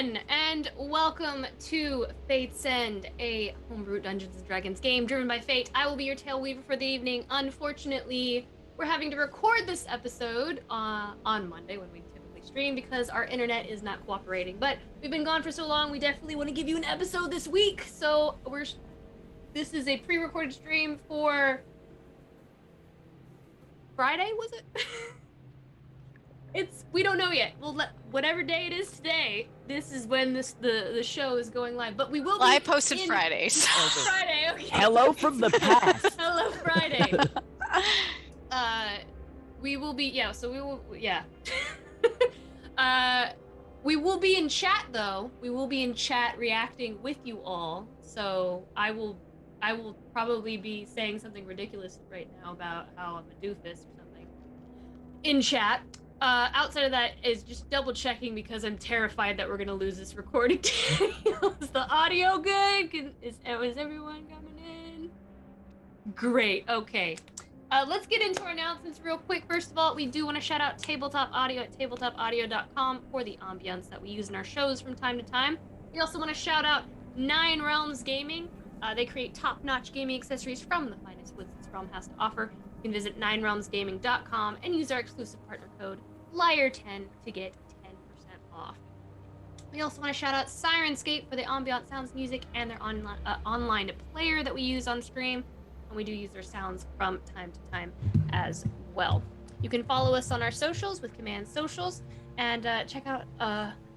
everyone, and welcome to Fate's End, a homebrew Dungeons and Dragons game driven by Fate. I will be your Tale Weaver for the evening. Unfortunately, we're having to record this episode on Monday when we typically stream because our internet is not cooperating. But we've been gone for so long, we definitely want to give you an episode this week. So this is a pre-recorded stream for Friday, was it? We don't know yet. We'll let whatever day it is today. This is when the show is going live. But we will. Well, I posted Fridays. Friday. Okay. Hello from the past. Hello Friday. We will be. Yeah. So we will. Yeah. We will be in chat though. We will be in chat reacting with you all. So I will probably be saying something ridiculous right now about how I'm a doofus or something in chat. Outside of that is just double checking because I'm terrified that we're gonna lose this recording. Is the audio good? Is everyone coming in? Great, okay. Let's get into our announcements real quick. First of all, we do want to shout out Tabletop Audio at tabletopaudio.com for the ambience that we use in our shows from time to time. We also want to shout out Nine Realms Gaming. They create top-notch gaming accessories from the finest woods this realm has to offer. You can visit ninerealmsgaming.com and use our exclusive partner code LIAR10 to get 10% off. We also want to shout out Sirenscape for the ambient sounds, music, and their online player that we use on stream. And we do use their sounds from time to time as well. You can follow us on our socials with Command Socials and check out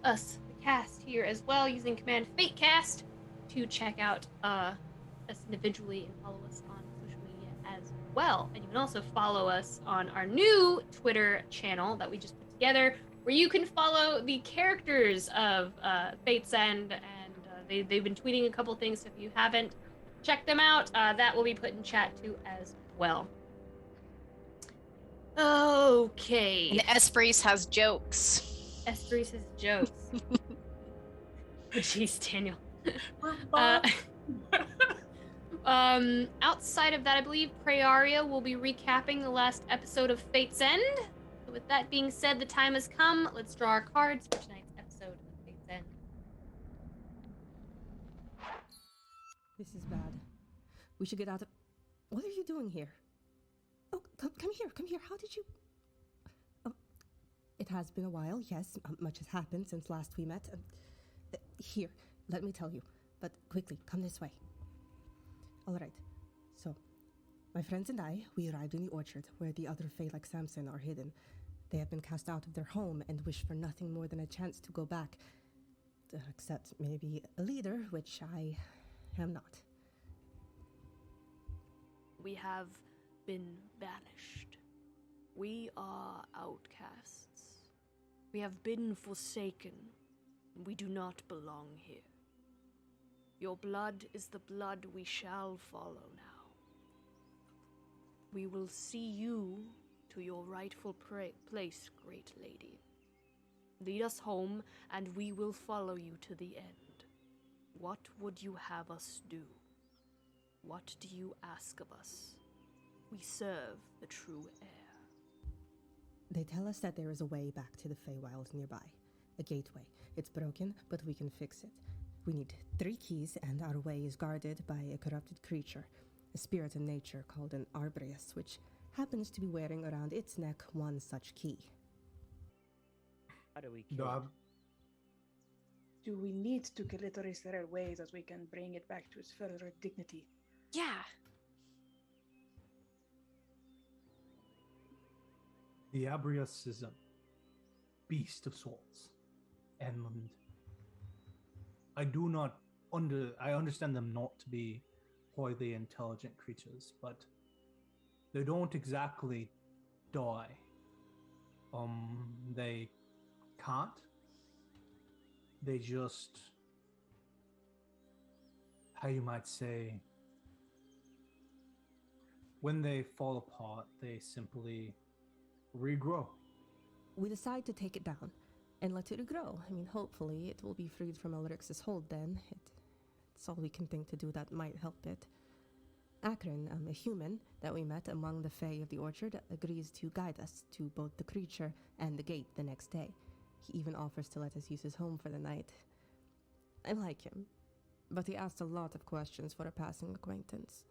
us, the cast here as well, using Command FateCast to check out us individually and follow us on social media as well. And you can also follow us on our new Twitter channel that we just put together, where you can follow the characters of Fate's End, and they've been tweeting a couple things, so if you haven't checked them out, that will be put in chat too as well. Okay. And Esprit has jokes. Esprit has jokes. Jeez, Daniel. Outside of that, I believe Praeria will be recapping the last episode of Fate's End. So with that being said, the time has come. Let's draw our cards for tonight's episode of Fate's End. This is bad. We should get out of... What are you doing here? Oh, come here. How did you... It has been a while, yes. Much has happened since last we met. Here, let me tell you. But quickly, come this way. All right. So, my friends and I, we arrived in the orchard where the other Fae like Samson are hidden. They have been cast out of their home and wish for nothing more than a chance to go back. Except maybe a leader, which I am not. We have been banished. We are outcasts. We have been forsaken. We do not belong here. Your blood is the blood we shall follow now. We will see you to your rightful place, great lady. Lead us home, and we will follow you to the end. What would you have us do? What do you ask of us? We serve the true heir. They tell us that there is a way back to the Feywild nearby. A gateway. It's broken, but we can fix it. We need 3 keys, and our way is guarded by a corrupted creature, a spirit of nature called an Arbrius, which happens to be wearing around its neck one such key. How do we kill it? Do we need to kill it, or is there a way that we can bring it back to its further dignity? Yeah. The Abrius is a beast of sorts, and I understand them not to be highly intelligent creatures, but they don't exactly die. They can't. They just, how you might say, when they fall apart, they simply regrow. We decide to take it down and let it regrow. I mean, hopefully it will be freed from Elrix's hold then. It's all we can think to do that might help it. Akron, a human that we met among the Fae of the Orchard, agrees to guide us to both the creature and the gate the next day. He even offers to let us use his home for the night. I like him, but he asked a lot of questions for a passing acquaintance.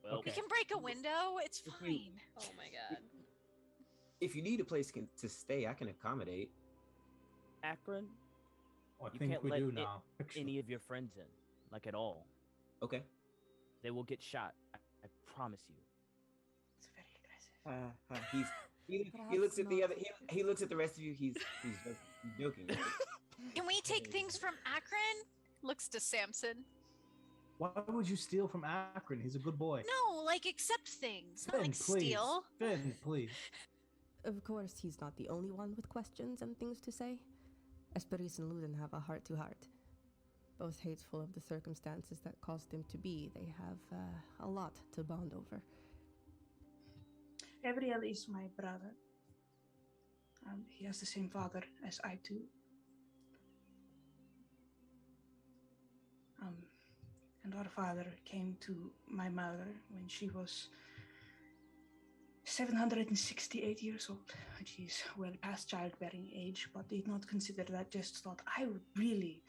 Well, We can break a window. It's If fine. you- Oh my god. If you need a place to stay, I can accommodate. Akron, I you think can't we let do now. any of your friends in, like at all. Okay. They will get shot. I promise you. It's very aggressive. He looks at the other. He looks at the rest of you. He's joking. Can we take things from Akron? Looks to Samson. Why would you steal from Akron? He's a good boy. No, like accept things, not Finn, like please. steal. Finn, please. Of course, he's not the only one with questions and things to say. Esperis and Luden have a heart-to-heart. Both hateful of the circumstances that caused him to be, they have a lot to bond over. Gabriel is my brother. He has the same father as I do. And our father came to my mother when she was 768 years old, which is well past childbearing age, but did not consider that, just thought I would really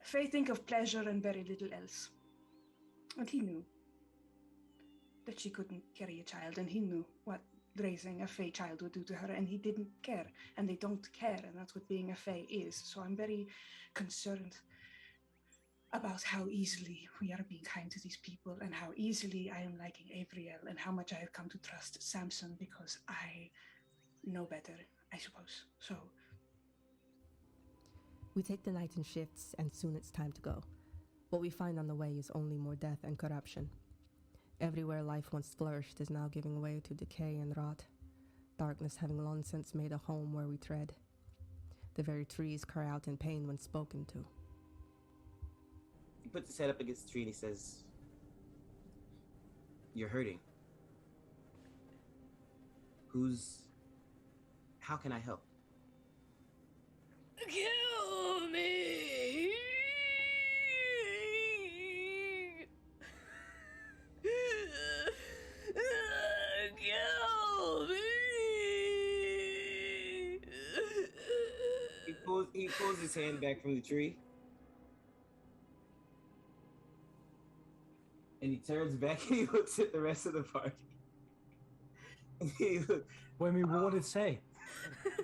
Faye think of pleasure and very little else. And he knew that she couldn't carry a child, and he knew what raising a Fae child would do to her, and he didn't care, and they don't care, and that's what being a Fae is. So I'm very concerned about how easily we are being kind to these people, and how easily I am liking Avriel, and how much I have come to trust Samson, because I know better, I suppose. So we take the night in shifts, and soon it's time to go. What we find on the way is only more death and corruption. Everywhere life once flourished is now giving way to decay and rot, darkness having long since made a home where we tread. The very trees cry out in pain when spoken to. He puts his head up against the tree and he says, "You're hurting. How can I help?" Kill me! Kill me! He pulls his hand back from the tree. And he turns back and he looks at the rest of the party. And he looks, Well, I mean, what did it say?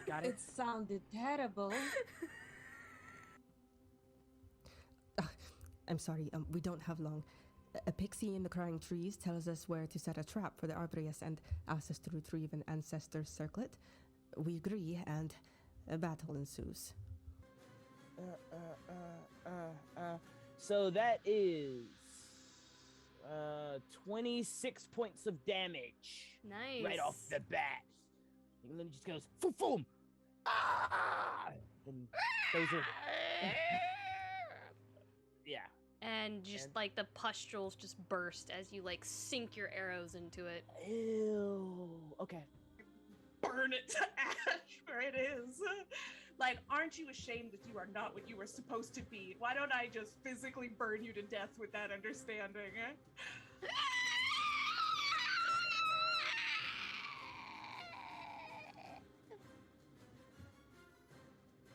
Got It sounded terrible. I'm sorry, we don't have long. A pixie in the crying trees tells us where to set a trap for the Arbrius and asks us to retrieve an ancestor's circlet. We agree, and a battle ensues. So that is 26 points of damage. Nice. Right off the bat. And then it just goes, boom, boom. Ah! And those are... yeah. And just like the pustules just burst as you like sink your arrows into it. Ew. Okay. burn it to ash where it is. Like, aren't you ashamed that you are not what you were supposed to be? Why don't I just physically burn you to death with that understanding?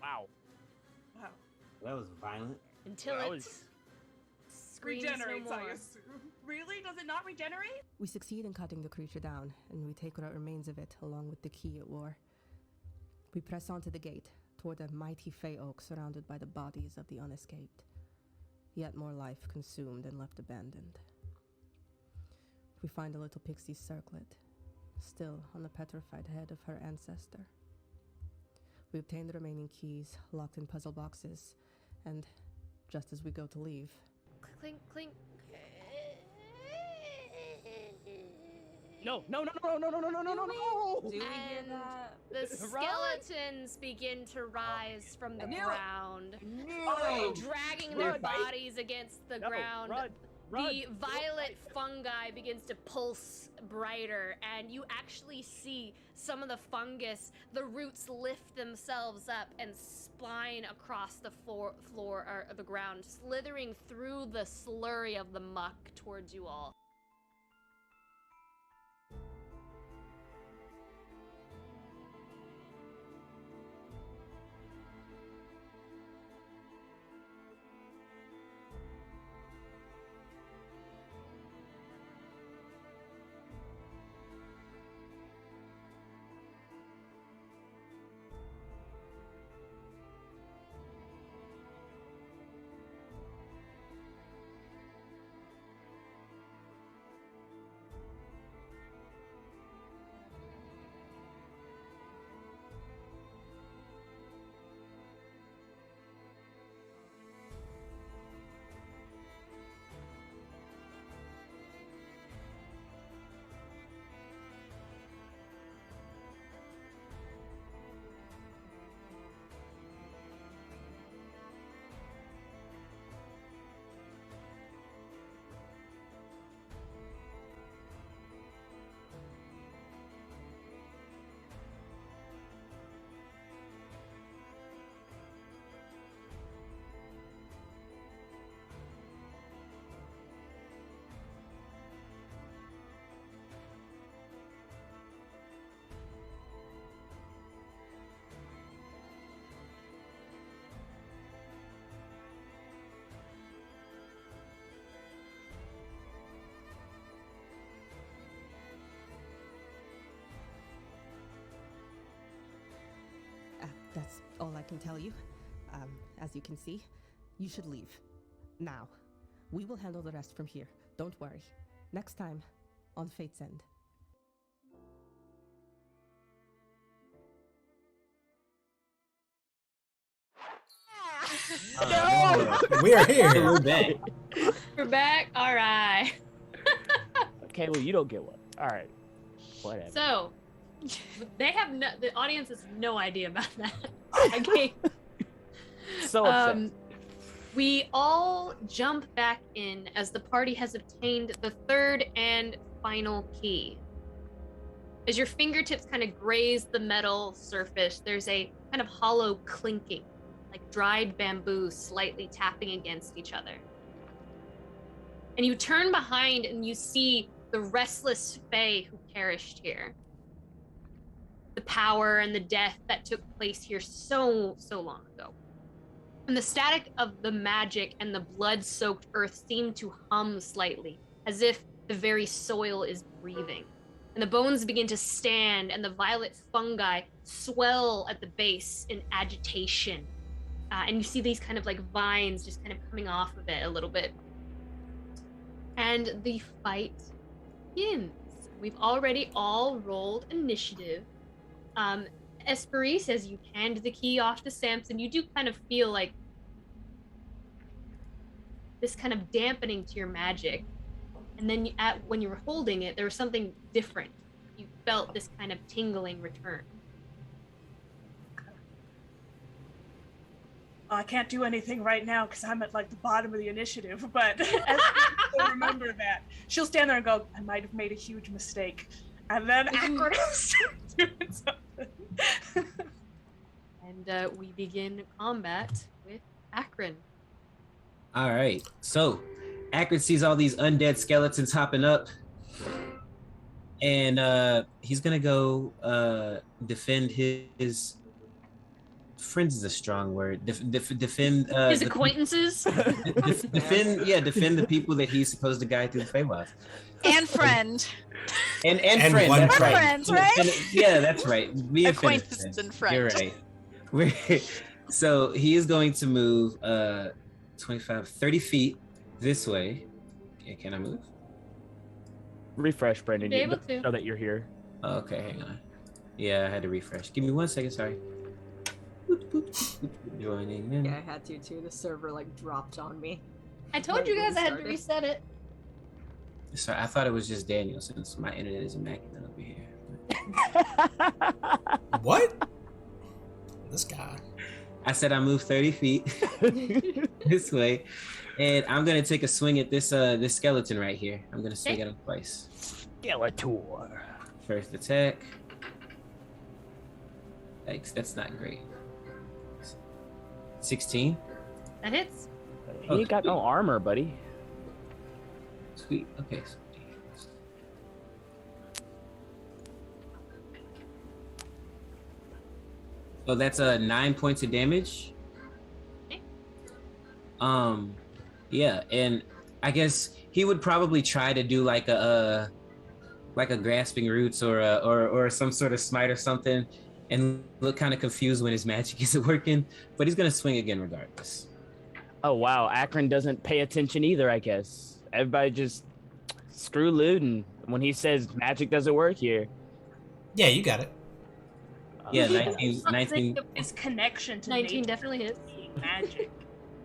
Wow. Wow. that was violent. Until That it was- screams Regenerates, no I more. assume. Really? Does it not regenerate? We succeed in cutting the creature down, and we take what remains of it along with the key it wore. We press onto the gate, toward a mighty Fey oak surrounded by the bodies of the unescaped. Yet more life consumed and left abandoned. We find a little pixie circlet, still on the petrified head of her ancestor. We obtain the remaining keys, locked in puzzle boxes, and just as we go to leave, Clink, clink. No, no, no, no, no, no, no, no, no, no, no! Do we hear And that? the skeletons begin to rise from the I knew it. ground, Oh, dragging Run, their fight. bodies against the No, ground. run, run. The violet fungi begins to pulse brighter, and you actually see some of the fungus, the roots lift themselves up and spline across the floor or the ground, slithering through the slurry of the muck towards you all. all I can tell you, as you can see, you should leave. Now. We will handle the rest from here. Don't worry. Next time, on Fate's End. We are here. We're back. We're back. All right. Okay, well, you don't get one. All right. Whatever. So, the audience has no idea about that. Okay. So upset. We all jump back in as the party has obtained the third and final key. As your fingertips kind of graze the metal surface, there's a kind of hollow clinking, like dried bamboo slightly tapping against each other. And you turn behind and you see the restless fae who perished here. The power and the death that took place here so long ago. And the static of the magic and the blood-soaked earth seem to hum slightly, as if the very soil is breathing. And the bones begin to stand, and the violet fungi swell at the base in agitation. And you see these kind of like vines just kind of coming off of it a little bit. And the fight begins. We've already all rolled initiative. Esperise, as you hand the key off to Samson, you do kind of feel like this kind of dampening to your magic. And then when you were holding it, there was something different. You felt this kind of tingling return. I can't do anything right now because I'm at like the bottom of the initiative, but she'll remember that. She'll stand there and go, I might have made a huge mistake. And then Akron starts doing something. And we begin combat with Akron. All right. So Akron sees all these undead skeletons hopping up. And he's going to go defend his... Friends is a strong word. Defend his acquaintances. Defend the people that he's supposed to guide through the Feywild. And friend. And friend. One That's friend. right. Friends, right? Yeah, that's right. Be a Acquaintances and friend. You're right. So he is going to move 25, 30 feet this way. Okay, can I move? Refresh, Brendan. You're able to. Know that you're here. Oh, okay, hang on. Yeah, I had to refresh. Give me 1 second. Sorry. Joining in. Yeah, I had to too. The server like dropped on me. I told you guys I had to reset it. Sorry, I thought it was just Daniel since my internet is immaculate over here. What? This guy. I said I moved 30 feet this way, and I'm gonna take a swing at this skeleton right here. I'm gonna swing at him twice. Skeletor. First attack. Yikes, that's not great. 16. That hits. He ain't got no armor, buddy. Sweet. Okay. So that's 9 points of damage. Okay. Yeah, and I guess he would probably try to do like a grasping roots or some sort of smite or something, and look kind of confused when his magic isn't working. But he's gonna swing again regardless. Oh wow, Akron doesn't pay attention either. I guess everybody just screw Luden when he says magic doesn't work here. Yeah, you got it. Yeah, 19. His connection to 19 nature definitely hits. being magic.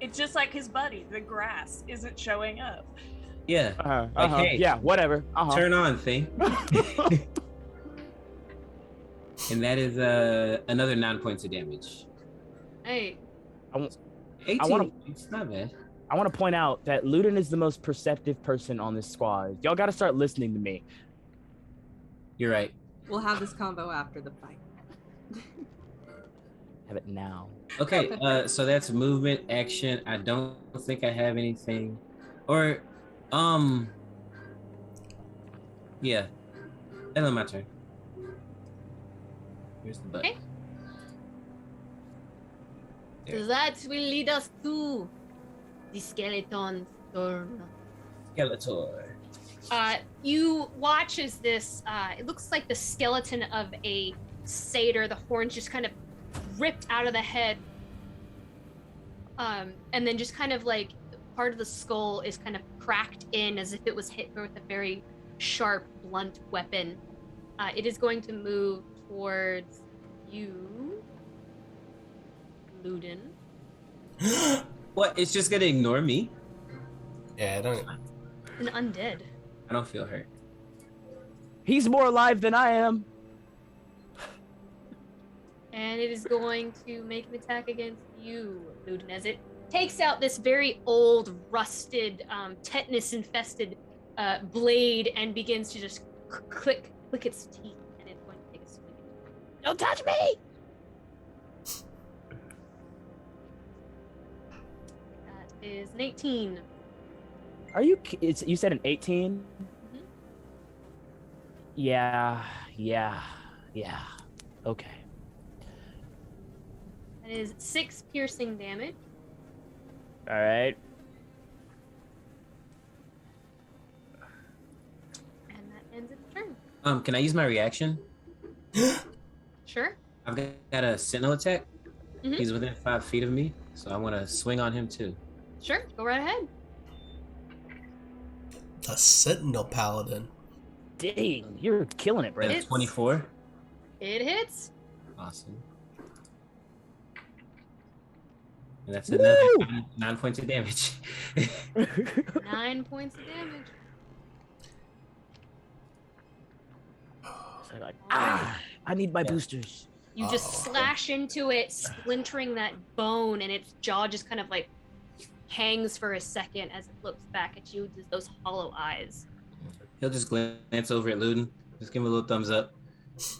It's just like his buddy, the grass, isn't showing up. Yeah. Like, hey, yeah, whatever. Turn on thing. And that is another 9 points of damage. Hey. 18. It's not bad. I want to point out that Luden is the most perceptive person on this squad. Y'all got to start listening to me. You're right. We'll have this combo after the fight. Have it now. Okay, so that's movement, action. I don't think I have anything. Or, yeah. That's my turn. Here's the button. Okay. That will lead us to the skeleton's turn. Skeletor. You watch as this, it looks like the skeleton of a satyr, the horns just kind of ripped out of the head. And then just kind of like part of the skull is kind of cracked in as if it was hit with a very sharp, blunt weapon. It is going to move towards you, Ludin. What? It's just gonna ignore me? Yeah, I don't. An undead. I don't feel hurt. He's more alive than I am. And it is going to make an attack against you, Ludin, as it takes out this very old, rusted, tetanus-infested blade and begins to just click its teeth, and it's going to take a swing. Don't touch me! That is an 18. Are you? You said an 18? Mhm. Yeah. Okay. That is 6 piercing damage. All right. And that ends its turn. Can I use my reaction? Sure. I've got a sentinel attack. Mhm. He's within 5 feet of me, so I want to swing on him too. Sure, go right ahead. The Sentinel Paladin. Dang, you're killing it, bro. It's- 24. It hits. Awesome. And that's another 9 points of damage. 9 points of damage. So like, I need my boosters. You just slash into it, splintering that bone, and its jaw just kind of like hangs for a second as it looks back at you with those hollow eyes. He'll just glance over at Ludin. Just give him a little thumbs up.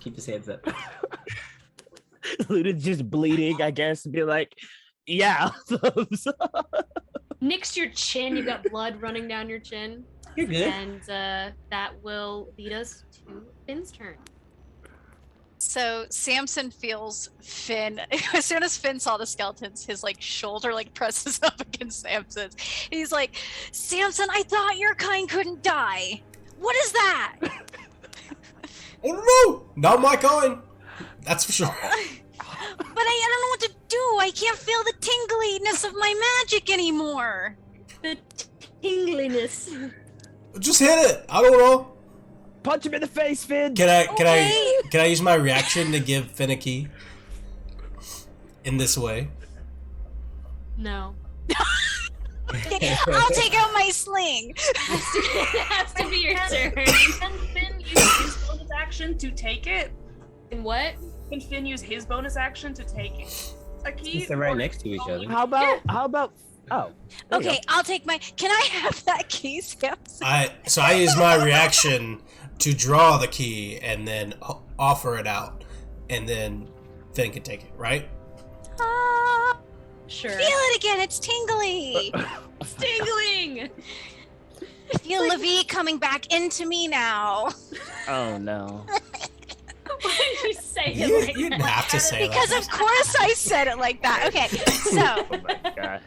Keep his heads up. Ludin's just bleeding, I guess, and be like, yeah. Nicks your chin, you got blood running down your chin. You're good. And that will lead us to Finn's turn. So Samson feels Finn. As soon as Finn saw the skeletons, his like shoulder like presses up against Samson's. He's like, Samson, I thought your kind couldn't die. What is that? Oh no! Not my kind. That's for sure. But I don't know what to do. I can't feel the tingliness of my magic anymore. The tingliness. Just hit it. I don't know. Punch him in the face, Finn. Can I use my reaction to give Finn a key? In this way. No. I'll take out my sling. It has to be your turn. Can Finn use his bonus action to take it? And what? Can Finn use his bonus action to take a key? They're right next to each other. How about oh. there you Okay, I'll take my. Can I have that key, Samson? I use my reaction to draw the key and then offer it out, and then Finn can take it, right? Sure. Feel it again. It's tingly. It's tingling. Feel Levi coming back into me now. Oh no. Why did you say You it like didn't that? have to say Because that. of course I said it like that. Okay, so Oh my god.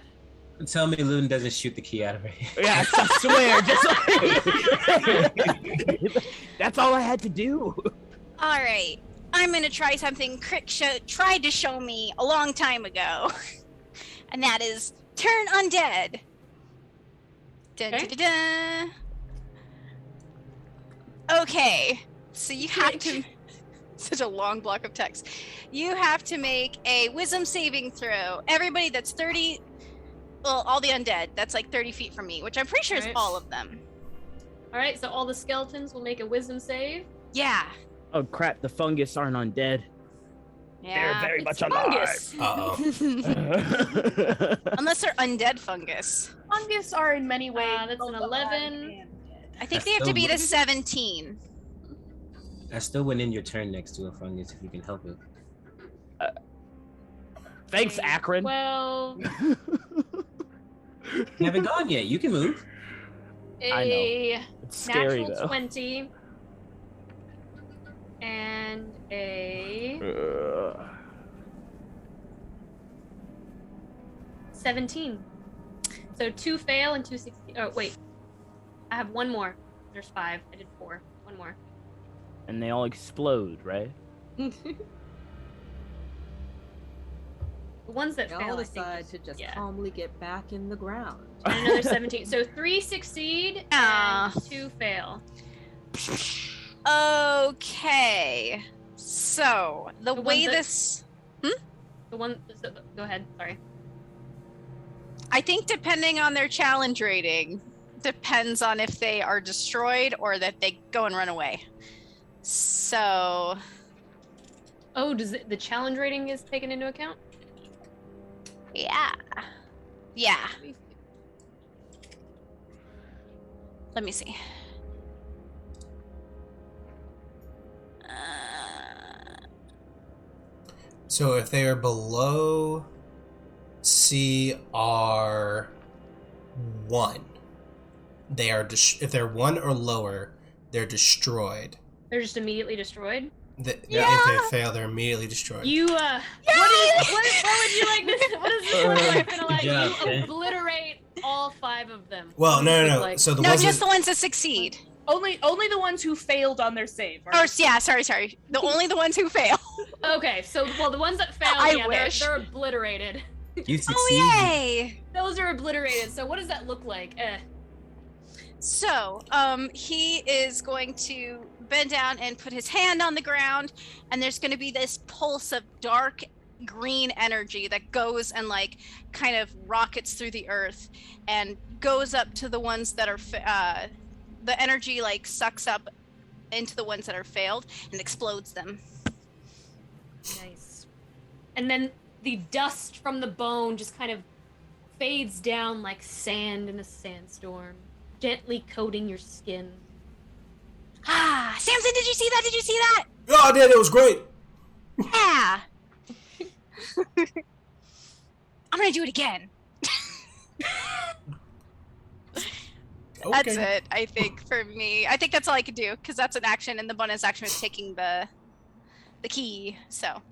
Tell me Ludin doesn't shoot the key out of her hand. Yeah, I swear. That's all I had to do. all right, I'm gonna try something Crick tried to show me a long time ago, and that is turn undead. Dun, Okay. dun, dun, dun. Okay, so you have to. Such a long block of text. You have to make a wisdom saving throw. Everybody that's 30. Well, all the undead. That's like 30 feet from me, which I'm pretty sure is Right. all of them. All right, so all the skeletons will make a wisdom save. Yeah. Oh crap, the fungus aren't undead. Yeah. They're very It's much fungus. alive. Unless they're undead fungus. Fungus are in many ways. That's an both 11. alive and dead. I think they have to beat a 17. I still went in your turn next to a fungus if you can help it. Thanks, Akron. Well, You haven't gone yet. You can move. a It's scary natural though. 20 and a 17. So 2 fail and 2 succeed. Oh, wait. I have one more. There's 5. I did 4. One more. And they all explode, right? The ones that They fail, all I think, decide to just calmly get back in the ground. And another 17. So 3 succeed and 2 fail. Okay. So the way that- this. Go ahead. Sorry. I think depending on their challenge rating, depends on if they are destroyed or that they go and run away. So. Oh, the challenge rating is taken into account? Yeah. Yeah. Let me see. So if they are below CR1, they are if they're 1 or lower, they're destroyed. They're just immediately destroyed? If they fail, they're immediately destroyed. You, what would you like this? What is this look like? Gonna like job, you man. obliterate all 5 of them. Well, What does this no. look like? So the No, ones just that, the ones that succeed. Only the ones who failed on their save. Or yeah, sorry. Only the ones who fail. Okay, so the ones that fail, I yeah, wish. they're obliterated. You succeed. Oh yay! Those are obliterated. So what does that look like? So, he is going to bend down and put his hand on the ground, and there's going to be this pulse of dark green energy that goes and like kind of rockets through the earth and goes up to the ones that are the energy like sucks up into the ones that are failed and explodes them. Nice. And then the dust from the bone just kind of fades down like sand in a sandstorm, gently coating your skin. Ah, Samson, did you see that? Did you see that? yeah, I did. It was great. Yeah. I'm gonna do it again. Okay. That's it, I think, for me. I think that's all I could do, because that's an action, and the bonus action is taking the key, so.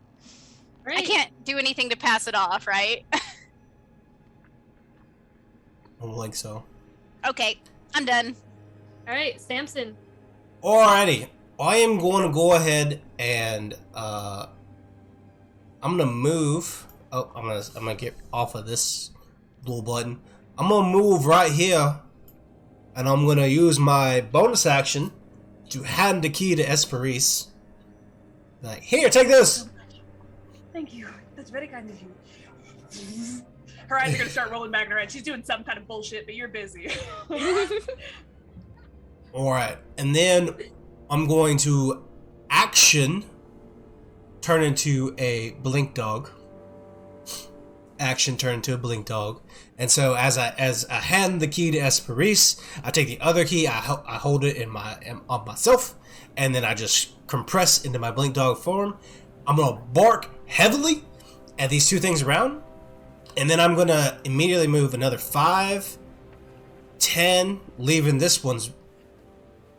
Right. I can't do anything to pass it off, right? I don't think so. Okay, I'm done. All right, Samson. Alrighty, I am going to go ahead and I'm gonna move. Oh, I'm gonna get off of this blue button. I'm gonna move right here, and I'm gonna use my bonus action to hand the key to Esperise. Like, here, take this. Thank you. That's very kind of you. Her eyes are gonna start rolling back in her head. She's doing some kind of bullshit, but you're busy. Alright, and then I'm going to action turn into a blink dog. Action turn into a blink dog. And so as I hand the key to Esperise, I take the other key, I hold it on myself, and then I just compress into my blink dog form. I'm gonna bark heavily at these two things around, and then I'm gonna immediately move another 5, 10, leaving this one's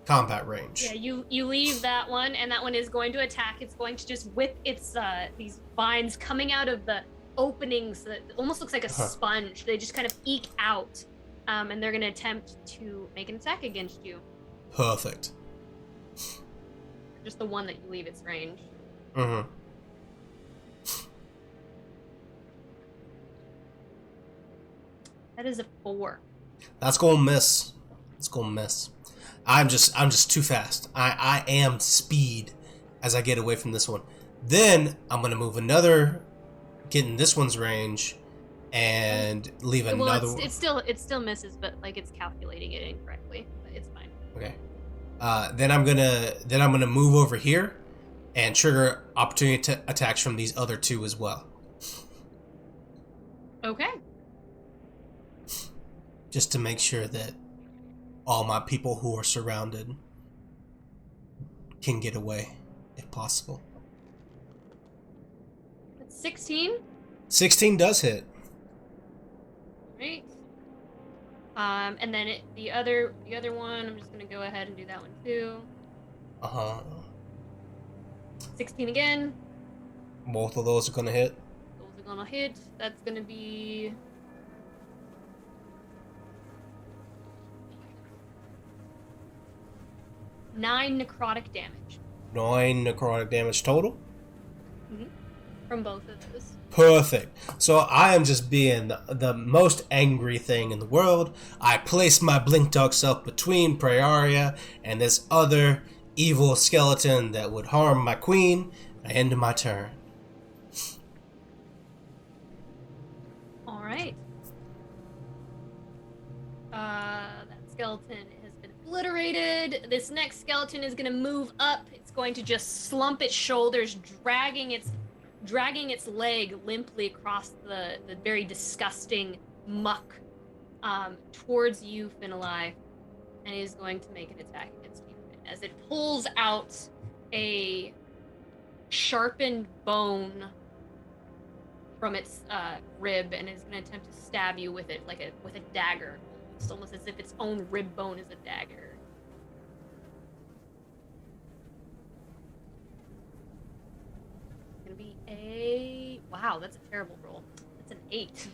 combat range. Yeah, you leave that one, and that one is going to attack. It's going to just whip its these vines coming out of the openings that almost looks like a sponge. They just kind of eke out, and they're going to attempt to make an attack against you. Perfect. Just the one that you leave its range. Mm-hmm. That is a 4. That's gonna miss. It's gonna miss. I'm just too fast. I am speed as I get away from this one. Then I'm gonna move another, get in this one's range, and leave another one. It still misses, but like it's calculating it incorrectly. But it's fine. Okay. Then I'm gonna move over here, and trigger opportunity attacks from these other two as well. Okay. Just to make sure that all my people who are surrounded can get away, if possible. That's 16. 16 does hit. Right. And then the other one, I'm just gonna go ahead and do that one too. 16 again. Both of those are gonna hit. Those are gonna hit. That's gonna be 9 necrotic damage. 9 necrotic damage total. Mm-hmm. from both of those. Perfect. So I am just being the most angry thing in the world. I place my blink dog self between Praeria and this other evil skeleton that would harm my queen. I end my turn. All right. That skeleton has been obliterated. This next skeleton is going to move up. It's going to just slump its shoulders, dragging its leg limply across the very disgusting muck towards you, Finali, and is going to make an attack against you as it pulls out a sharpened bone from its rib and is going to attempt to stab you with it with a dagger. It's almost as if its own rib bone is a dagger. It's going to be wow, that's a terrible roll. That's an 8.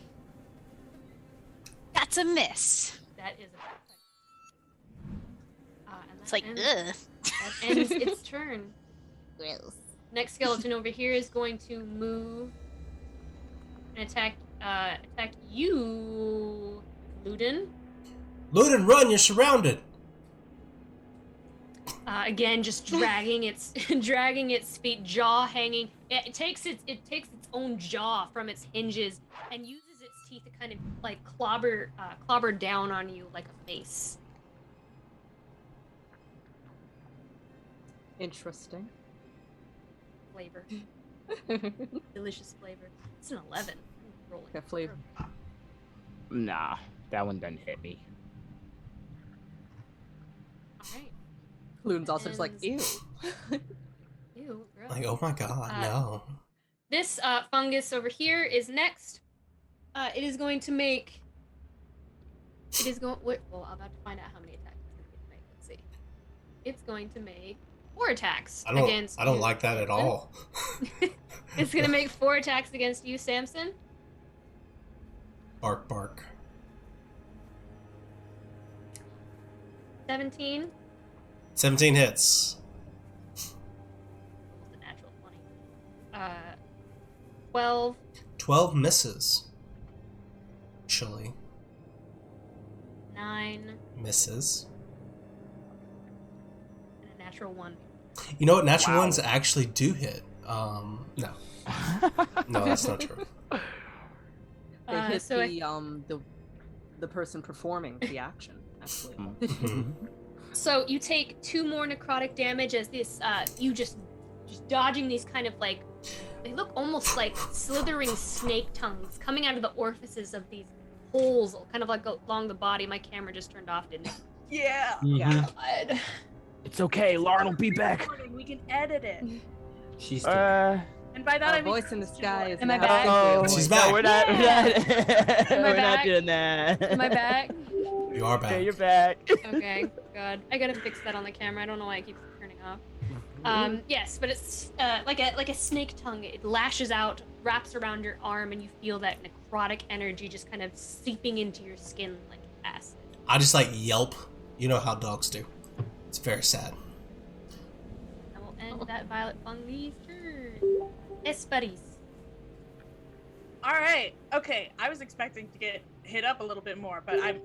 That's a miss. That is a It's like, ends, ugh. That ends its turn. Gross. Next skeleton over here is going to move and attack you, Ludin. Ludin, run! You're surrounded. Again, just dragging its feet, jaw hanging. It takes its own jaw from its hinges and uses its teeth to kind of like clobber down on you like a mace. Interesting. Flavor. Delicious flavor. It's an 11. Rolling. Okay, flavor. Nah, that one doesn't hit me. Alright. Loon's also just like, ew. Ew, gross. Like, oh my god, no. This fungus over here is next. It is going to make. Well, I'm about to find out how many attacks it's going to make. Let's see. It's going to make 4 attacks against. I don't you, like that at all. It's going to make 4 attacks against you, Samson. Bark, bark. 17. 17 hits. Almost a natural 20. 12. 12 misses. Actually. 9. Misses. And a natural 1. You know what? Natural ones actually do hit. No. No, that's not true. They hit so the person performing the action, actually. So you take 2 more necrotic damage as this, you just dodging these kind of like, they look almost like slithering snake tongues coming out of the orifices of these holes, kind of like along the body. My camera just turned off, didn't it? Yeah. Yeah. God. It's okay, Lauren will be back. We can edit it. She's And by that Our I mean voice in the sky is Am I now back? Oh, She's no, back. we're not. Am I We're back? not doing that. Am I back? You are back. Okay, you're back. Okay, God. I gotta fix that on the camera. I don't know why it keeps turning off. Yes, but it's like a snake tongue. It lashes out, wraps around your arm, and you feel that necrotic energy just kind of seeping into your skin like acid. I just like yelp. You know how dogs do. It's very sad. I will end that Violet Fungi's turn. Esparice. All right. Okay. I was expecting to get hit up a little bit more, but I'm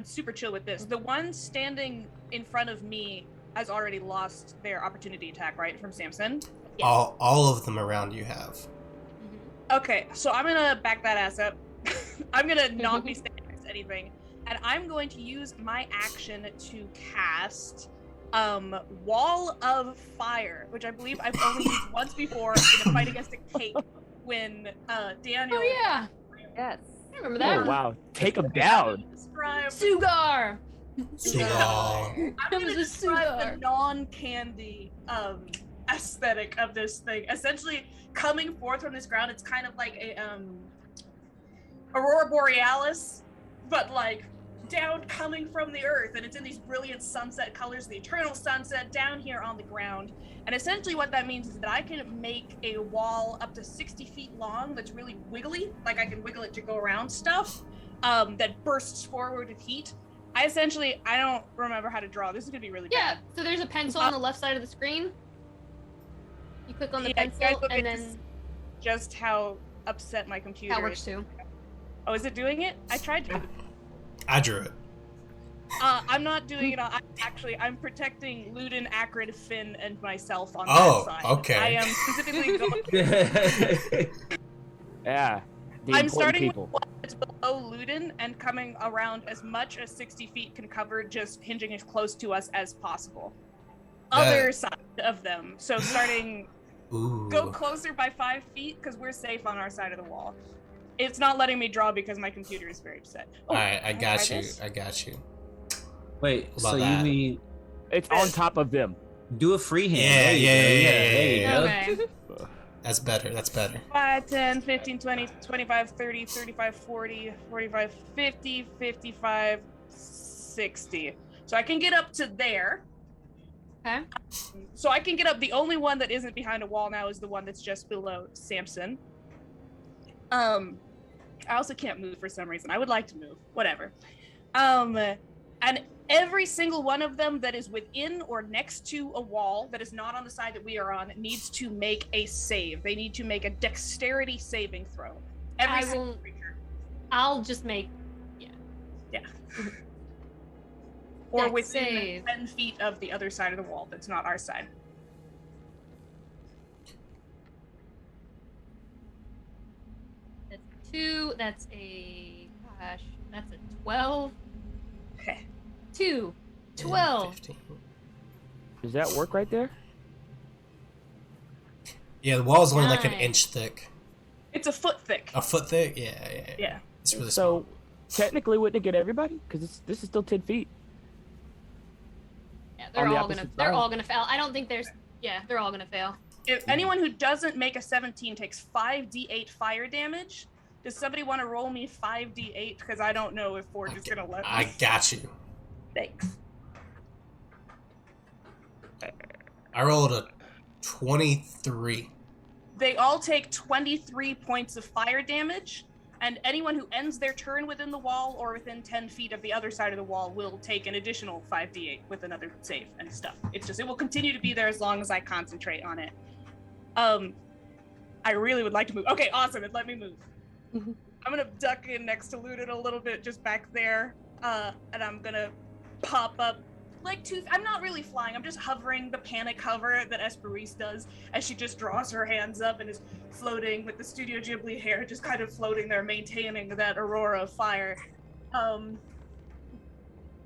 super chill with this. The one standing in front of me has already lost their opportunity attack, right, from Samson? Yes. All of them around you have. Okay, so I'm gonna back that ass up. I'm gonna not be standing next to anything, and I'm going to use my action to cast Wall of Fire, which I believe I've only used once before in a fight against a cake when Daniel. Oh yeah. Yes. I remember that. Oh wow, take him down. Describe. Sugar. Sugar. I'm gonna describe the non-candy aesthetic of this thing. Essentially, coming forth from this ground, it's kind of like a Aurora Borealis, but like down coming from the earth, and it's in these brilliant sunset colors, the eternal sunset down here on the ground. And essentially what that means is that I can make a wall up to 60 feet long that's really wiggly, like I can wiggle it to go around stuff, that bursts forward with heat. I don't remember how to draw. This is gonna be really Yeah, bad. so there's a pencil on the left side of the screen. You click on the pencil and then just how upset my computer That works is. too. Oh, is it doing it? I tried to. I drew it. I'm not doing it. I'm protecting Ludin, Acrid, Finn, and myself on Oh, that side. okay. I am specifically going. Yeah. The I'm important starting people. with one that's below Ludin and coming around as much as 60 feet can cover, just hinging as close to us as possible. Other side of them. So starting, Ooh. go closer by 5 feet because we're safe on our side of the wall. It's not letting me draw because my computer is very upset. Oh, All right, I can got try you. this? I got you. Wait, About so you that. mean It's on top of them. do a freehand? Yeah, There you go. yeah, There you go. Okay. That's better. That's better. 5, 10, 15, 20, 25, 30, 35, 40, 45, 50, 55, 60. So I can get up to there. Okay. So I can get up. The only one that isn't behind a wall now is the one that's just below Samson. I also can't move for some reason. I would like to move. Whatever. And every single one of them that is within or next to a wall that is not on the side that we are on needs to make a save. They need to make a dexterity saving throw. Every single creature. I'll just make. Yeah. Or Dex within save. 10 feet of the other side of the wall that's not our side. That's 2. That's a 12. Okay. 2. 12. 15. Does that work right there? Yeah, the wall's only like an 9. inch thick. It's a foot thick. A foot thick? Yeah. Yeah. It's really So, technically, wouldn't it get everybody? Because this is still 10 feet. Yeah, On they're the all opposite gonna side. fail. I don't think there's. Yeah, they're all gonna fail. If anyone who doesn't make a 17 takes 5d8 fire damage. Does somebody want to roll me 5d8? Because I don't know if Forge is going to let me. I got you. Thanks. I rolled a 23. They all take 23 points of fire damage, and anyone who ends their turn within the wall or within 10 feet of the other side of the wall will take an additional 5d8 with another save and stuff. It's just, it will continue to be there as long as I concentrate on it. I really would like to move. Okay, awesome. It let me move. I'm gonna duck in next to Ludin a little bit, just back there, and I'm gonna pop up like I'm not really flying. I'm just hovering, the panic hover that Esperise does, as she just draws her hands up and is floating with the Studio Ghibli hair, just kind of floating there, maintaining that aurora of fire.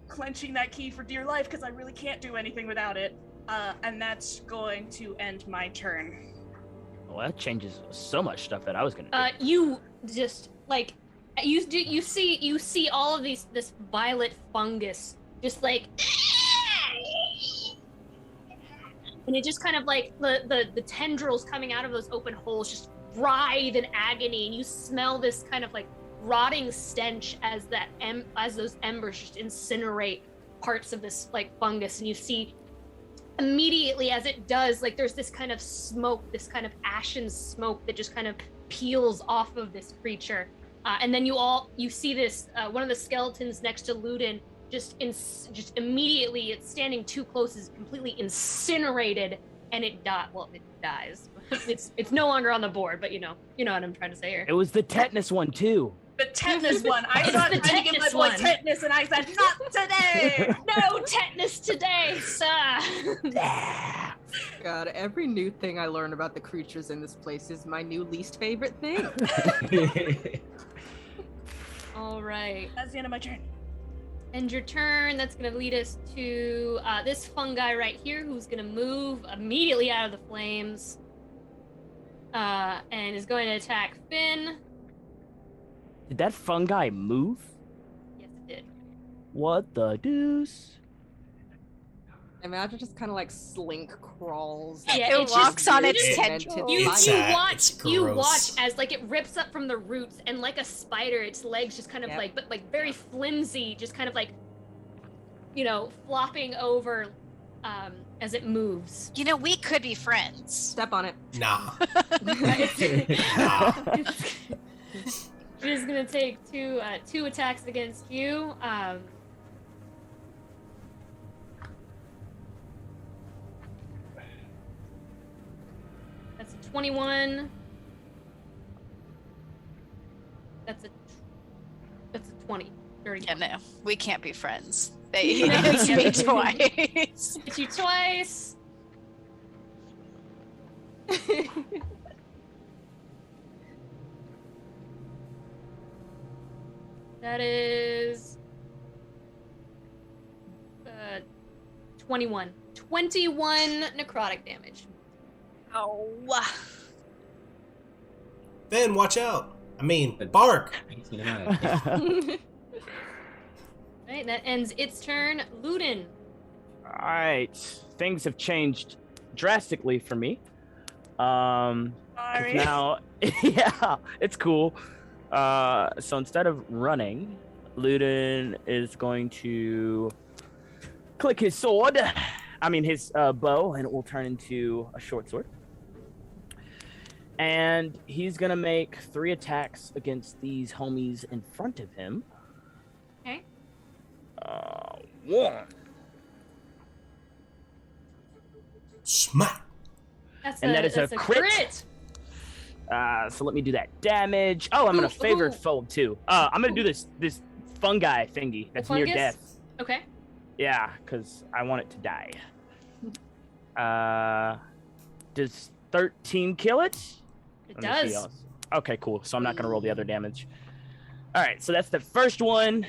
Clenching that key for dear life because I really can't do anything without it. And that's going to end my turn. Well, that changes so much stuff that I was gonna do. You just like you see all of this violet fungus just like, and it just kind of like the tendrils coming out of those open holes just writhe in agony, and you smell this kind of like rotting stench as those embers just incinerate parts of this like fungus, and you see immediately as it does, like there's this kind of smoke, this kind of ashen smoke that just kind of peels off of this creature, and then you see this one of the skeletons next to Ludin just immediately, it's standing too close, is completely incinerated, and it dies. It's no longer on the board, but you know what I'm trying to say here. It was the tetanus one too. The tetanus one. I thought the trying to give my tetanus boy one. tetanus, and I said, not today! No tetanus today, sir. God, every new thing I learn about the creatures in this place is my new least favorite thing. All right. That's the end of my turn. End your turn. That's going to lead us to this fungi right here, who's going to move immediately out of the flames, and is going to attack Finn. Did that fungi move? Yes, it did. What the deuce? Imagine just kind of like slink crawls. Yeah, It walks on its demented tendrils. You gross. watch as like it rips up from the roots, and like a spider, its legs just kind of like very flimsy, just kind of like, flopping over as it moves. You know, we could be friends. Step on it. Nah. She's gonna take two attacks against you. That's a 21 very Yeah, funny. no, we can't be friends. They hit me twice. Hit you twice. That is 21. 21 necrotic damage. Oh. Finn, watch out. I mean, bark. Right, that ends its turn. Ludin. All right, things have changed drastically for me. 'Cause Sorry. now, yeah, it's cool. So instead of running, Ludin is going to click his sword. I mean his bow, and it will turn into a short sword. And he's gonna make 3 attacks against these homies in front of him. Okay. 1. Smack. That is a crit. So let me do that damage. Oh, I'm gonna favorite fold too. I'm gonna do this fungi thingy that's near Fungus? death. Okay. Yeah, because I want it to die. Does 13 kill it? It Let me see does. else. Okay, cool. So I'm not gonna roll the other damage. All right, so that's the first one.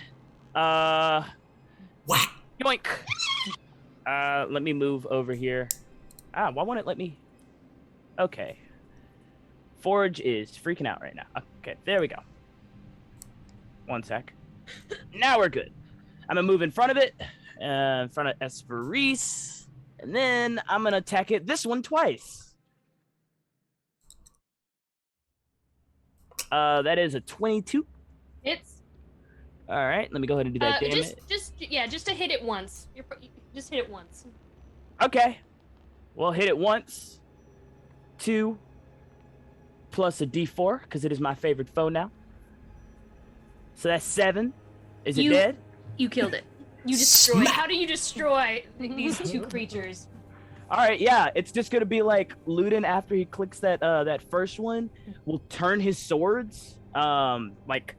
Whack. Yoink. Let me move over here. Why won't it let me? Okay. Forge is freaking out right now. Okay, there we go. 1 sec. Now we're good. I'm gonna move in front of it, in front of Esperise, and then I'm gonna attack it this one twice. That is a 22. Hits. All right, let me go ahead and do that damage. Just to hit it once. Just hit it once. Okay. Well, hit it once. 2 plus a D4, because it is my favorite foe now. So that's 7. Is it dead? You killed it. You destroyed. How do you destroy these 2 creatures? All right, yeah, it's just gonna be like Ludin after he clicks that first one will turn his swords, like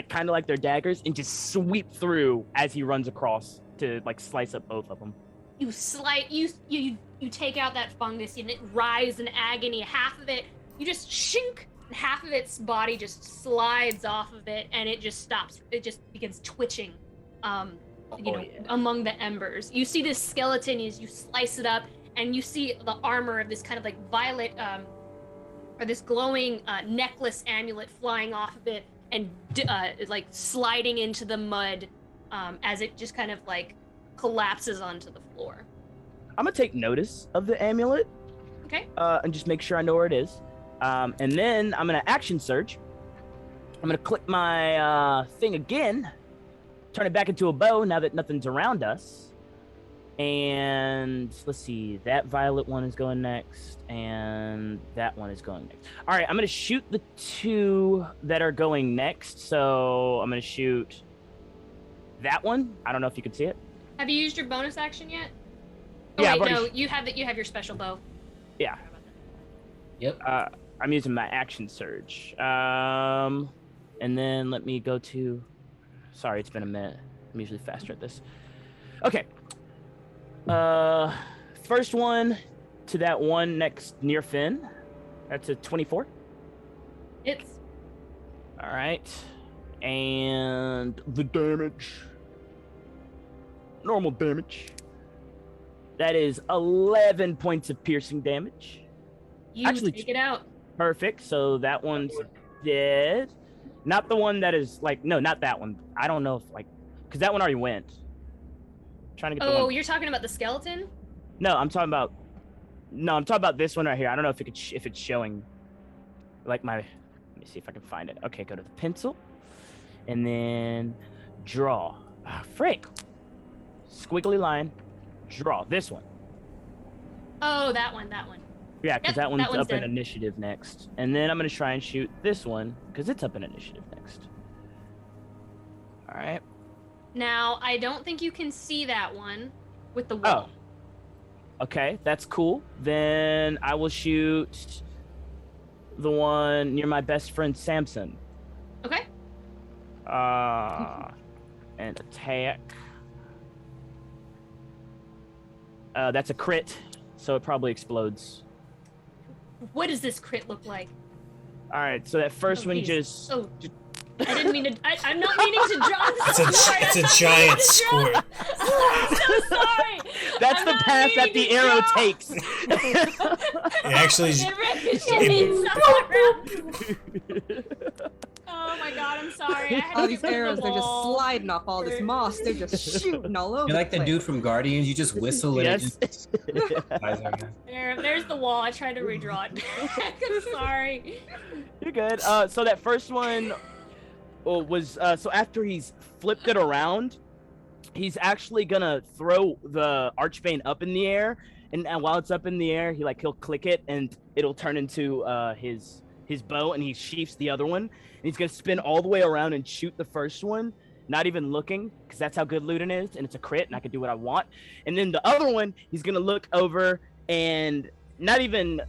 kind of like their daggers, and just sweep through as he runs across to like slice up both of them. You take out that fungus and it writhes in agony. Half of it, you just shink, and half of its body just slides off of it, and it just stops. It just begins twitching, among the embers. You see this skeleton as you slice it up, and you see the armor of this kind of like violet, or this glowing necklace amulet flying off of it, and like sliding into the mud, as it just kind of like collapses onto the floor. I'm gonna take notice of the amulet. Okay. And just make sure I know where it is. And then I'm gonna action surge. I'm gonna click my thing again, turn it back into a bow now that nothing's around us. And let's see, that violet one is going next, and that one is going next. All right, I'm gonna shoot the 2 that are going next. So I'm gonna shoot that one. I don't know if you can see it. Have you used your bonus action yet? Oh, Yeah, wait, no, you have your special bow. Yeah. Yep. I'm using my action surge. And then let me go to. Sorry, it's been a minute. I'm usually faster at this. Okay. First one to that one next near Finn. That's a 24. It's. All right. And the damage. Normal damage. That is 11 points of piercing damage. You Actually, take it out. Perfect. So that one's dead. Not the one that is like, no, not that one. I don't know if like, because that one already went. Trying to get the one. Oh, you're talking about the skeleton? No, I'm talking about this one right here. I don't know if if it's showing like my. Let me see if I can find it. Okay, go to the pencil, and then draw. Frick. Squiggly line. Draw this one. Oh, that one. Yeah, because Yep, that one's that one's up in dead. initiative next. And then I'm going to try and shoot this one, because it's up in initiative next. All right. Now, I don't think you can see that one with the wall. Oh. Okay, that's cool. Then I will shoot the one near my best friend, Samson. Okay. and attack. That's a crit, so it probably explodes. What does this crit look like? All right, so that first one just. Oh, I didn't mean to. I'm not meaning to draw. It's a giant squirt. I'm so sorry. That's the path that the arrow takes. It actually. Oh my god, I'm sorry. I had All to these get rid of arrows, the they're just wall. sliding off all this moss. They're just shooting all over. You're like the place. dude from Guardians. You just whistle and Yes. it just. There's the wall. I tried to redraw it. I'm sorry. You're good. So that first one was so after he's flipped it around, he's actually gonna throw the archbane up in the air, and while it's up in the air, he'll click it, and it'll turn into his bow, and he sheaths the other one, and he's gonna spin all the way around and shoot the first one, not even looking, because that's how good Ludin is, and it's a crit, and I can do what I want. And then the other one, he's gonna look over and not even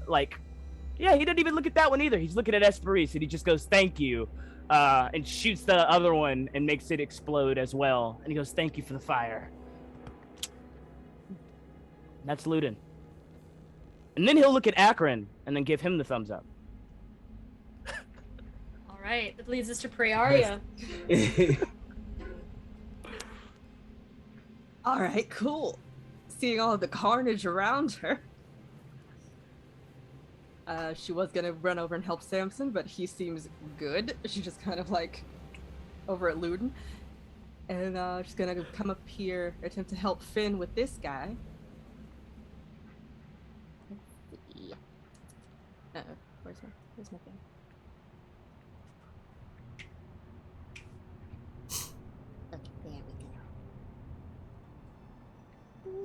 he didn't even look at that one either. He's looking at Esperise, and he just goes, "Thank you," and shoots the other one and makes it explode as well. And he goes, "Thank you for the fire." That's Ludin. And then he'll look at Akron and then give him the thumbs up. All right, that leads us to Praeria. All right, cool. Seeing all of the carnage around her. She was gonna run over and help Samson, but he seems good. She's just kind of over at Ludin. And she's gonna come up here, attempt to help Finn with this guy. Let's see. Where's my thing? Okay, there we go.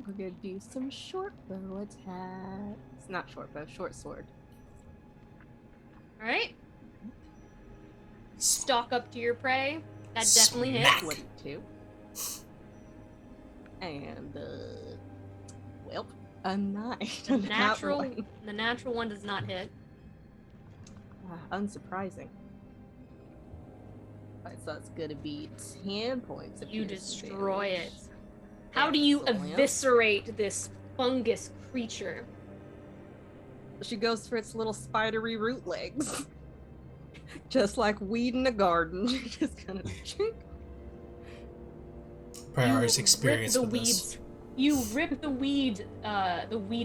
We're gonna do some short bow attacks. Not short bow, short sword. All right. Stalk up to your prey. That definitely Smack. hits. 22. And a 9. The natural one does not hit. Unsurprising. Alright, so that's gonna be 10 points. You piercing destroy damage. it. How do you Excellent. eviscerate this fungus creature? She goes for its little spidery root legs. Just like weed in a garden. Just kind of chink. Priority's experience rip the with this. weeds. You rip the weed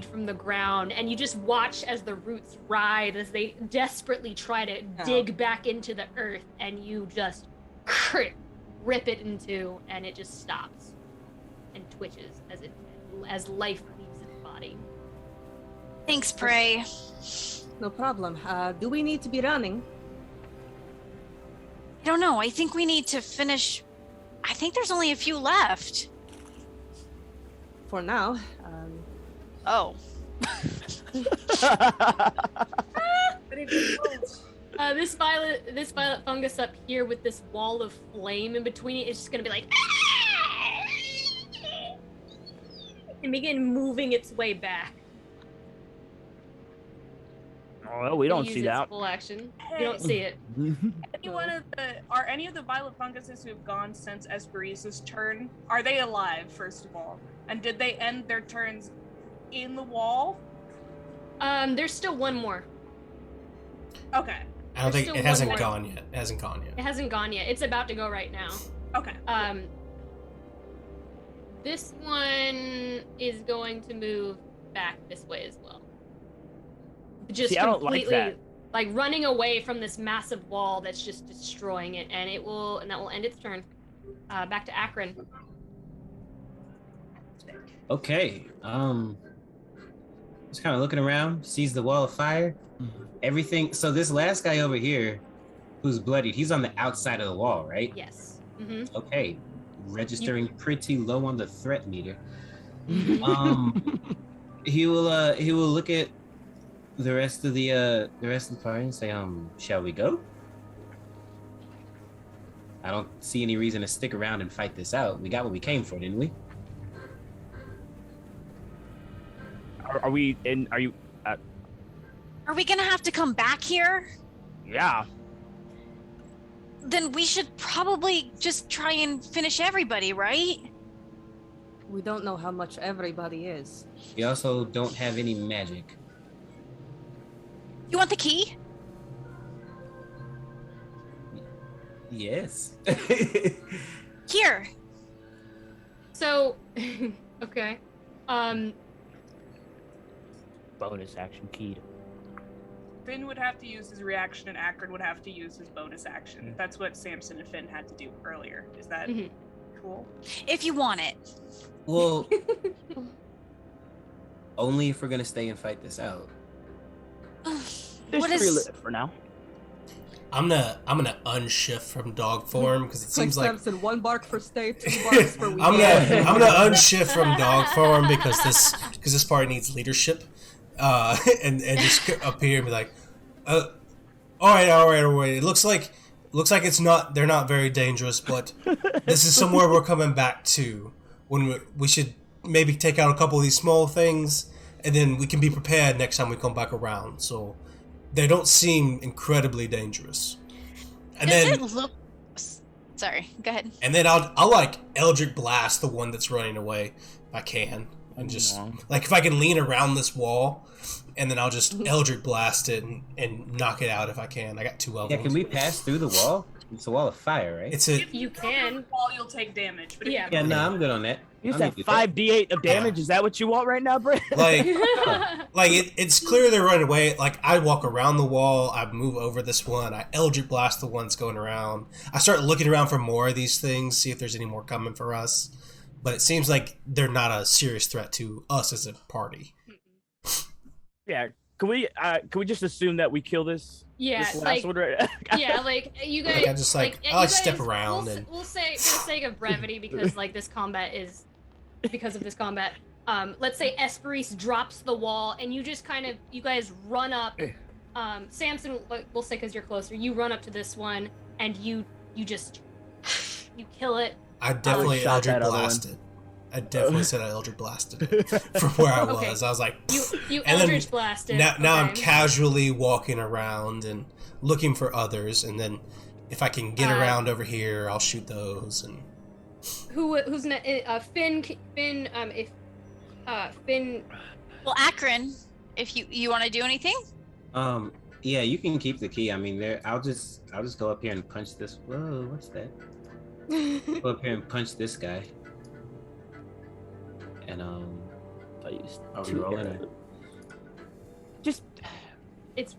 from the ground, and you just watch as the roots writhe as they desperately try to dig back into the earth, and you just rip it in two, and it just stops and twitches as life leaves its body. Thanks, Prey. No problem. Do we need to be running? I don't know. I think we need to finish. I think there's only a few left. For now. Oh. This violet fungus up here with this wall of flame in between it is just gonna be like and begin moving its way back. Oh, we don't Use see its that. full action. You don't see it. Are any of the violet funguses who have gone since Esperise's turn, are they alive, first of all? And did they end their turns in the wall? There's still one more. Okay. I don't think still it hasn't one more. gone yet. It hasn't gone yet. It hasn't gone yet. It's about to go right now. Okay. This one is going to move back this way as well. Just See, I don't completely like that. like running away from this massive wall that's just destroying it, and that will end its turn. Back to Akron. Okay. Just kind of looking around, sees the wall of fire. Everything. So this last guy over here, who's bloodied, he's on the outside of the wall, right? Yes. Mm-hmm. Okay. Registering pretty low on the threat meter. He will look at the rest of the party and say, shall we go? I don't see any reason to stick around and fight this out. We got what we came for, didn't we? Are we in? Are you? Are we gonna have to come back here? Yeah. then we should probably just try and finish everybody, right? We don't know how much everybody is. We also don't have any magic. You want the key? Yes. Here. So, okay. Bonus action keyed. Finn would have to use his reaction, and Akron would have to use his bonus action. That's what Samson and Finn had to do earlier. Is that cool? If you want it. Well, only if we're gonna stay and fight this out. There's What free is- lift for now. I'm gonna unshift from dog form because it seems like Samson, 1 bark for stay, 2 barks for we. I'm gonna unshift from dog form because this party needs leadership, and just up here and be like, all right. It looks like it's not. They're not very dangerous, but this is somewhere we're coming back to. When we should maybe take out a couple of these small things, and then we can be prepared next time we come back around. So they don't seem incredibly dangerous. And Does then it look... Sorry, go ahead. and then I'll like Eldritch Blast the one that's running away if I can. And just like if I can lean around this wall, and then I'll just Eldritch Blast it and knock it out if I can. I got 2 of them. Yeah, can we pass through the wall? It's a wall of fire, right? It's a If you can. While you'll take damage, but if Yeah. you Yeah, no, I'm good on that. You I'm said good with that. 5d8 of damage. Is that what you want right now, Brett? like it's clear they're running away. Like I walk around the wall, I move over this one, I Eldritch Blast the ones going around. I start looking around for more of these things, see if there's any more coming for us. But it seems like they're not a serious threat to us as a party. Yeah. Can we just assume that we kill this? Yeah, This last like, one right? yeah, like you guys. Like, I just like you I like step guys- around we'll, and we'll say for the sake of brevity, because like this combat is because of this combat. Let's say Esperise drops the wall, and you just you guys run up. Samson, we'll say because you're closer, you run up to this one, and you just you kill it. I definitely shot that Eldritch other one. Blasted. I definitely said I Eldritch Blasted it from where I Okay. was. I was like, You and then Eldritch blasted. now I'm okay. casually walking around and looking for others, and then if I can get around over here, I'll shoot those. And Who's Finn? If Finn. Well, Akron, if you want to do anything? Yeah, you can keep the key. I mean, I'll just go up here and punch this. Whoa, what's that? Go up here and punch this guy. And are we rolling it? Just It's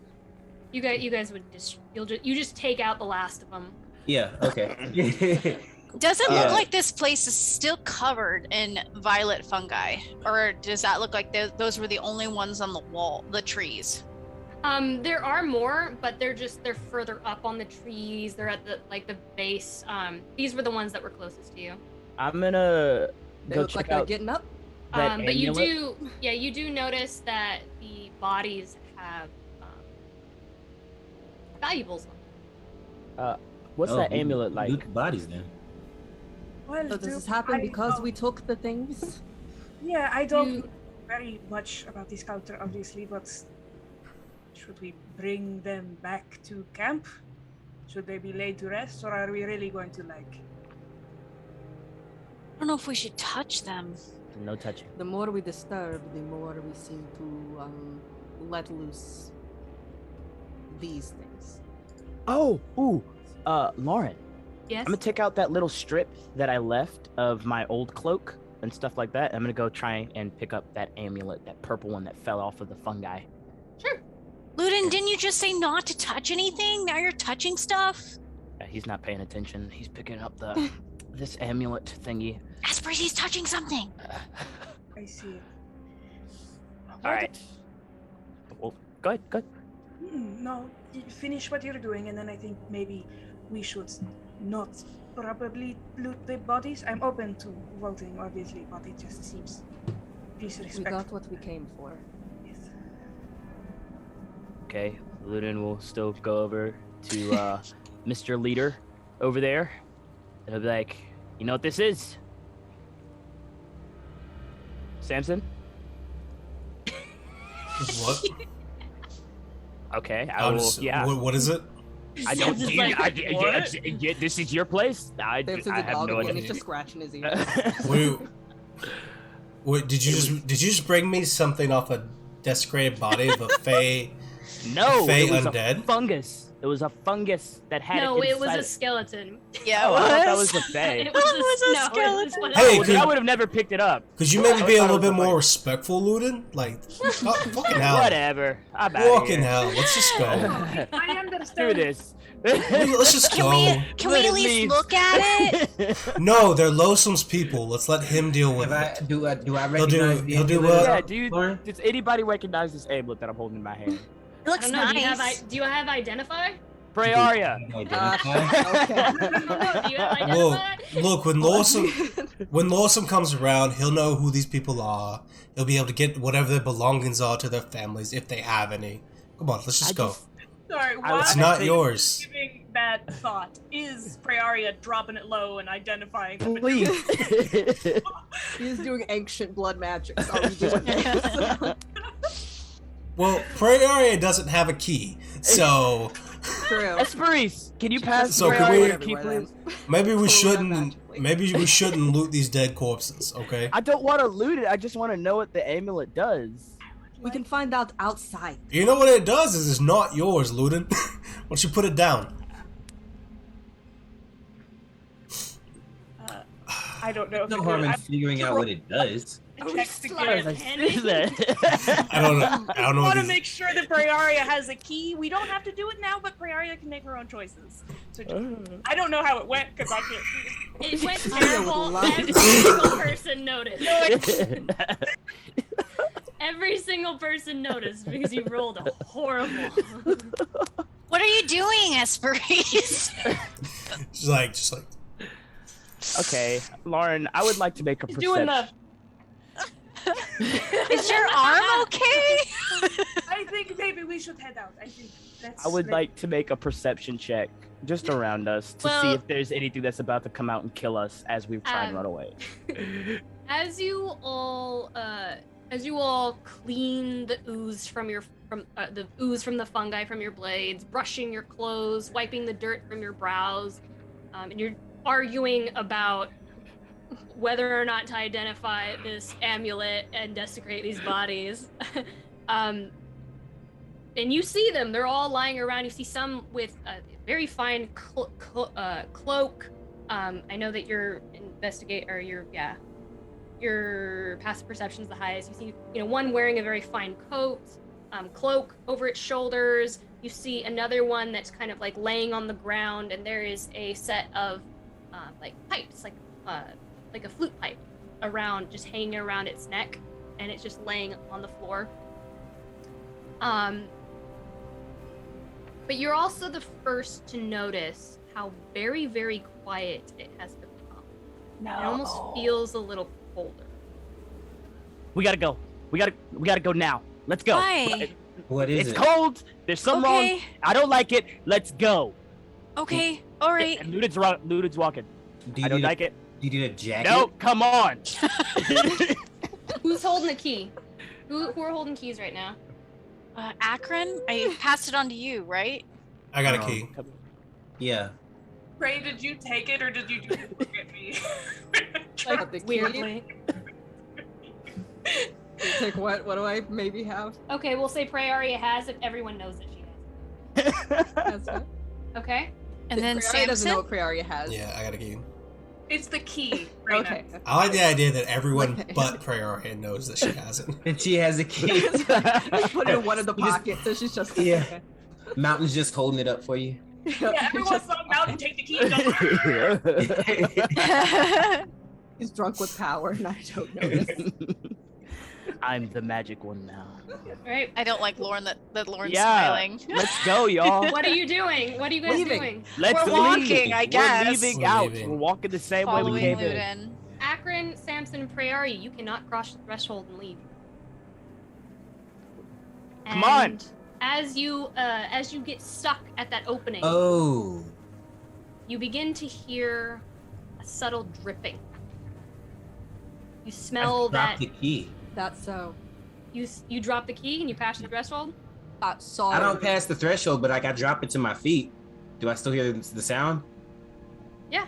you guys would just you just take out the last of them. Yeah. Okay. Does it look like this place is still covered in violet fungi, or does that look like those were the only ones on the wall, the trees? There are more, but they're further up on the trees. They're at the base. These were the ones that were closest to you. I'm gonna They go look like check they're out getting up. that But you amulet. you do notice that the bodies have valuables on them. What's that amulet Loot like? the bodies then. Well, So does this happen because we took the things? Yeah, I don't You- know very much about this culture, obviously, but should we bring them back to camp? Should they be laid to rest, or are we really going to I don't know if we should touch them. No touching. The more we disturb, the more we seem to let loose these things. Oh, ooh, Lauren. Yes. I'm gonna take out that little strip that I left of my old cloak and stuff like that. I'm gonna go try and pick up that amulet, that purple one that fell off of the fungi. Sure. Luden, didn't you just say not to touch anything? Now you're touching stuff? Yeah, he's not paying attention. He's picking up the this amulet thingy. Asper, he's touching something. I see. All right. Well, go ahead. No, finish what you're doing, and then I think maybe we should not probably loot the bodies. I'm open to voting, obviously, but it just seems We disrespectful. got what we came for. Yes. Okay, Luden will still go over to Mr. Leader over there, and he'll be like, "You know what this is, Samson?" what? Okay, I will. Yeah. What is it? I don't. Samson's Do you, like, what? This is your place. I Samson's have a dog no again. idea. He's just scratching his ears. Wait, did you just bring me something off a desecrated body of a fey? No, Fey it was undead? a fungus. It was a fungus that had. No, it was inside a skeleton. Yeah, Oh, I thought that was a fey. It was a skeleton. Hey, I would have never picked it up. Could you maybe I be a thought it little was bit a more fungus. respectful, Luden? Like, fucking hell. Whatever. I'm out of Fucking here. hell. Let's just go. I Screw understand. this. Let's just Can go. we at least look at it? No, they're Losum's people. Let's let him deal with it. Do I He'll do- recognize the he'll do amulet, what? Lauren? Does anybody recognize this amulet that I'm holding in my hand? It looks I don't know. nice. Do you have identify? Praeria. Okay. Do you have identify? Look, when Lawsome comes around, he'll know who these people are. He'll be able to get whatever their belongings are to their families, if they have any. Come on, let's just go. Sorry, It's why not yours. giving that thought? Is Praeria dropping it low and identifying them? Please. He's doing ancient blood magic. So he's doing this. Well, Praeria doesn't have a key, so True. Esperis, can you pass So can Praeria we- a key, please? maybe we Pull it up shouldn't. magically. Maybe we shouldn't loot these dead corpses. Okay. I don't want to loot it. I just want to know what the amulet does. We can find out outside. You know what it does is it's not yours, Luden. Why don't you put it down? I don't know. If No it harm in could. figuring out what it does. I checked to Sleight get of hand. I don't know. I don't know. I What want to these... make sure that Praeria has a key. We don't have to do it now, but Praeria can make her own choices. So I don't know how it went because I can't see It went I terrible. would love Every to. single person noticed. Every single person noticed because you rolled horrible. What are you doing, Esperis? just like. Okay, Lauren, I would like to make a He's perception. doing the. Is your arm okay? I think maybe we should head out. I think that's. I would like to make a perception check just around us to see Well- if there's anything that's about to come out and kill us as we try and run away. As you all clean the ooze from the fungi from your blades, brushing your clothes, wiping the dirt from your brows, and you're arguing about whether or not to identify this amulet and desecrate these bodies. And you see them; they're all lying around. You see some with a very fine cloak. I know that your your passive perception is the highest. You see, one wearing a very fine cloak over its shoulders. You see another one that's kind of like laying on the ground, and there is a set of like pipes, like a flute pipe, just hanging around its neck, and it's just laying on the floor. But you're also the first to notice how very, very quiet it has become. No. It almost feels a little colder. We gotta go. We gotta go now. Let's go. Why? What is It's it? cold. There's something wrong. Okay. I don't like it. Let's go. Okay. All right. And Ludin's walking. Do you I don't need a- like it. Do you need a jacket? No, come on. Who's holding the key? Who are holding keys right now? Akron, I passed it on to you, right? I got a key. Yeah. Pray, did you take it or did you just look at me? Like the key? Weirdly. Take what? What do I maybe have? Okay, we'll say Praeria has if everyone knows that she has. That's it. Okay. And then Praeria doesn't know Samson. what Praeria has. Yeah, I got a key. It's the key. Right Okay. I like the idea that everyone but Praeria knows that she hasn't. And she has a key. Put it in one of the pockets, so she's just Yeah. Mountain's just holding it up for you. Yeah, everyone saw Mountain take the key and go. He's drunk with power, and I don't notice. I'm the magic one now. Right. I don't like Lauren that Lauren's Yeah. smiling. Let's go, y'all. What are you doing? What are you guys Leaving. doing? Let's We're leave. walking, I guess. We're leaving We're out. leaving. We're walking the same way we Following came in. Luden. Akron, Samson, and Praeria, you cannot cross the threshold and leave. Come on. And as you get stuck at that opening, Oh. you begin to hear a subtle dripping. You smell Drop that the key. That's so. you drop the key and you pass the threshold. Sorry. I don't pass the threshold, but I got drop it to my feet. Do I still hear the sound? Yeah.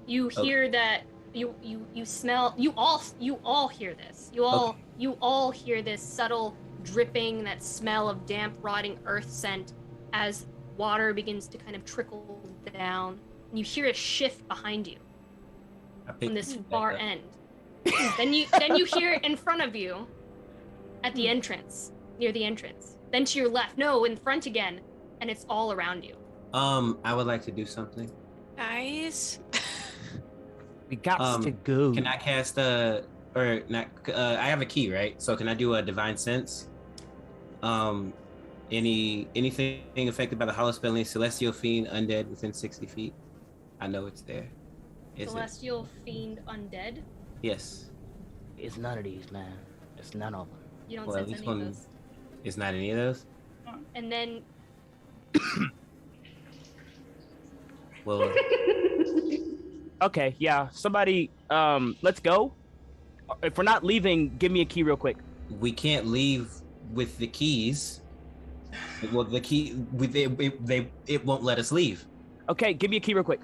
You hear that. You smell. You all hear this. You all hear this subtle dripping, that smell of damp, rotting earth scent as water begins to kind of trickle down. And you hear a shift behind you from this far end. then you hear it in front of you at the entrance, near the entrance. Then to your left, no, in front again, and it's all around you. I would like to do something. Guys. We got to go. Can I cast I have a key, right? So can I do a divine sense? Anything affected by the hollow spell, any celestial fiend, undead within 60 feet? I know it's there. Celestial fiend, undead? Yes. It's none of these, man. It's none of them. You don't sense any of those. It's not any of those? And then... Well... Okay, yeah. Somebody, let's go. If we're not leaving, give me a key real quick. We can't leave with the keys. Well, the key, it won't let us leave. Okay, give me a key real quick.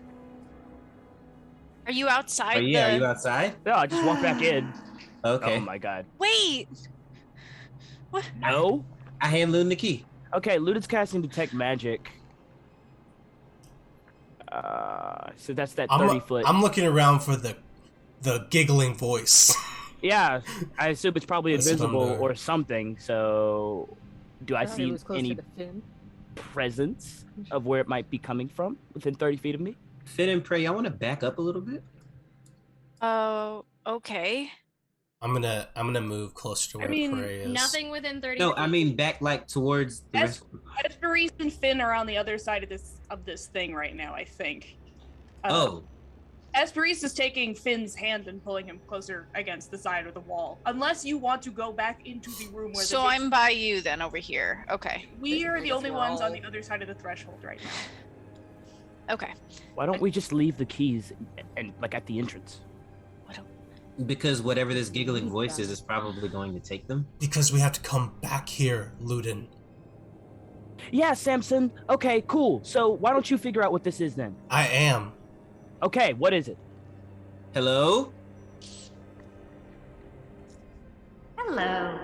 Are you outside? Are you outside? No, I just walked back in. Okay. Oh my god. Wait. What? No. I hand Loon the key. Okay, Ludin's casting Detect Magic. So that's that 30-foot. I'm looking around for the giggling voice. Yeah, I assume it's probably invisible or something. So, do I see any presence of where it might be coming from within 30 feet of me? Fit and Pray, I want to back up a little bit. Oh, okay. I'm gonna move closer to where Prey is. Nothing within 30 No, feet. I mean back like towards the rest. Esperise and Finn are on the other side of this thing right now, I think. Esperise is taking Finn's hand and pulling him closer against the side of the wall. Unless you want to go back into the room where So I'm by you then over here. Okay. We are the only ones on the other side of the threshold right now. Okay. Why don't we just leave the keys and like at the entrance? Because whatever this giggling voice is probably going to take them. Because we have to come back here, Ludin. Yeah, Samson. Okay, cool. So why don't you figure out what this is then? I am. Okay, what is it? Hello? Hello.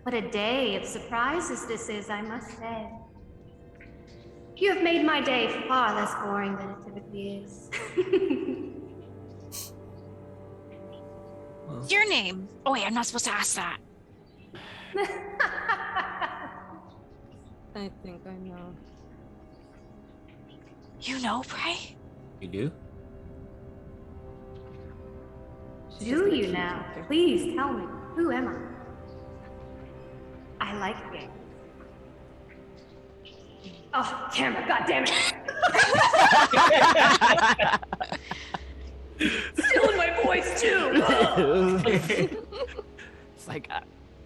What a day of surprises this is, I must say. You have made my day far less boring than it typically is. What's your name? Oh wait, I'm not supposed to ask that. I think I know. You know, Prey? You do? Do you now? Please tell me. Who am I? I like games. Oh, camera, goddammit! Stealing my voice too! It's like,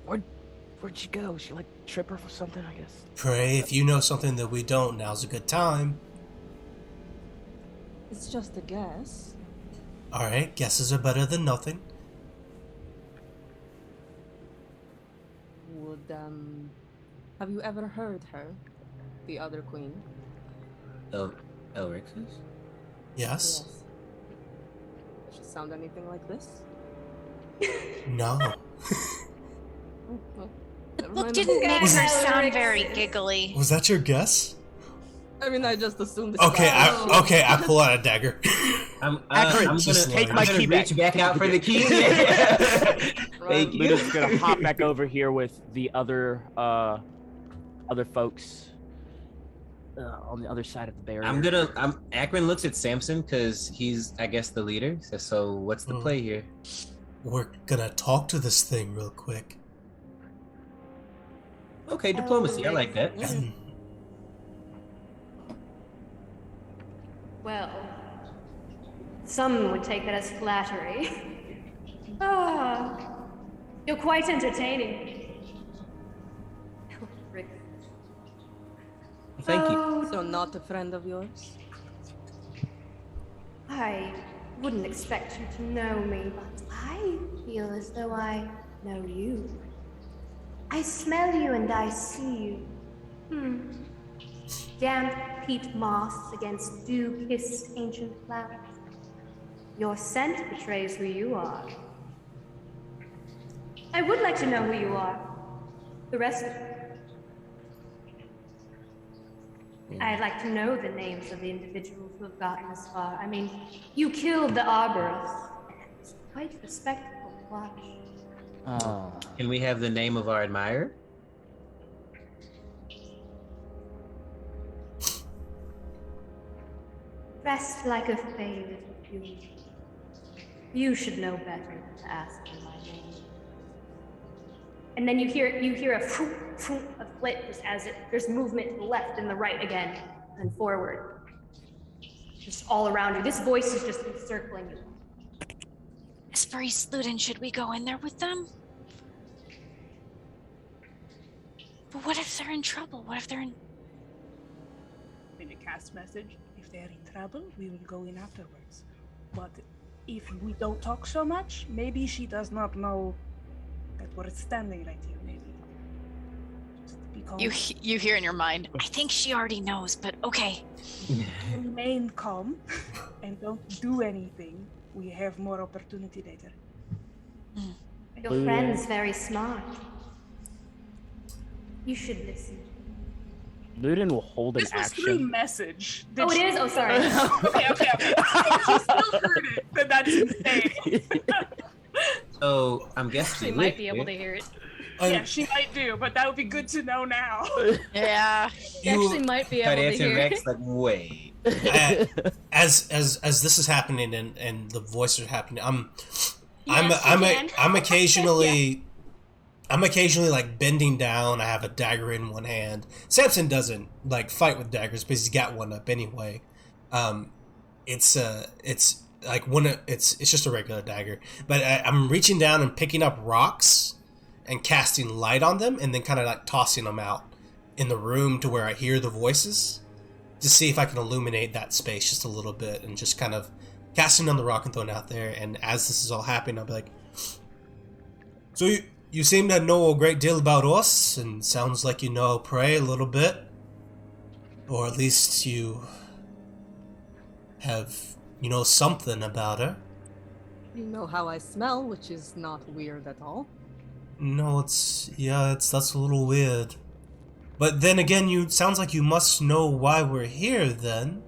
where'd she go? She like trip her for something, I guess. Pray, if you know something that we don't, now's a good time. It's just a guess. Alright, guesses are better than nothing. Would, have you ever heard her? The other queen? Elrix's? Yes. Does she sound anything like this? No. Oh, well, The never book mind. didn't make her sound very giggly. Was that your guess? I mean, I just assumed. Okay, I pull out a dagger. I'm gonna take my key reach back out for the key. Thank you. Luda's gonna hop back over here with the other folks on the other side of the barrier. Akron looks at Samson because he's, I guess, the leader. So what's the play here? We're gonna talk to this thing real quick. Okay, diplomacy. I like that. Well, some would take that as flattery. Ah, you're quite entertaining. Thank you. So not a friend of yours? I wouldn't expect you to know me, but I feel as though I know you. I smell you and I see you. damp peat moss against dew-kissed ancient flowers. Your scent betrays who you are. I would like to know who you are. The rest of you. I'd like to know the names of the individuals who have gotten this far. I mean, you killed the arborist. It's quite a spectacle to watch. Oh. Can we have the name of our admirer? Dressed like a faded beauty. You should know better than to ask for my name. And then you hear a phoom, phoom of flit just as there's movement to the left and the right again, and forward. Just all around you. This voice is just encircling you. Esprit Sluden, should we go in there with them? But what if they're in trouble? What if they're in... Maybe a cast message. If they're in trouble, we will go in afterwards. But if we don't talk so much, maybe she does not know that we're standing right here, maybe. Just be calm. You hear in your mind, I think she already knows, but okay. Remain calm and don't do anything. We have more opportunity later. Your friend's very smart. You should listen. Luden will hold an This was action. through message. Oh, it is? Oh, sorry. Okay. She still heard it, then that's insane. So I'm guessing She might be able to hear it. Yeah, she might do, but that would be good to know now. Yeah. She actually might be able to Cardiac hear Rex it. like, wait. As this is happening and the voices are happening, I'm occasionally like bending down. I have a dagger in one hand. Samson doesn't like fight with daggers because he's got one up anyway. It's just a regular dagger. But I'm reaching down and picking up rocks and casting light on them, and then kind of like tossing them out in the room to where I hear the voices, to see if I can illuminate that space just a little bit, and just kind of casting on the rock and throwing it out there. And as this is all happening, I'll be like, so you seem to know a great deal about us, and sounds like you know Prey a little bit. Or at least you have, something about her. You know how I smell, which is not weird at all. No, that's a little weird. But then again, sounds like you must know why we're here then.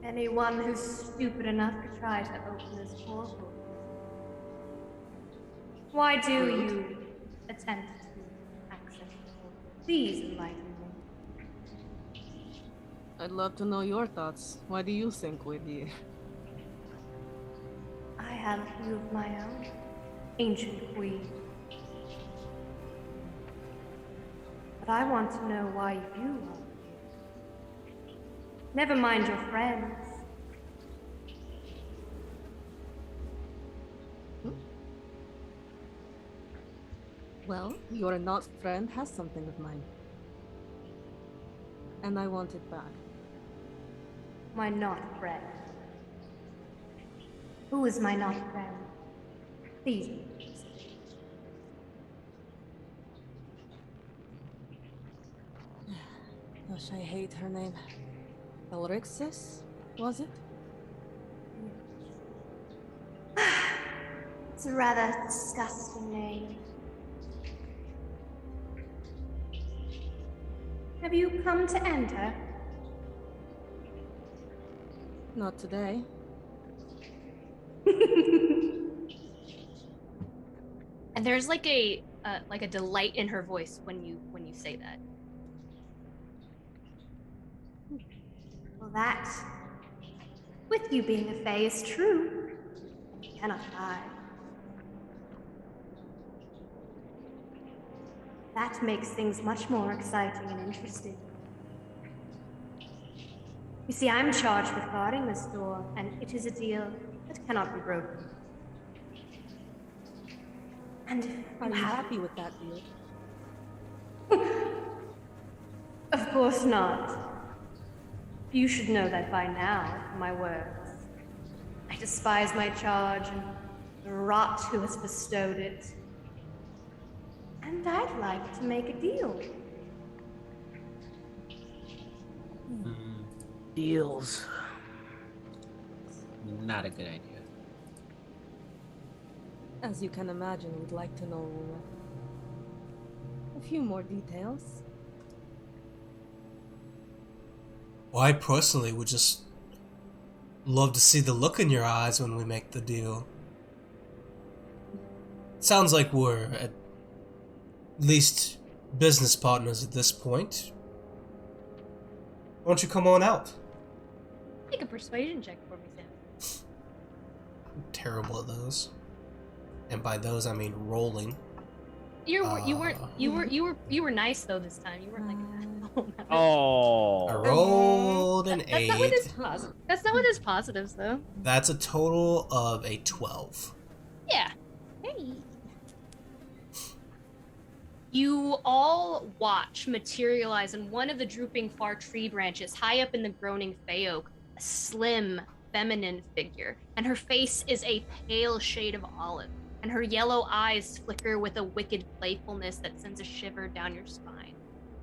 Anyone who's stupid enough to try to open this portal. Why do you attempt to access the portal? Please enlighten me. I'd love to know your thoughts. Why do you think we're here? I have a few of my own, ancient queen. But I want to know why you are here. Never mind your friends. Well, your not friend has something of mine. And I want it back. My not friend. Who is my not friend? Please. Gosh, I hate her name. Elrixis, was it? It's a rather disgusting name. Have you come to enter? Not today. And there's like a delight in her voice when you say that. Well, that, with you being a fae, is true. You cannot lie. That makes things much more exciting and interesting. You see, I'm charged with guarding this door, and it is a deal that cannot be broken. And Are you happy with that deal? Of course not. You should know that by now, from my words. I despise my charge and the rot who has bestowed it. And I'd like to make a deal. Deals. Not a good idea. As you can imagine, we'd like to know a few more details. Well, I personally would just love to see the look in your eyes when we make the deal. Sounds like we're at least business partners at this point. Why don't you come on out? Make a persuasion check for me, Sam. I'm terrible at those. And by those I mean rolling. You were nice though this time. You weren't like Oh. I rolled an that's 8. not with his that's not with his positives though. That's a total of a 12. Yeah. Hey. You all watch materialize in one of the drooping far tree branches high up in the groaning fey oak, a slim, feminine figure, and her face is a pale shade of olive, and her yellow eyes flicker with a wicked playfulness that sends a shiver down your spine.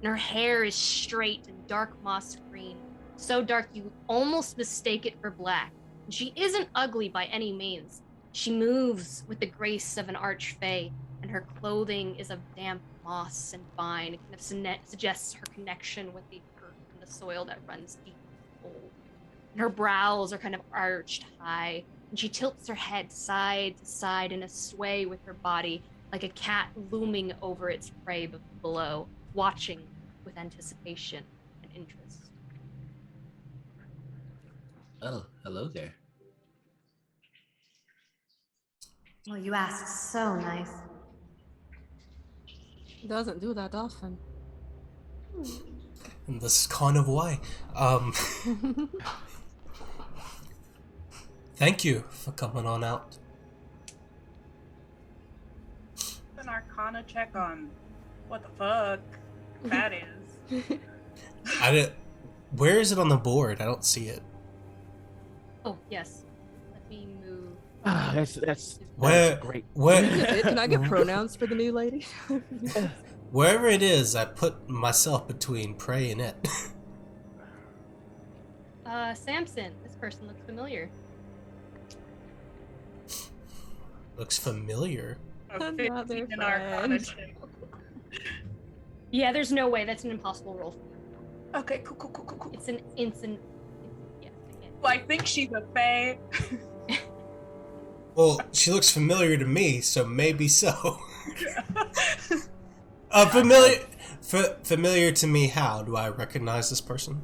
And her hair is straight and dark moss green, so dark you almost mistake it for black. And she isn't ugly by any means. She moves with the grace of an archfey, and her clothing is of damp moss and vine. It kind of suggests her connection with the earth and the soil that runs deep and cold. And her brows are kind of arched high, and she tilts her head side to side in a sway with her body, like a cat looming over its prey below, watching with anticipation and interest. Oh, hello there. Well, you ask so nice. Doesn't do that often. And this is kind of why. Thank you for coming on out. An Arcana check on what the fuck that is. Where is it on the board? I don't see it. Oh, yes. Let me move. That's Where? great. Where? Can I get pronouns for the new lady? Wherever it is, I put myself between prey and it. Samson, this person looks familiar. Looks familiar. Another An Arcana friend. check. Yeah, there's no way. That's an impossible roll for you. Okay, cool. It's an instant. Yes, I can't. Well, I think she's a fae. Well, she looks familiar to me, so maybe so. Familiar to me. How do I recognize this person?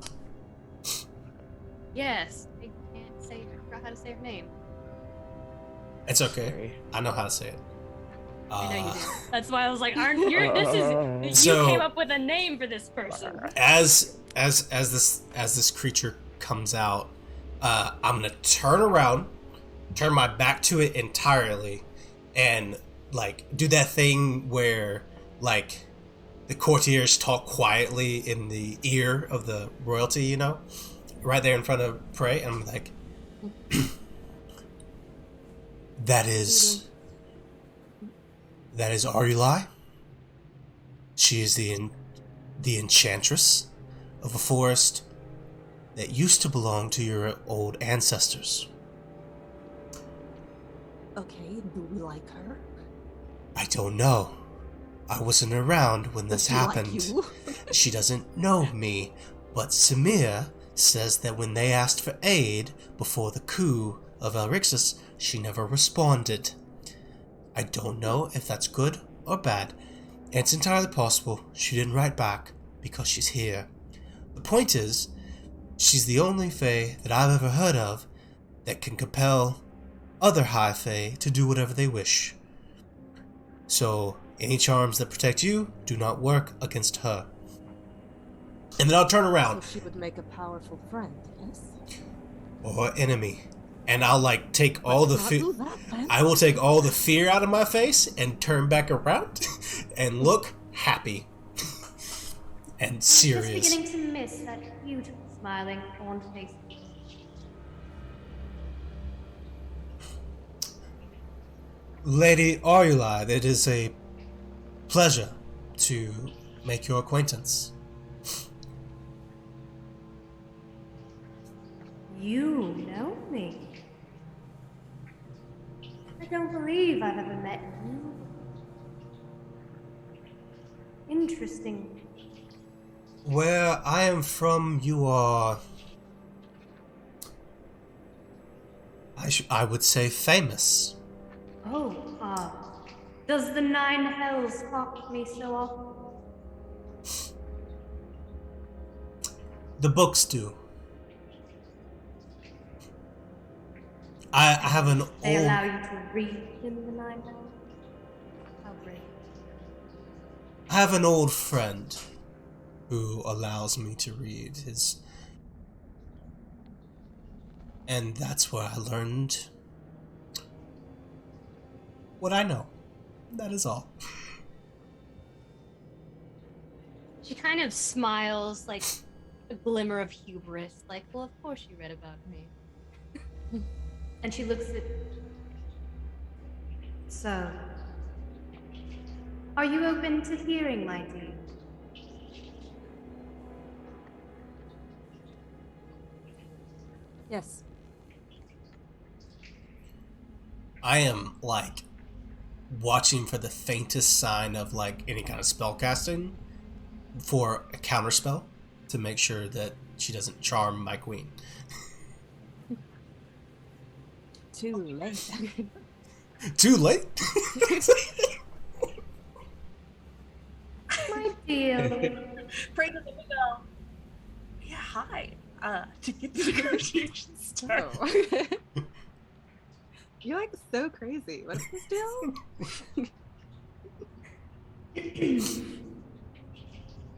Yes, I can't say. I forgot how to say her name. It's okay. I know how to say it. I know you do. That's why I was like, "Aren't you?" You So- came up with a name for this person. As this creature comes out, I'm gonna turn around, turn my back to it entirely, and like do that thing where like the courtiers talk quietly in the ear of the royalty, you know, right there in front of prey, and I'm like, that is Arulli. She is the enchantress of a forest that used to belong to your old ancestors. Okay, do we like her? I don't know. I wasn't around when this Does she like happened. you? She doesn't know me, but Samir says that when they asked for aid before the coup of Elrixis, she never responded. I don't know if that's good or bad, and it's entirely possible she didn't write back because she's here. The point is, she's the only Fae that I've ever heard of that can compel other High Fae to do whatever they wish. So, any charms that protect you do not work against her. And then I'll turn around. So she would make a powerful friend, yes? Or enemy. And I'll like take all the Let's not fear. do that, then. I will take all the fear out of my face and turn back around and look happy and I'm just serious. beginning to miss that beautiful smiling fawn face. Lady Arulli, it is a pleasure to make your acquaintance. I don't believe I've ever met you. Interesting. Where I am from, you are... I would say famous. Oh, does the Nine Hells talk with me so often? The books do. I have an They old... allow you to read in the Nine Hells? How brave. I have an old friend who allows me to read his... And that's where I learned what I know. That is all. She kind of smiles, like a glimmer of hubris, like, well, of course you read about me. And she looks at... So... Are you open to hearing my deed? Yes. I am, like, watching for the faintest sign of, like, any kind of spell casting for a counterspell to make sure that she doesn't charm my queen. Too late. Too late? My dear. Pray to the window. Yeah, hi. To get the negotiation started. Oh. You're like so crazy. What's this deal?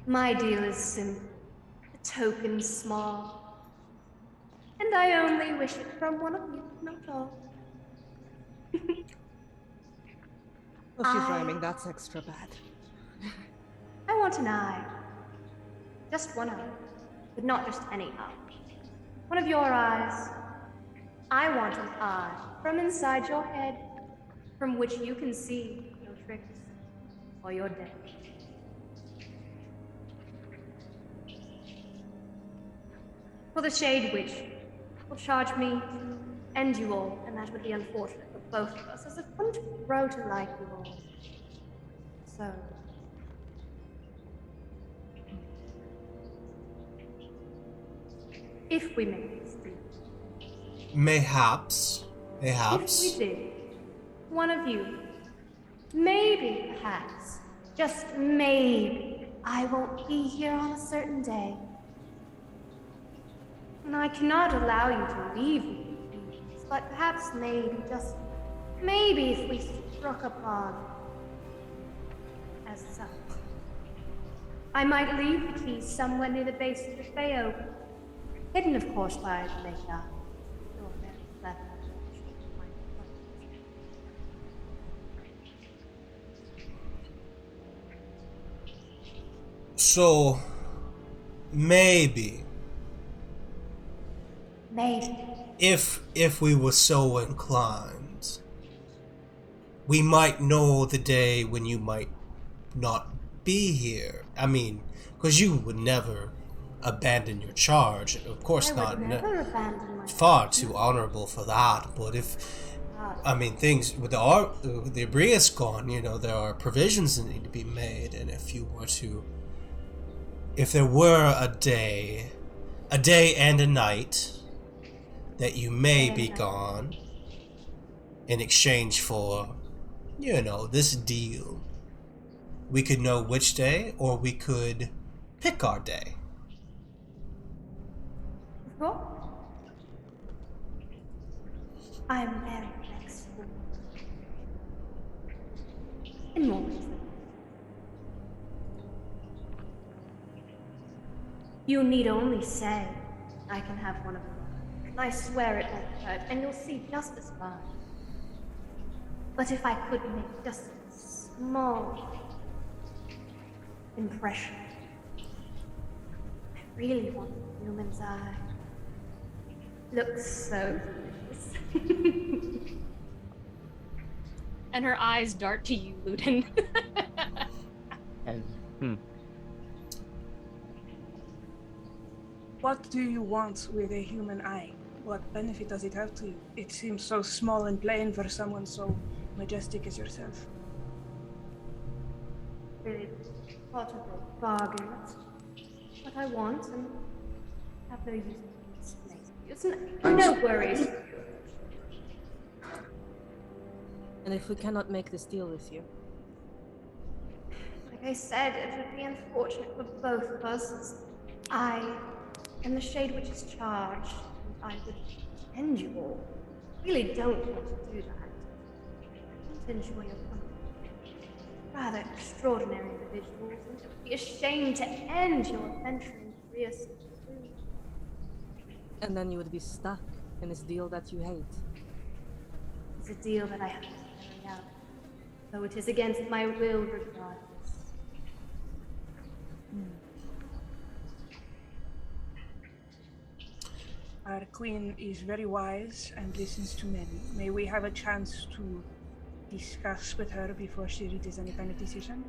My deal is simple. A token small. And I only wish it from one of you, not all. Well, she's rhyming. That's extra bad. I want an eye. Just one eye. But not just any eye. One of your eyes. I want an eye from inside your head, from which you can see no tricks, or you're dead. For the Shade Witch will charge me to end you all, and that would be unfortunate for both of us, as I've come to grow to like you all. So... if we make this deal. Mayhaps. Mayhaps. If we did, one of you, maybe, perhaps, just maybe, I won't be here on a certain day. And I cannot allow you to leave me, but perhaps maybe, just maybe, if we struck upon as such, I might leave the keys somewhere near the base of the Feo, hidden, of course, by the lake eye. So, maybe, if we were so inclined, we might know the day when you might not be here. I mean, because you would never abandon your charge. Of course not. Never abandon my far too honorable for that. But if, I mean, things with the Abrius gone, you know, there are provisions that need to be made, and if there were a day and a night that you may be gone in exchange for, you know, this deal, we could know which day, or we could pick our day. What? I'm very flexible. In more ways than one. You need only say, I can have one of them. I swear it won't hurt, and you'll see just as fine. But if I could make just a small impression, I really want a human's eye. Looks so delicious. And her eyes dart to you, Ludin. And What do you want with a human eye? What benefit does it have to you? It seems so small and plain for someone so majestic as yourself. Really, part of the bargain. That's what I want, and have no use in explaining. No worries. And if we cannot make this deal with you? Like I said, it would be unfortunate for both of us. I am the Shade Witch's charge, and I would end you all. I really don't want to do that. I don't enjoy your company. Rather extraordinary individuals, and it would be a shame to end your adventuring career so soon. And then you would be stuck in this deal that you hate. It's a deal that I have to carry out, though it is against my will regardless. Our queen is very wise and listens to many. May we have a chance to discuss with her before she reaches any kind of decision?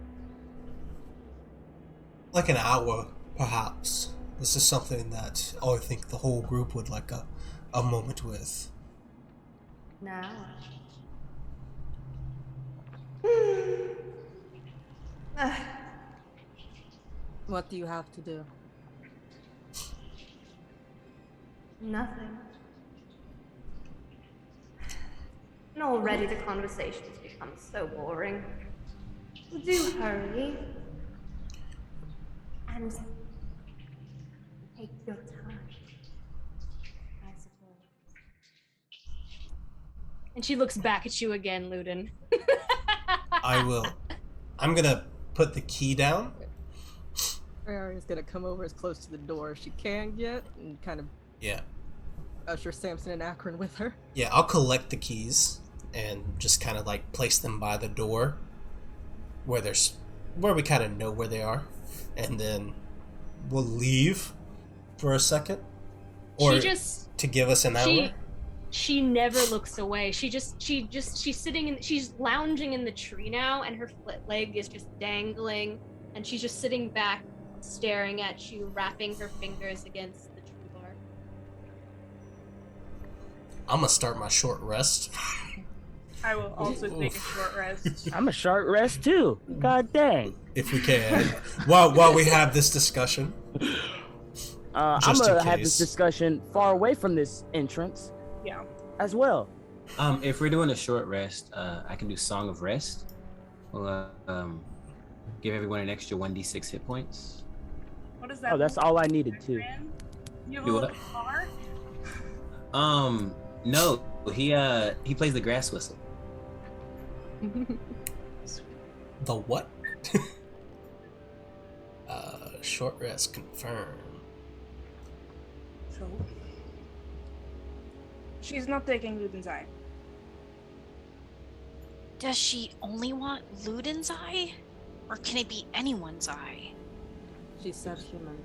Like an hour, perhaps. This is something that I think the whole group would like a moment with. Now. What do you have to do? Nothing. And already the conversation's become so boring. Do hurry. And take your time, I suppose. And she looks back at you again, Ludin. I will. I'm gonna put the key down. Aria's gonna come over as close to the door as she can get and kind of usher Samson and Akron with her. Yeah, I'll collect the keys and just kind of like place them by the door where we kind of know where they are, and then we'll leave for a second, or to give us an hour. She never looks away. She's lounging in the tree now, and her leg is just dangling, and she's just sitting back, staring at you, wrapping her fingers against the tree bark. I'm gonna start my short rest. I will also take a short rest. I'm a short rest too. God dang. If we can, while we have this discussion. I'm gonna have this discussion far away from this entrance. Yeah. As well. If we're doing a short rest, I can do Song of Rest. We'll give everyone an extra 1d6 hit points. What is that? Oh, that's all I needed too. You have a little guitar? No, he plays the grass whistle. The what? Short rest confirmed. So she's not taking Ludin's eye. Does she only want Ludin's eye? Or can it be anyone's eye? She said human.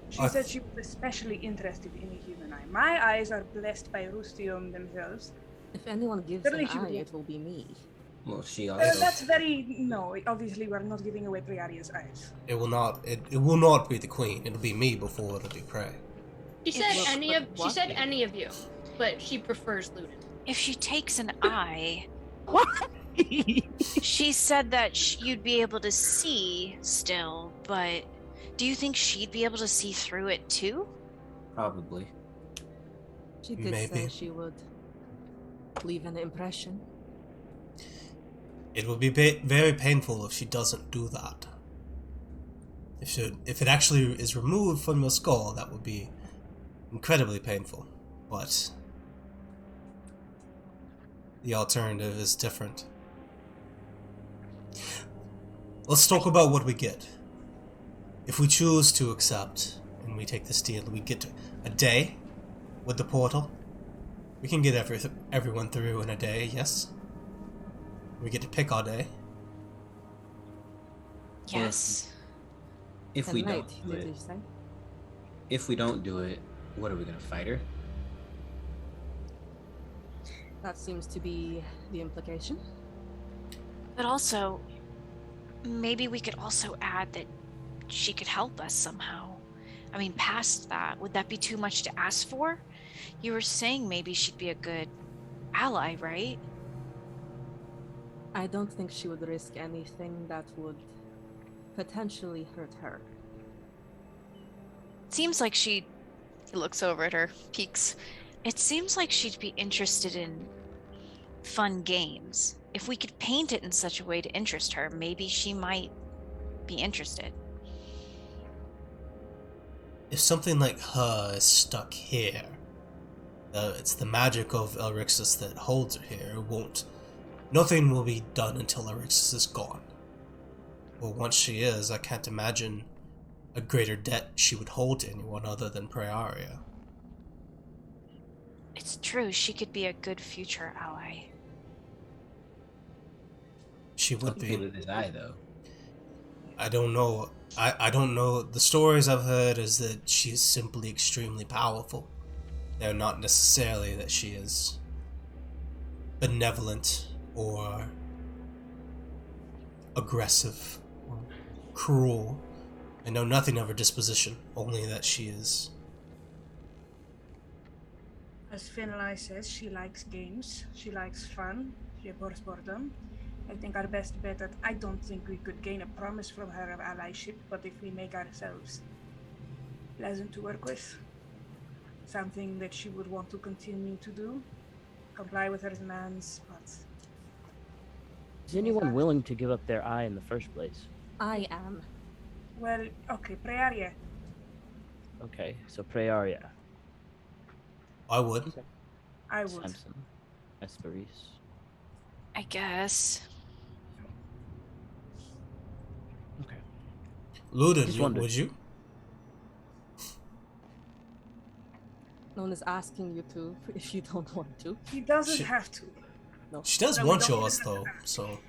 She said she was especially interested in a human eye. My eyes are blessed by Rustium themselves. If anyone gives an eye, it will be me. Well, she also... that's very... No, obviously we're not giving away Priaria's eyes. It will not. It will not be the queen. It'll be me before it'll be Prey. She said any of you, but she prefers Ludin. If she takes an eye... What? She said that you'd be able to see still, but do you think she'd be able to see through it too? Probably. She did say she would leave an impression. It will be very painful if she doesn't do that. If it actually is removed from your skull, that would be incredibly painful. But the alternative is different. Let's talk about what we get. If we choose to accept and we take this deal, we get a day with the portal. We can get everyone through in a day, yes? We get to pick our day. Yes. If we don't do it, what are we gonna fight her? That seems to be the implication. But also, maybe we could also add that she could help us somehow. I mean, past that, would that be too much to ask for? You were saying maybe she'd be a good ally, right? I don't think she would risk anything that would potentially hurt her. Seems like he looks over at her, peeks. It seems like she'd be interested in fun games. If we could paint it in such a way to interest her, maybe she might be interested. If something like her is stuck here, it's the magic of Elrixis that holds her here. Nothing will be done until Elrixis is gone. Well, once she is, I can't imagine a greater debt she would hold to anyone other than Praeria. It's true, she could be a good future ally. She would be. With his eye, though. I don't know. I don't know. The stories I've heard is that she's simply extremely powerful. They're not necessarily that she is benevolent or aggressive or cruel. I know nothing of her disposition, only that she is. As Finlay says, she likes games, she likes fun, she abhors boredom. I think our best bet at I don't think we could gain a promise from her of allyship, but if we make ourselves pleasant to work with, something that she would want to continue to do, comply with her demands, but... Is anyone willing to give up their eye in the first place? I am. Well, okay, Praeria. Okay, so Praeria. I would. I would. Samson. Esperis. I guess. Okay. Luden, would you? No one is asking you to if you don't want to. He doesn't have to. No. She does No, want we don't yours, have to. though, so...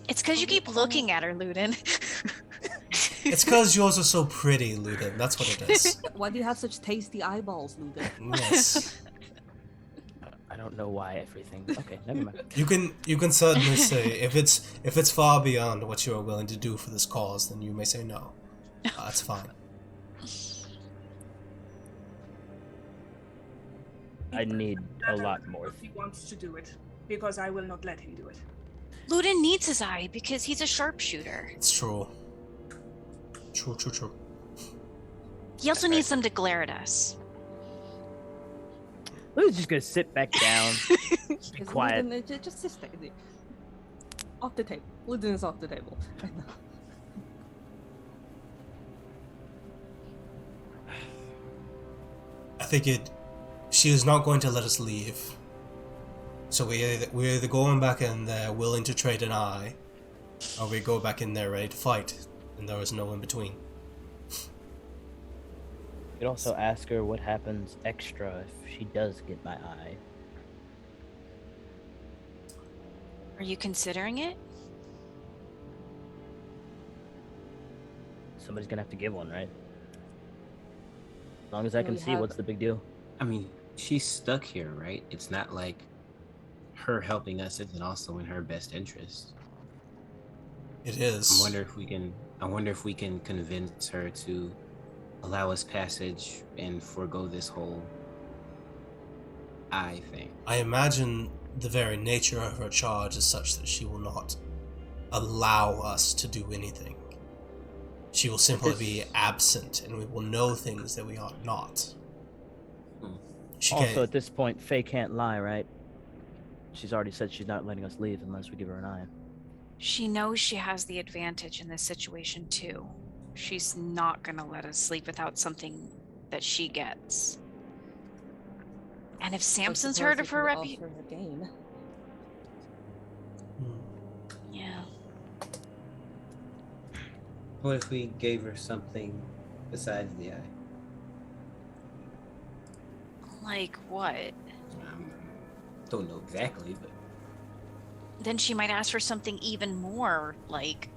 It's because you keep looking at her, Luden. It's because yours are so pretty, Luden. That's what it is. Why do you have such tasty eyeballs, Luden? Yes. I don't know why everything. Okay, never mind. You can certainly say if it's far beyond what you are willing to do for this cause, then you may say no. That's fine. I need a lot more. If he wants to do it, because I will not let him do it. Luden needs his eye because he's a sharpshooter. It's true. True. He also needs them to glare at us. Luden's just gonna sit back down. Be quiet. Luden, just stay there. Off the table. Luden is off the table. I think she is not going to let us leave. So we're either going back in there willing to trade an eye, or we go back in there ready to fight, and there is no in between. You could also ask her what happens extra if she does get my eye. Are you considering it? Somebody's gonna have to give one, right? As long as I can see, what's the big deal? I mean, she's stuck here, right? It's not like her helping us isn't also in her best interest. It is. I wonder if we can convince her to allow us passage and forego this whole eye thing. I imagine the very nature of her charge is such that she will not allow us to do anything. She will simply be absent, and we will know things that we ought not. Also, at this point, Faye can't lie, right? She's already said she's not letting us leave unless we give her an eye. She knows she has the advantage in this situation, too. She's not gonna let us sleep without something that she gets. And if Samson's heard of her reputation... Yeah. What if we gave her something besides the eye? Like what? Don't know exactly, but... Then she might ask for something even more, like,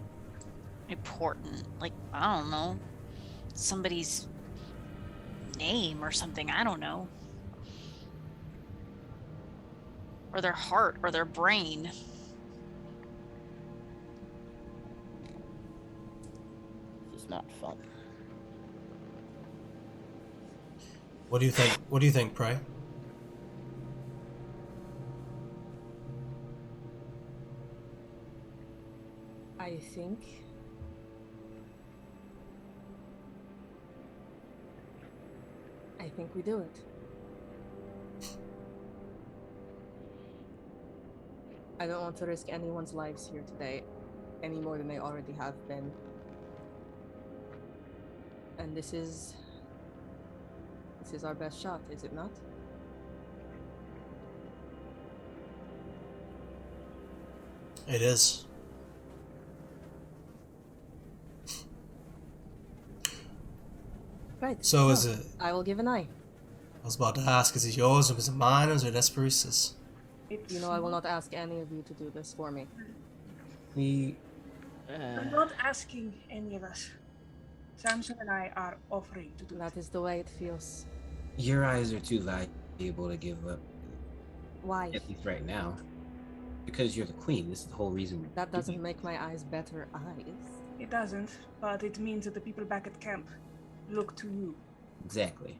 important. Like, I don't know, somebody's name or something, I don't know. Or their heart, or their brain. This is not fun. What do you think? What do you think, Prey? I think we do it. I don't want to risk anyone's lives here today any more than they already have been. And this is our best shot, is it not? It is. Right. So is it? I will give an eye. I was about to ask, is it yours, or is it mine, or is it Esperisa's? You know, I will not ask any of you to do this for me. I'm not asking any of us. Samson and I are offering to do That is the way it feels. Your eyes are too valuable to give up. Why? At least right now. Because you're the queen. This is the whole reason. That doesn't make my eyes better eyes. It doesn't, but it means that the people back at camp look to you. Exactly.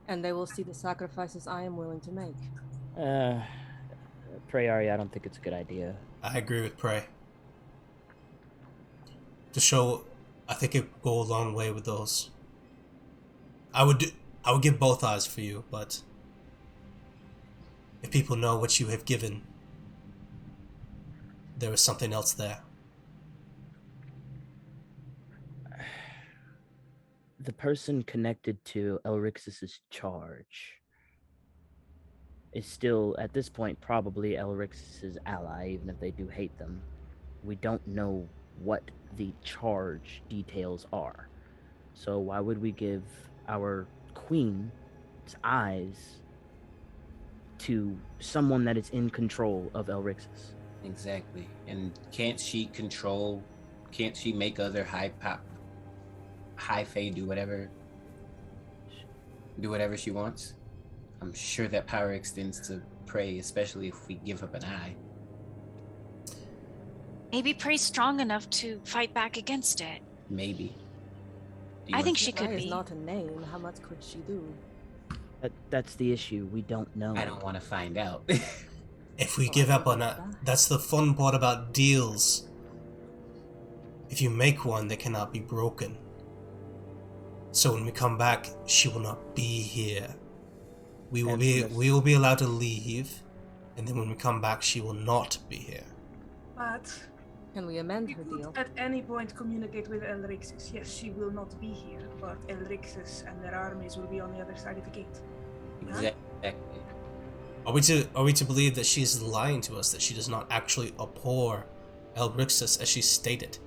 And they will see the sacrifices I am willing to make. Prey Ari, I don't think it's a good idea. I agree with Prey. To show, I think it would go a long way with those. I would give both eyes for you, but if people know what you have given, there is something else there. The person connected to Elrix's charge is still, at this point, probably Elrix's ally, even if they do hate them. We don't know what the charge details are. So why would we give our queen's eyes to someone that is in control of Elrix's? Exactly. And can't she make other high fae do whatever she wants? I'm sure that power extends to Prey, especially if we give up an eye. Maybe Prey's strong enough to fight back against it. Maybe. I think she could That is be. not a name. How much could she do? That's the issue. We don't know. I don't want to find out. If we give up on that, that's the fun part about deals. If you make one, they cannot be broken. So when we come back, she will not be here. We will be allowed to leave, and then when we come back, she will not be here. But Can we amend we her could deal? at any point communicate with Elrixis. Yes, she will not be here, but Elrixis and their armies will be on the other side of the gate. Exactly. Are we to believe that she's lying to us, that she does not actually abhor Elrixis as she stated?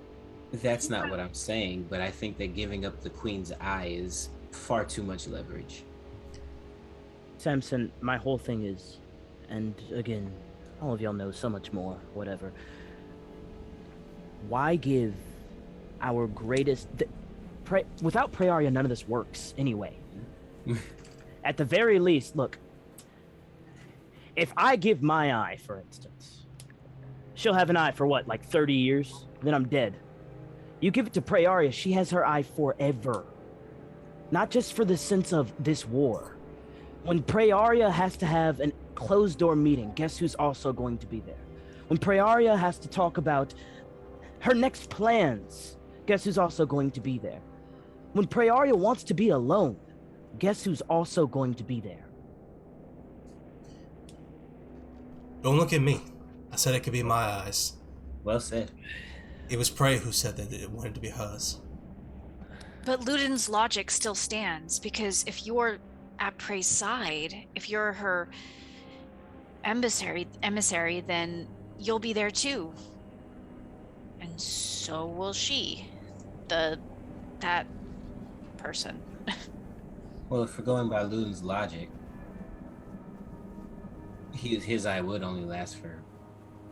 That's not what I'm saying, but I think that giving up the queen's eye is far too much leverage. Samson, my whole thing is, and again, all of y'all know so much more, whatever. Why give our greatest... without Praeria, none of this works anyway. At the very least, look, if I give my eye, for instance, she'll have an eye for what, like 30 years? Then I'm dead. You give it to Praeria, she has her eye forever. Not just for the sense of this war. When Praeria has to have a closed-door meeting, guess who's also going to be there? When Praeria has to talk about her next plans, guess who's also going to be there? When Praeria wants to be alone, guess who's also going to be there? Don't look at me. I said it could be my eyes. Well said. It was Prey who said that it wanted to be hers. But Ludin's logic still stands, because if you're at Prey's side, if you're her emissary, then you'll be there too. And so will she. That person. Well, if we're going by Ludin's logic, his eye would only last for,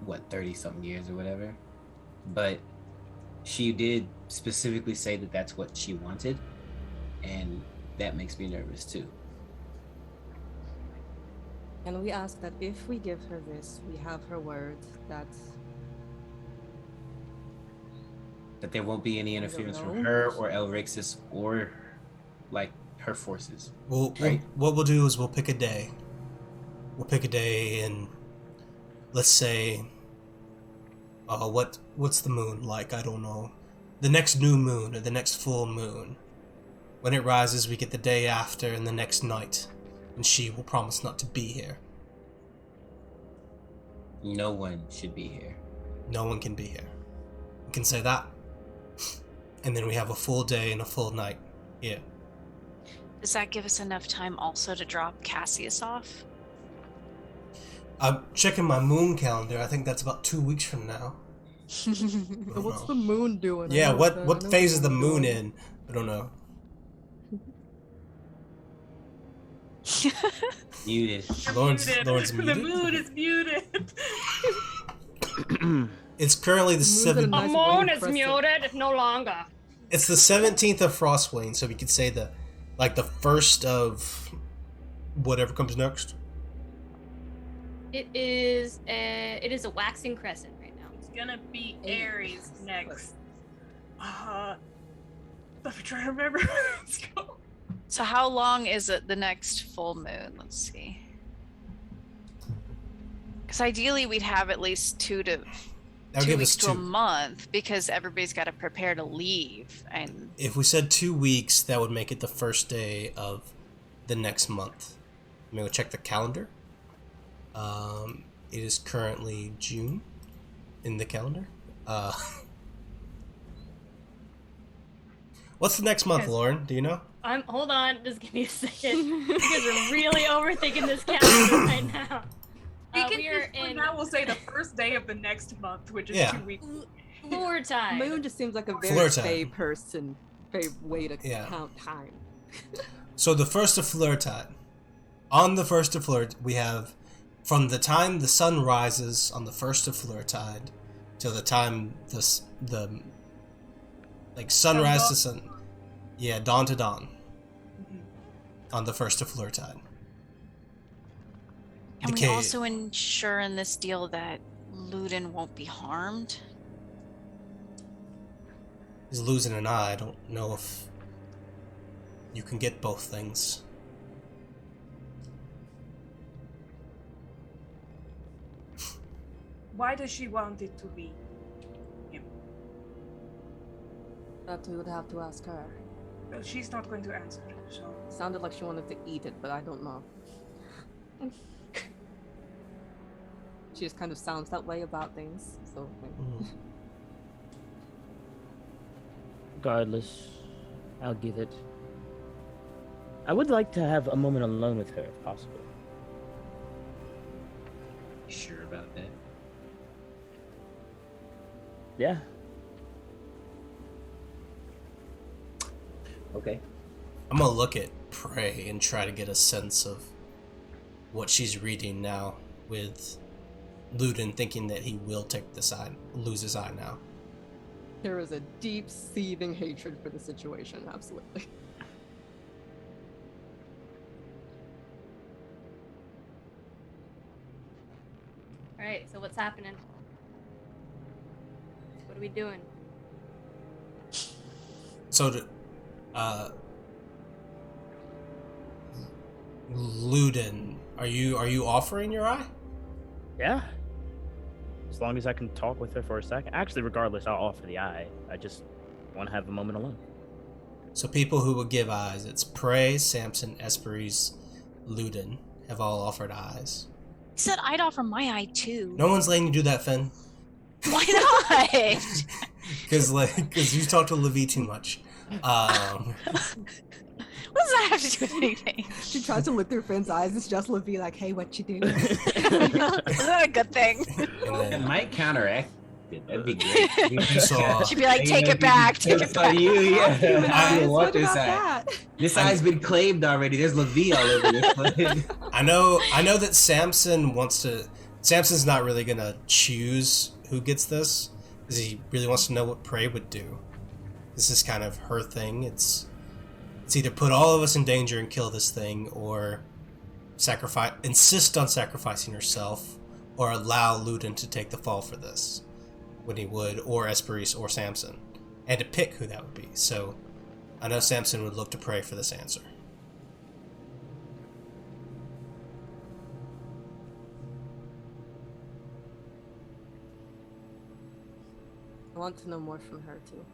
30-something years or whatever. But she did specifically say that that's what she wanted, and that makes me nervous too. And we ask that if we give her this, we have her word that That there won't be any interference from know. her or Elrixis or, her forces. What we'll do is we'll pick a day. We'll pick a day, and let's say, what's the moon like? I don't know. The next new moon or the next full moon. When it rises, we get the day after and the next night, and she will promise not to be here. No one should be here. No one can be here. We can say that. And then we have a full day and a full night here. Does that give us enough time also to drop Cassius off? I'm checking my moon calendar. I think that's about 2 weeks from now. What's the moon doing? Yeah, what phase is the moon in? I don't know. Muted. Lawrence The muted. mood is muted. It's currently the The seventh. moon is muted no longer. It's the 17th of Frostwane, so we could say the first of whatever comes next. It is a waxing crescent right now. It's gonna be Aries next. Let me try to remember. Let's go. So how long is it the next full moon? Let's see. Because ideally we'd have at least 2 weeks to a month, because everybody's got to prepare to leave. And If we said 2 weeks, that would make it the first day of the next month. I'm gonna check the calendar. It is currently June in the calendar. What's the next month, Lauren? Do you know? Hold on, just give me a second. You guys are really overthinking this calendar right now. Now we'll say the first day of the next month, which is 2 weeks. Floor time. Moon just seems like a very Floor time. Fae person, Fae way to count time. So the first of Flirtide. On the first of Flirt, we have from the time the sun rises on the first of Flirtide till the time the sunrise to sun. Yeah, dawn to dawn. On the first of Flirtide. can we also ensure in this deal that Ludin won't be harmed? He's losing an eye. I don't know if you can get both things. Why does she want it to be him? That we would have to ask her. Well, she's not going to answer, so... Sounded like she wanted to eat it, but I don't know. She just kind of sounds that way about things, so... Regardless, I'll give it. I would like to have a moment alone with her, if possible. You sure about that? Yeah. Okay. I'm gonna look at Prey and try to get a sense of what she's reading now, with Ludin thinking that he will take this eye, lose his eye now. There is a deep, seething hatred for the situation, absolutely. Alright, so what's happening? What are we doing? So, Ludin, are you offering your eye? Yeah. As long as I can talk with her for a second. Actually, regardless, I'll offer the eye. I just want to have a moment alone. So people who would give eyes, it's Prey, Samson, Esperis, Ludin, have all offered eyes. I said I'd offer my eye too. No one's letting you do that, Finn. Why not? Because you talk to Levi too much. What does that have to do with anything? She tries to look through Finn's eyes. It's just Levi like, hey, what you doing? Isn't that a good thing? It might counteract it. That'd be great. She'd be like, take it back. Take it back. I want this eye. This eye's been claimed already. There's Levi all over this place. I know that Samson wants to. Samson's not really gonna choose who gets this, because he really wants to know what Prey would do. This is kind of her thing. It's either put all of us in danger and kill this thing, or insist on sacrificing herself, or allow Ludin to take the fall for this when he would, or Esperis or Samson, and to pick who that would be. So I know Samson would look to Prey for this answer. want to know more from her too.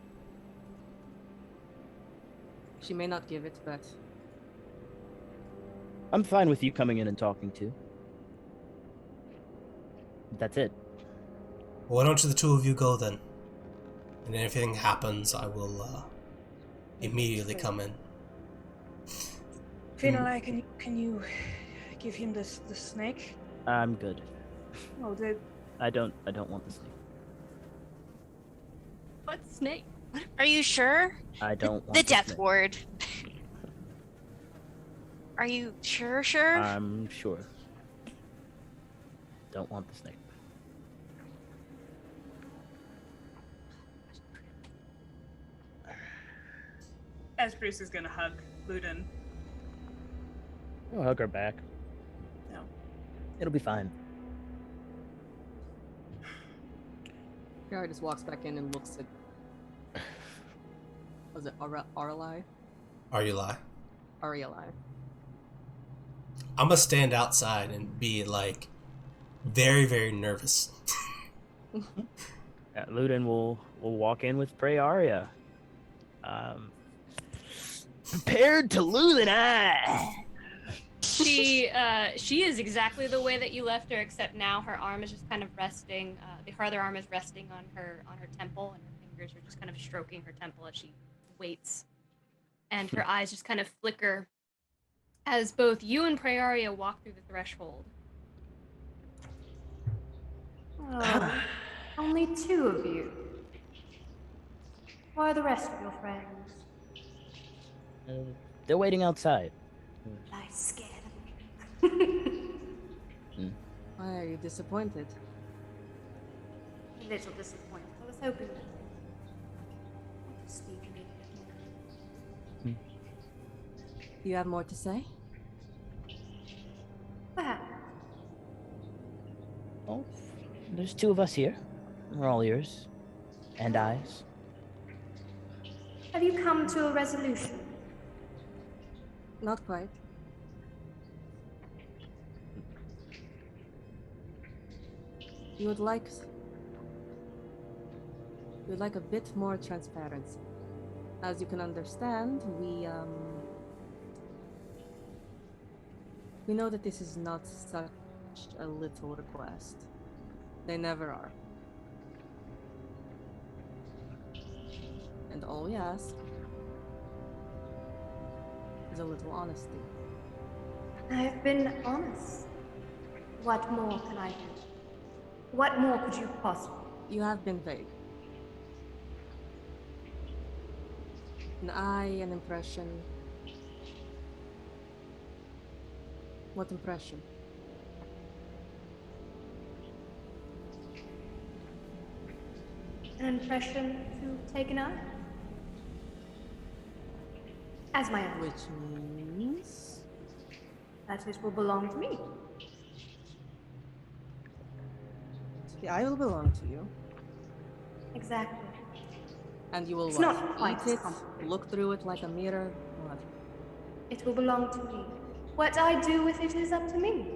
She may not give it, but I'm fine with you coming in and talking too. That's it. Why don't the two of you go then? And if anything happens, I will immediately come in. Finalai, can you give him the snake? I'm good. Oh, I don't want the snake. What snake? Are you sure? I don't want The death snake. ward. Are you sure? I'm sure. Don't want the snake. As Bruce is gonna hug Luden. I'll hug her back. No. It'll be fine. Gary just walks back in and looks at. Was it Arulli? Are you lie? Arulli. I'm gonna stand outside and be like very, very nervous. Yeah, Luden will walk in with Praeria. Compared to Luden, She is exactly the way that you left her, except now her arm is just kind of resting. Her other arm is resting on her temple, and her fingers are just kind of stroking her temple as she waits. And her eyes just kind of flicker as both you and Praeria walk through the threshold. Oh, only two of you. Where are the rest of your friends? They're waiting outside. I scared them. Why are you disappointed? A little disappointed. I was hoping that to speak a bit more. Do you have more to say? Perhaps. Oh, there's two of us here. We're all ears and eyes. Have you come to a resolution? Not quite. You would like a bit more transparency. As you can understand, we know that this is not such a little request. They never are. And all we ask is a little honesty. I've been honest. What more can I do? What more could you possibly? You have been vague. An eye, an impression. What impression? An impression to take an eye? As my own. Which means? That it will belong to me. The eye will belong to you. Exactly. And you will It's what? not quite Eat it, complicated. look through it like a mirror. What? It will belong to me. What I do with it is up to me.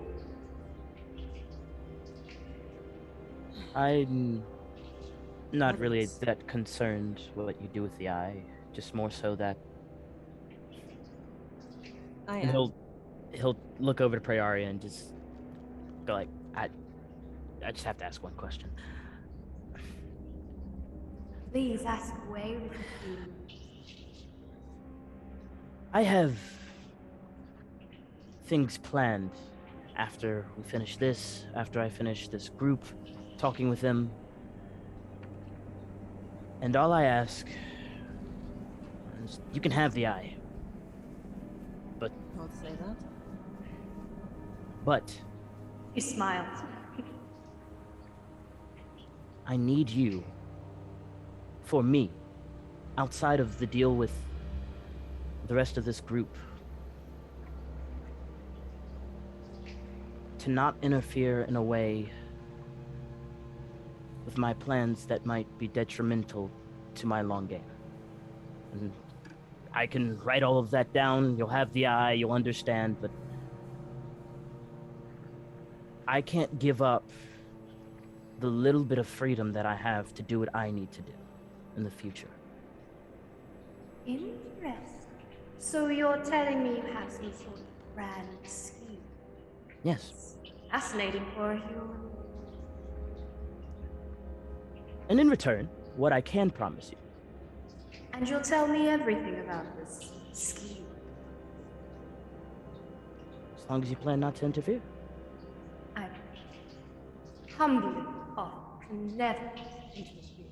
I'm not What really is- that concerned what you do with the eye. Just more so that I and am. he'll look over to Praeria and just go like, I just have to ask one question. Please ask away with you. I have things planned after we finish this, after I finish this group, talking with them. And all I ask is you can have the eye. Don't say that. But He smiles. I need you for me, outside of the deal with the rest of this group, to not interfere in a way with my plans that might be detrimental to my long game. And I can write all of that down, you'll have the eye, you'll understand, but I can't give up the little bit of freedom that I have to do what I need to do in the future. Interesting. So you're telling me you have some sort of grand scheme? Yes. Fascinating for a human. And in return, what I can promise you. And you'll tell me everything about this scheme? As long as you plan not to interfere. I humbly offer to never interfere.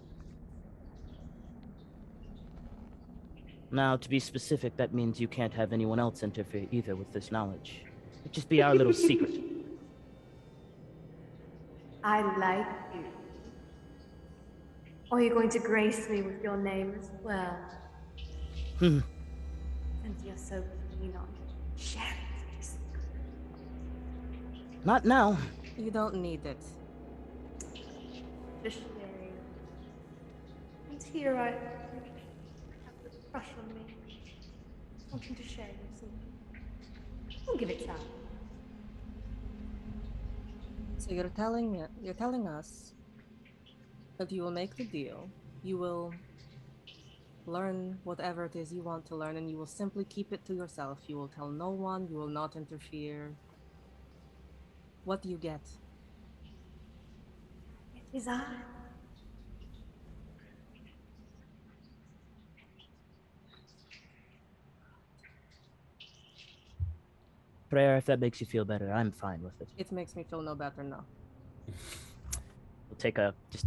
Now, to be specific, that means you can't have anyone else interfere either with this knowledge. It'd just be our little secret. I like you. Or are you going to grace me with your name as well? Hmm. Since you're so keen on sharing such a secret. Not now. You don't need it. Just sharing. And here I have the crush on me. Wanting to share your secret. We'll give it time. So you're telling us that you will make the deal, you will learn whatever it is you want to learn, and you will simply keep it to yourself. You will tell no one, you will not interfere. What do you get? It is I. Prayer, if that makes you feel better, I'm fine with it. It makes me feel no better now. We'll take a just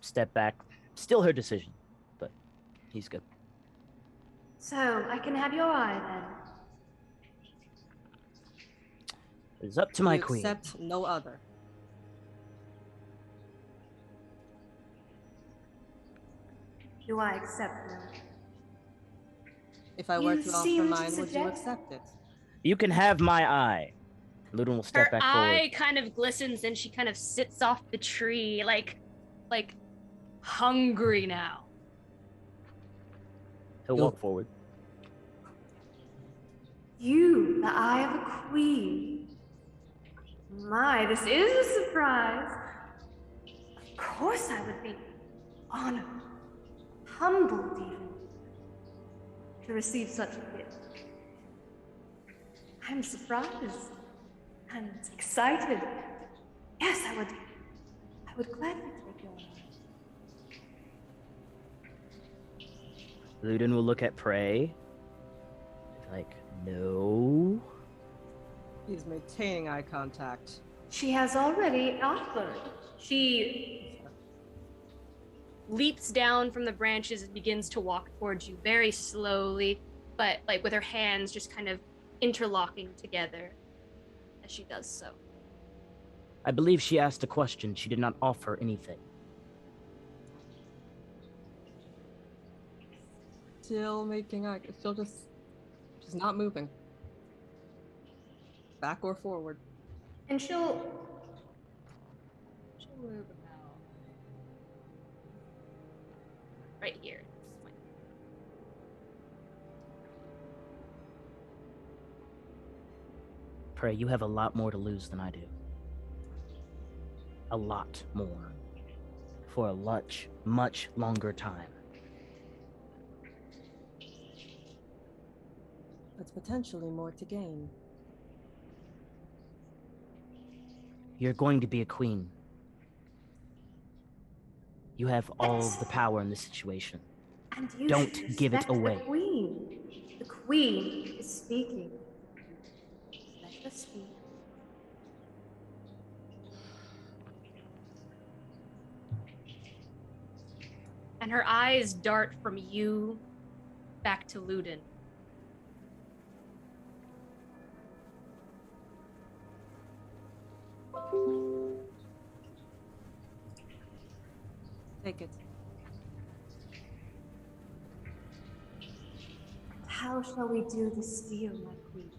step back. Still her decision, but he's good. So, I can have your eye then. It's up to my You queen. accept no other. Do I accept them? If I were You to offer seem to mine, would you suggest- accept it? You can have my eye. Ludwig will step Her back eye forward. kind of glistens and she kind of sits off the tree, like hungry now. He'll walk forward. You, the eye of a queen. My, this is a surprise. Of course I would be honored, humbled even, to receive such a gift. I'm surprised and excited. Yes, I would gladly take your eye. Ludin will look at Prey. Like, no. He's maintaining eye contact. She has already offered. She leaps down from the branches and begins to walk towards you very slowly, but like with her hands just kind of interlocking together as she does so. I believe she asked a question. She did not offer anything. Still making eye, still just not moving. Back or forward. And she'll move about right here. Prey, you have a lot more to lose than I do. A lot more. For a much, much longer time. But potentially more to gain. You're going to be a queen. You have all the power in this situation. And you Don't should give it respect away. The queen. The queen is speaking. Let her speak. And her eyes dart from you back to Ludin. Take it. How shall we do this deal, my queen?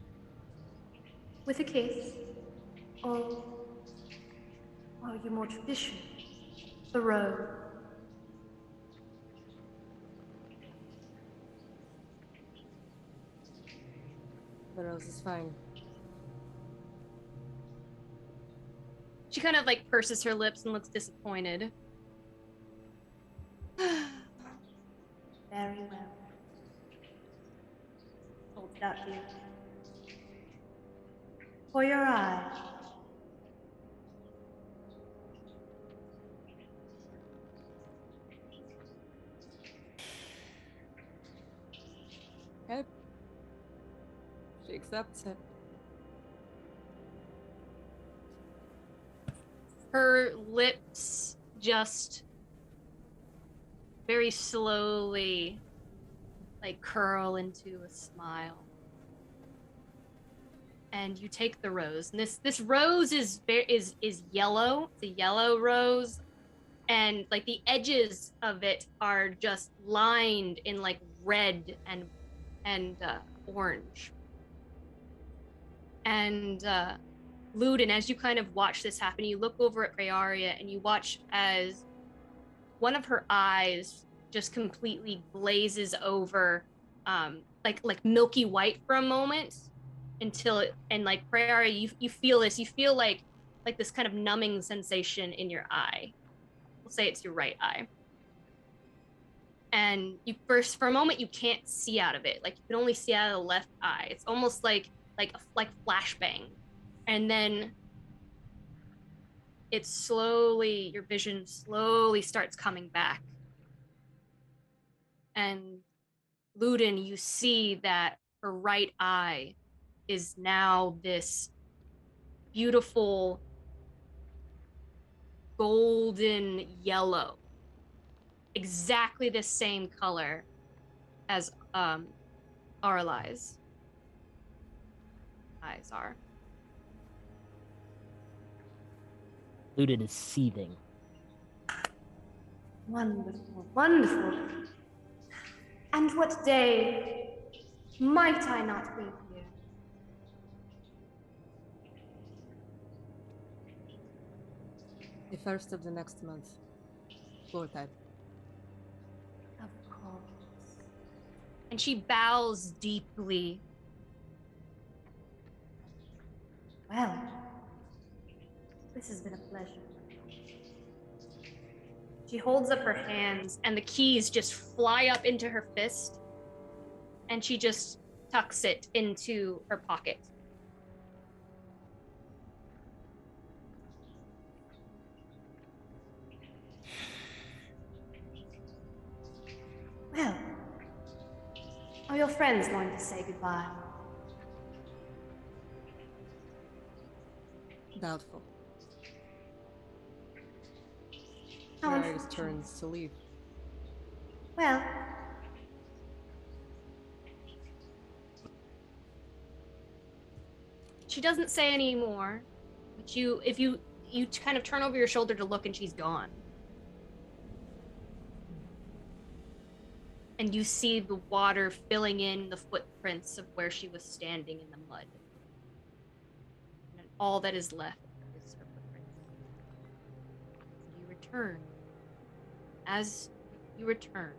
With a kiss? Or are you more traditional? The robe? The rose is fine. She kind of like purses her lips and looks disappointed. Very well. Holds it out to you. For your eye. Okay. She accepts it. Her lips just very slowly like curl into a smile. And you take the rose. And this rose is yellow. It's a yellow rose, and like the edges of it are just lined in like red and orange. And Luden, as you kind of watch this happen, you look over at Prayaria and you watch as one of her eyes just completely glazes over, like milky white for a moment, until it, and like Prayaria, you feel this. You feel like this kind of numbing sensation in your eye. We'll say it's your right eye. And you first, for a moment, you can't see out of it. Like you can only see out of the left eye. It's almost like flashbang. And then it's slowly, your vision slowly starts coming back. And Luden, you see that her right eye is now this beautiful golden yellow, exactly the same color as Arulli's eyes are. Luden is seething. Wonderful, wonderful. And what day might I not be here? The first of the next month. Floor type. Of course. And she bows deeply. Well, this has been a pleasure. She holds up her hands, and the keys just fly up into her fist, and she just tucks it into her pocket. Well, are your friends going to say goodbye? Doubtful. How Marius unfortunate. turns to leave. Well, She doesn't say any more, but if you kind of turn over your shoulder to look, and she's gone. And you see the water filling in the footprints of where she was standing in the mud. And all that is left is her footprints. You return. As you return,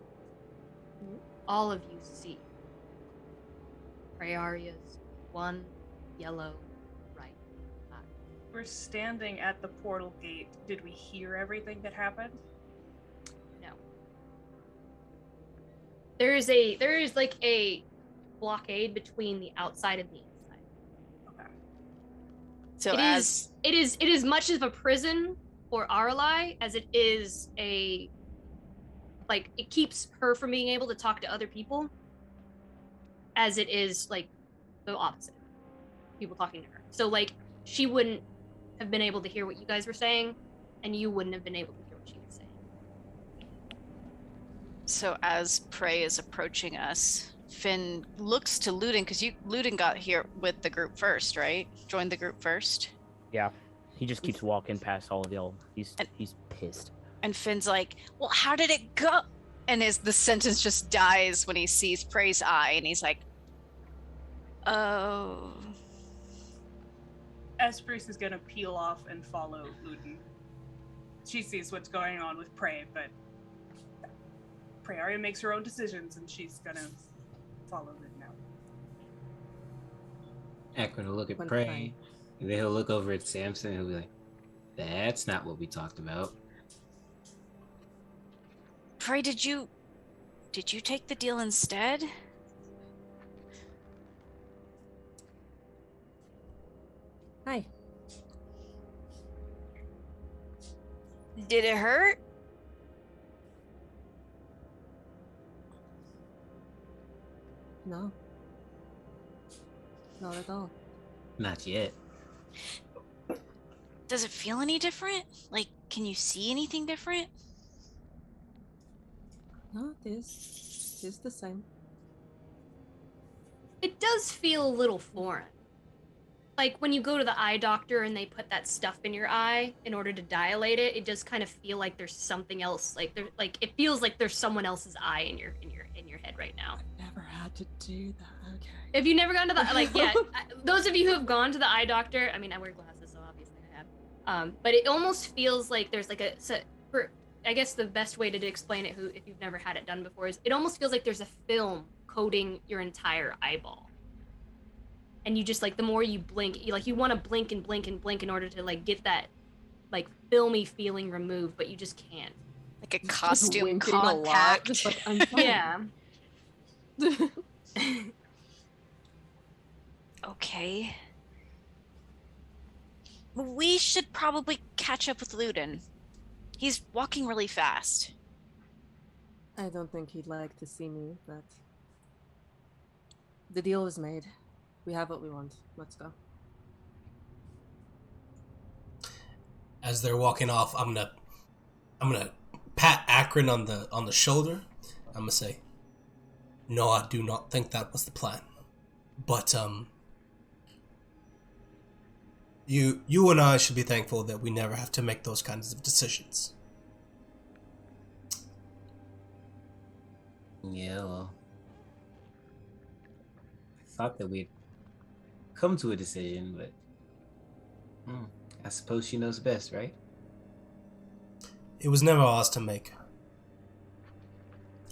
all of you see Prayaria's one yellow right eye. We're standing at the portal gate. Did we hear everything that happened? No. There is like a blockade between the outside and the inside. Okay. So it is much of a prison for Arulli as it is a, like, it keeps her from being able to talk to other people, as it is like the opposite, people talking to her. So like she wouldn't have been able to hear what you guys were saying, and you wouldn't have been able to hear what she was saying. So as Prey is approaching us, Finn looks to Luden, because Luden got here with the group first, right? Joined the group first. Yeah, he just keeps walking past all of y'all. He's pissed. And Finn's like, well, how did it go? And the sentence just dies when he sees Prey's eye, and he's like, oh. Espris is gonna peel off and follow Luden. She sees what's going on with Prey, but Prayaria makes her own decisions, and she's gonna follow Luden now. Ack gonna look at One Prey, fine. and then he'll look over at Samson and he'll be like, That's not what we talked about. Pray, did you take the deal instead? Hi. Did it hurt? No. Not at all. Not yet. Does it feel any different? Like, can you see anything different? No, it is. It is the same. It does feel a little foreign. Like when you go to the eye doctor and they put that stuff in your eye in order to dilate it, it does kind of feel like there's something else. Like it feels like there's someone else's eye in your head right now. I never had to do that. Okay. If you've never gone to the those of you who have gone to the eye doctor, I mean, I wear glasses, so obviously I have. But it almost feels like there's like I guess the best way to explain it, if you've never had it done before, is it almost feels like there's a film coating your entire eyeball. And you just like, the more you blink, you want to blink and blink and blink in order to like get that like filmy feeling removed, but you just can't. Like a costume compact. Just like, I'm fine. Yeah. Okay. We should probably catch up with Luden. He's walking really fast. I don't think he'd like to see me, but the deal is made. We have what we want. Let's go. As they're walking off, I'm gonna pat Akron on the shoulder. I'm gonna say, "No, I do not think that was the plan. But you and I should be thankful that we never have to make those kinds of decisions." Yeah, well, I thought that we'd come to a decision, but I suppose she knows best, right? It was never ours to make.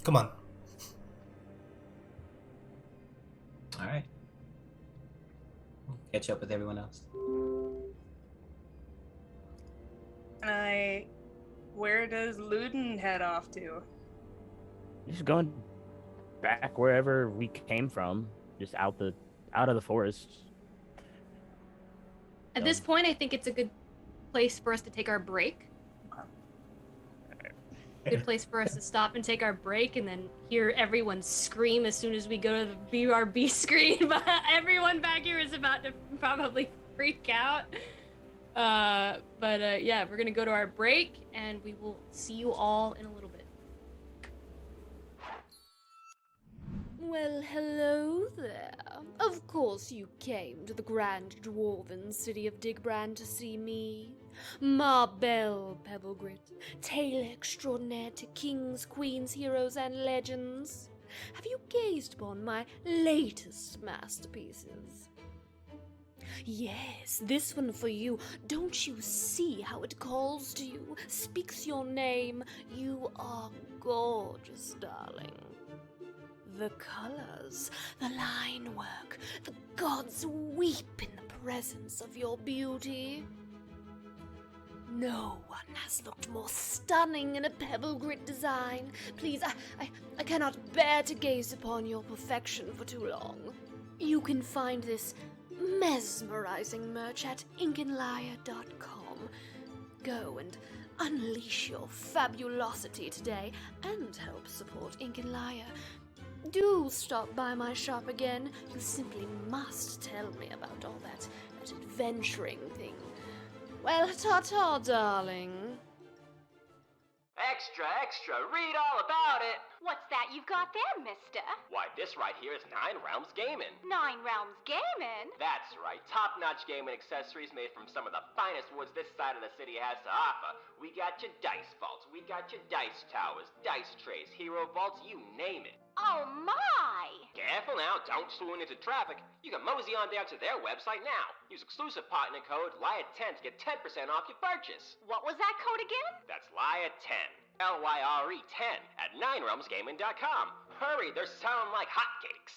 Come on. All right. Catch up with everyone else. Where does Luden head off to? Just going back wherever we came from, just out of the forest. At this point, I think it's a good place for us to take our break. Good place for us to stop and take our break, and then hear everyone scream as soon as we go to the BRB screen. But everyone back here is about to probably freak out. Yeah, we're gonna go to our break, and we will see you all in a little bit. Well, hello there. Of course you came to the grand dwarven city of Digbrand to see me. Ma Belle Pebblegrit, tale extraordinaire to kings, queens, heroes, and legends. Have you gazed upon my latest masterpieces? Yes, this one for you. Don't you see how it calls to you, speaks your name? You are gorgeous, darling. The colors, the line work, the gods weep in the presence of your beauty. No one has looked more stunning in a pebble grit design. Please, I cannot bear to gaze upon your perfection for too long. You can find this mesmerizing merch at inkinliar.com. Go and unleash your fabulosity today and help support Inkinliar. Do stop by my shop again. You simply must tell me about all that adventuring thing. Well, ta-ta, darling. Extra, extra, read all about it! What's that you've got there, mister? Why, this right here is 9 Realms Gaming. 9 Realms Gaming? That's right, top-notch gaming accessories made from some of the finest woods this side of the city has to offer. We got your dice vaults, we got your dice towers, dice trays, hero vaults, you name it. Oh my! Careful now, don't swoon into traffic. You can mosey on down to their website now. Use exclusive partner code LYRE10 to get 10% off your purchase. What was that code again? That's LYRE10. LYRE10 at 9realmsgaming.com. Hurry, they're selling like hotcakes.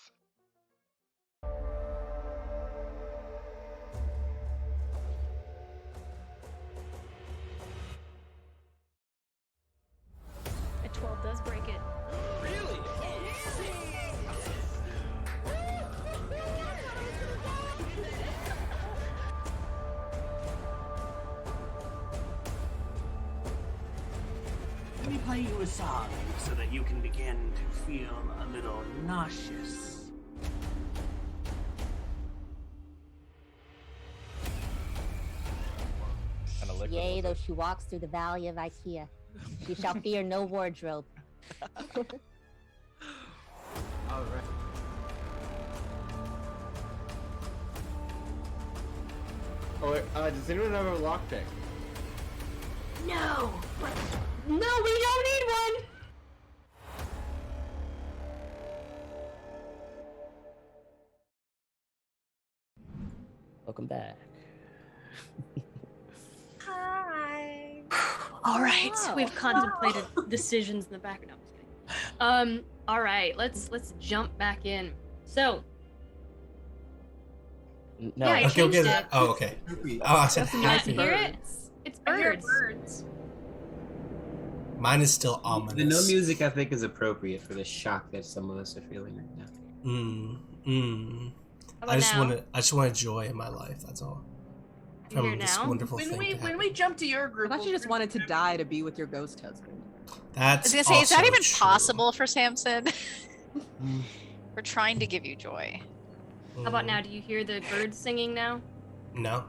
Let me play you a song so that you can begin to feel a little nauseous. Yea, though she walks through the valley of Ikea, she shall fear no wardrobe. All right. Oh, wait, does anyone have a lockpick? No! No, we don't need one! Welcome back. Hi. All right, Wow. we've contemplated decisions in the back. No, I'm just kidding. All right, let's jump back in. So, No. yeah, I Okay, changed okay. it. Oh, okay. Oh, I said You not happy. hear it? It's I hear birds. birds. Mine is still The ominous. no music, I think, is appropriate for the shock that some of us are feeling right now. How I about just now? want joy in my life. That's all. You hear From this now? wonderful When thing we to when happen. we jump to your I group, thought you we'll just wanted to die to be with your ghost husband. That's I was gonna say, is that also even true. possible for Samson? We're trying to give you joy. How about now? Do you hear the birds singing now? No.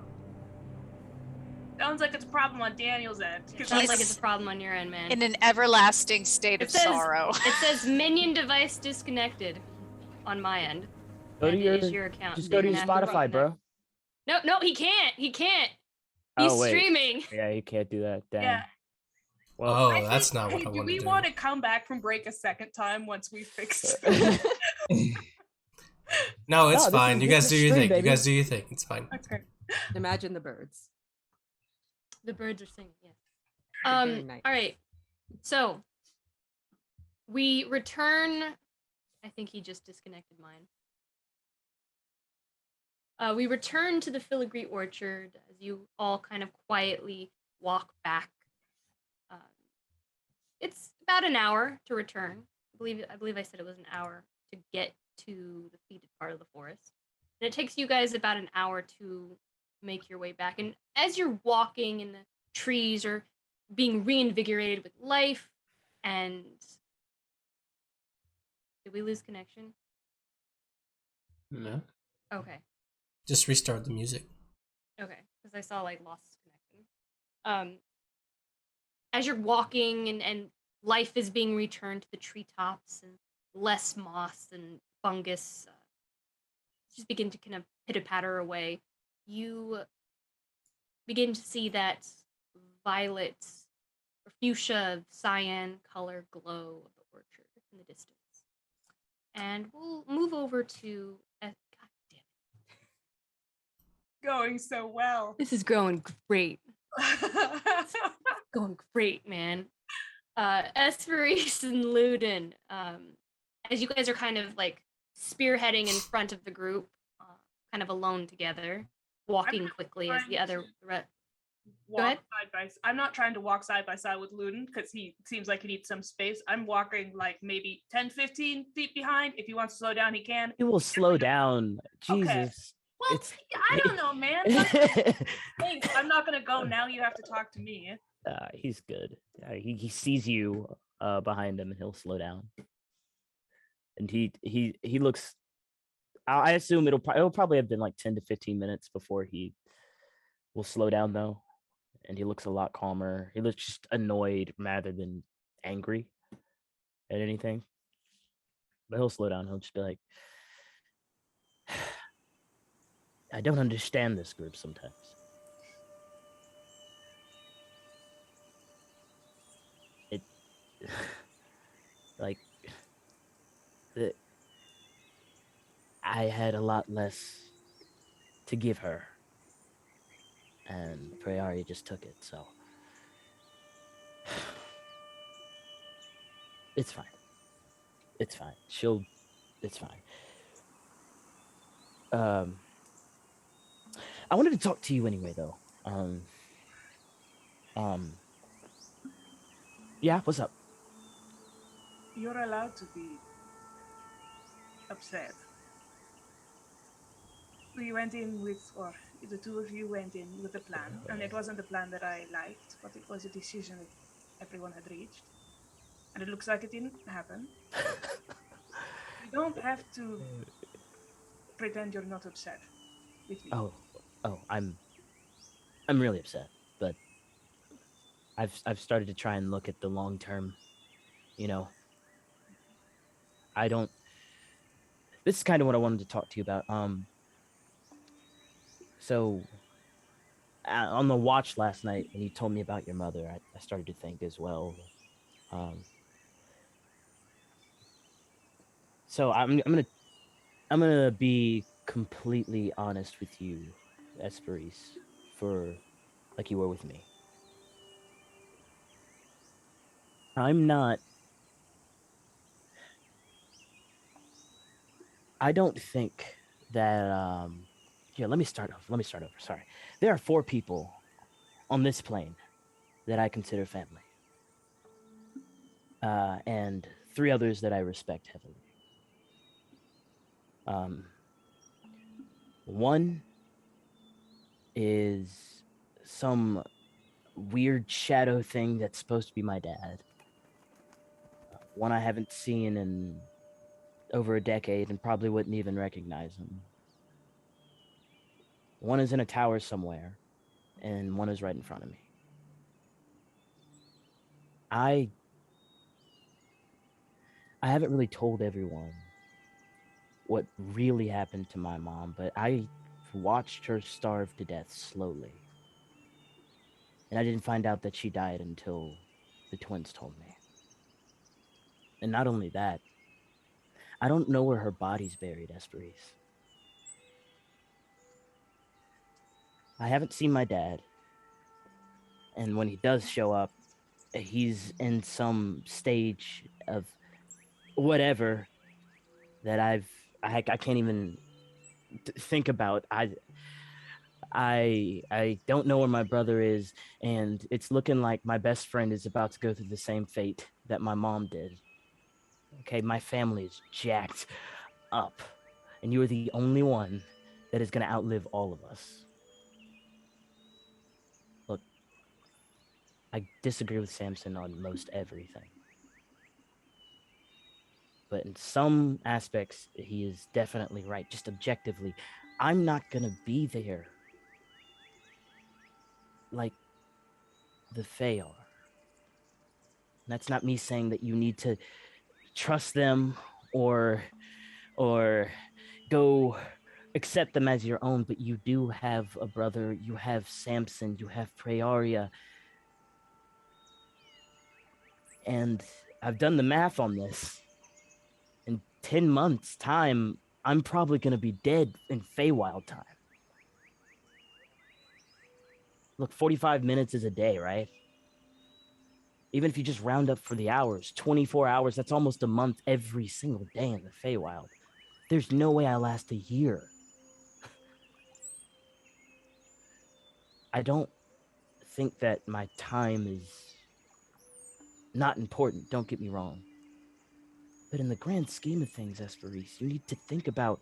Sounds like it's a problem on Daniel's end. It sounds like it's a problem on your end, man. In an everlasting state It of says- sorrow. It says minion device disconnected on my end. Go to And your, it is your account. just so go to you're your gonna have to Spotify, run bro. that. No, he can't. He can't. He's Oh, wait. streaming. Yeah, you can't do that. Damn. Yeah. Well, Oh, I that's think- not what hey, I do want we to do. want to come back from break a second time once we fix No, it's No, this fine. is- You this guys is do your stream, thing. You baby. guys do your thing. It's fine. Okay. Imagine the birds. The birds are singing. Yes. Very nice. All right. So we return. I think he just disconnected mine. We return to the filigree orchard as you all kind of quietly walk back. It's about an hour to return. I believe I said it was an hour to get to the feeded part of the forest. And it takes you guys about an hour to make your way back. And as you're walking and the trees are being reinvigorated with life and did we lose connection? No. Okay. Just restart the music. Okay, because I saw like lost connection. As you're walking and life is being returned to the treetops and less moss and fungus just begin to kind of pitter patter away, you begin to see that violet or fuchsia cyan color glow of the orchard in the distance. And we'll move over to Going so well. this is going great. Going great, man. Esperis and Luden, as you guys are kind of like spearheading in front of the group, kind of alone together, walking quickly as the other. Go ahead. I'm not trying to walk side by side with Luden because he seems like he needs some space. I'm walking like maybe 10, 15 feet behind. If he wants to slow down, he can. he will slow down. Jesus. Well, It's I don't know, man. Thanks. I'm not gonna go now. You have to talk to me. he's good. He sees you behind him and he'll slow down. And he looks. I assume it'll probably have been like 10 to 15 minutes before he will slow down though, and he looks a lot calmer. He looks just annoyed rather than angry at anything. But he'll slow down. He'll just be like, I don't understand this group sometimes. It like I had a lot less to give her, and Prayari just took it, so it's fine. It's fine. It's fine. I wanted to talk to you anyway, though. Yeah, what's up? You're allowed to be upset. We went in with, or the two of you went in with a plan, and it wasn't a plan that I liked, but it was a decision that everyone had reached. and it looks like it didn't happen. You don't have to pretend you're not upset with me. Oh, I'm really upset, but I've started to try and look at the long term. You know, I don't. This is kind of what I wanted to talk to you about. So on the watch last night when you told me about your mother, I started to think as well. So I'm gonna be completely honest with you, Esperise, for like you were with me. I don't think that here, let me start over. Sorry. There are 4 people on this plane that I consider family. And 3 others that I respect heavily. One is some weird shadow thing that's supposed to be my dad. One I haven't seen in over a decade and probably wouldn't even recognize him. One is in a tower somewhere, and one is right in front of me. I haven't really told everyone what really happened to my mom, but I watched her starve to death slowly. And I didn't find out that she died until the twins told me. And not only that, I don't know where her body's buried, Esperise. I haven't seen my dad. And when he does show up, he's in some stage of whatever that I can't even think about. I don't know where my brother is, and it's looking like my best friend is about to go through the same fate that my mom did. Okay, my family is jacked up, and you are the only one that is going to outlive all of us. Look, I disagree with Samson on most everything. But in some aspects, he is definitely right. Just objectively, I'm not going to be there like the Fae are. And that's not me saying that you need to trust them or go accept them as your own, but you do have a brother, you have Samson, you have Praeria. And I've done the math on this. In 10 months' time, I'm probably going to be dead in Feywild time. Look, 45 minutes is a day, right? Even if you just round up for the hours, 24 hours, that's almost a month every single day in the Feywild. There's no way I last a year. I don't think that my time is not important, don't get me wrong. But in the grand scheme of things, Esperise, you need to think about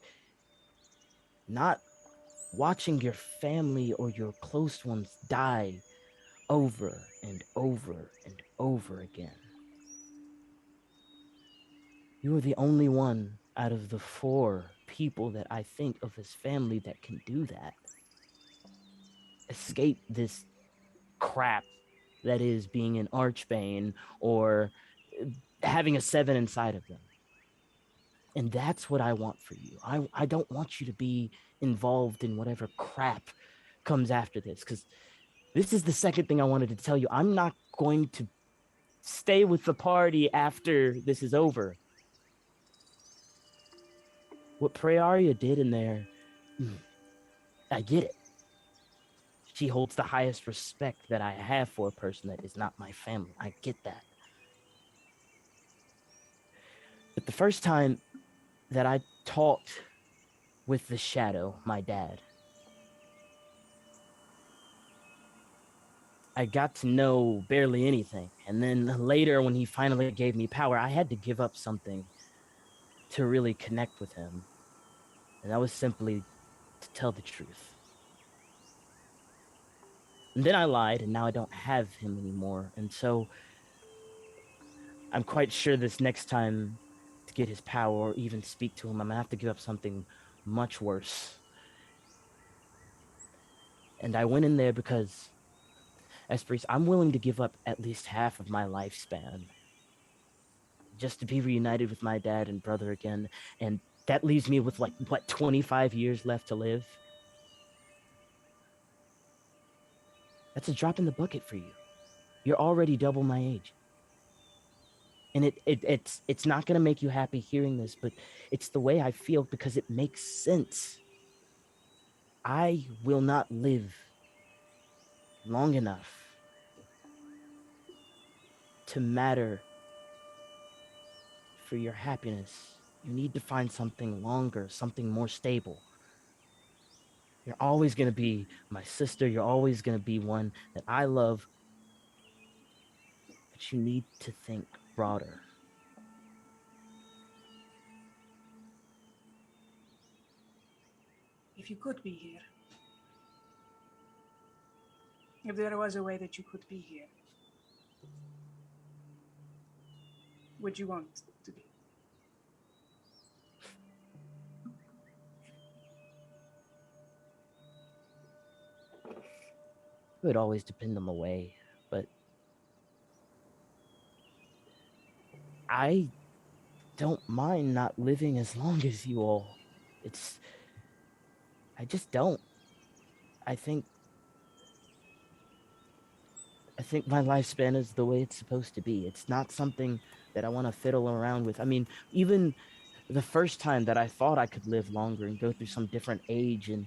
not watching your family or your close ones die over and over and over again. You are the only one out of the 4 people that I think of as family that can do that. Escape this crap that is being an Archbane or having a 7 inside of them. And that's what I want for you. I don't want you to be involved in whatever crap comes after this, because this is the second thing I wanted to tell you. I'm not going to stay with the party after this is over. What Praeria did in there, I get it. She holds the highest respect that I have for a person that is not my family. I get that. But the first time that I talked with the Shadow, my dad, I got to know barely anything. And then later, when he finally gave me power, I had to give up something to really connect with him. And that was simply to tell the truth. And then I lied, and now I don't have him anymore. And so I'm quite sure this next time to get his power or even speak to him, I'm gonna have to give up something much worse. And I went in there because, Esperis, I'm willing to give up at least half of my lifespan just to be reunited with my dad and brother again. And that leaves me with, 25 years left to live? That's a drop in the bucket for you. You're already double my age. And it's not going to make you happy hearing this, but it's the way I feel because it makes sense. I will not live long enough to matter for your happiness. You need to find something longer, something more stable. You're always going to be my sister. You're always going to be one that I love. But you need to think broader. If you could be here, if there was a way that you could be here, would you want to be? It would always depend on the way, but I don't mind not living as long as you all. I just don't. I think my lifespan is the way it's supposed to be. It's not something that I want to fiddle around with. I mean, even the first time that I thought I could live longer and go through some different age and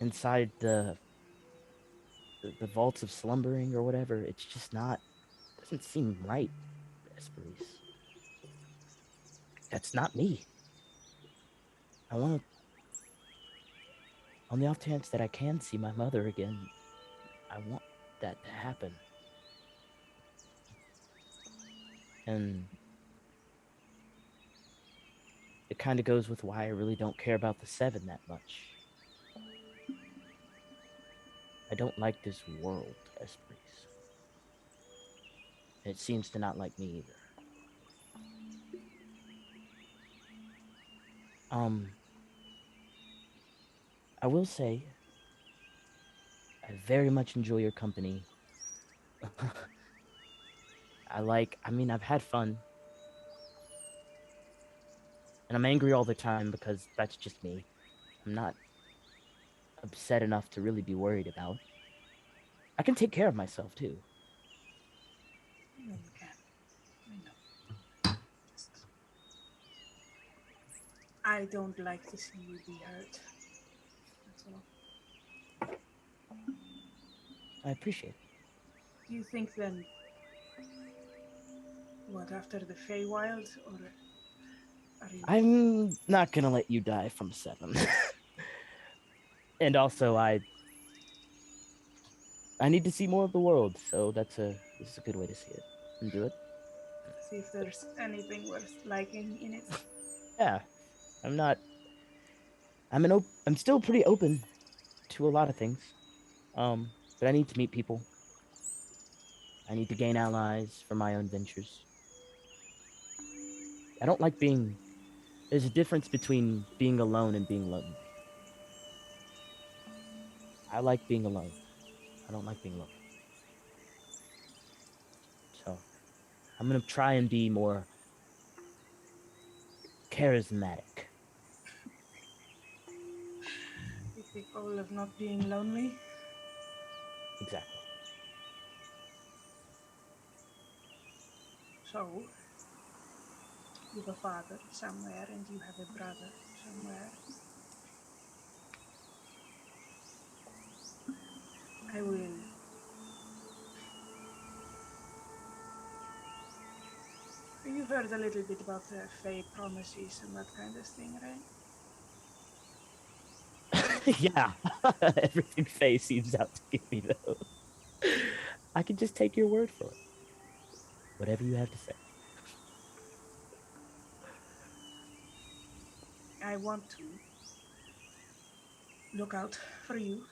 inside the vaults of slumbering or whatever, it's just doesn't seem right, Esperis. That's not me. I want to, on the off chance that I can see my mother again, I want that to happen. And it kind of goes with why I really don't care about the 7 that much. I don't like this world, Esperis. And it seems to not like me either. I will say, I very much enjoy your company. I've had fun. And I'm angry all the time because that's just me. I'm not upset enough to really be worried about. I can take care of myself, too. No, you can. I know. I don't like to see you be hurt. That's all. I appreciate it. Do you think then, what, after the Feywild, or are you... I'm not gonna let you die from 7. And also, I need to see more of the world, so this is a good way to see it and do it. See if there's anything worth liking in it. Yeah, I'm still pretty open to a lot of things. But I need to meet people. I need to gain allies for my own ventures. I don't like there's a difference between being alone and being lonely. I like being alone. I don't like being lonely. So, I'm gonna try and be more charismatic. With the goal of not being lonely. Exactly. So, you have a father somewhere and you have a brother somewhere. I will. You've heard a little bit about the Fey promises and that kind of thing, right? Yeah. Everything Faye seems out to give me, though. I can just take your word for it. Whatever you have to say. I want to look out for you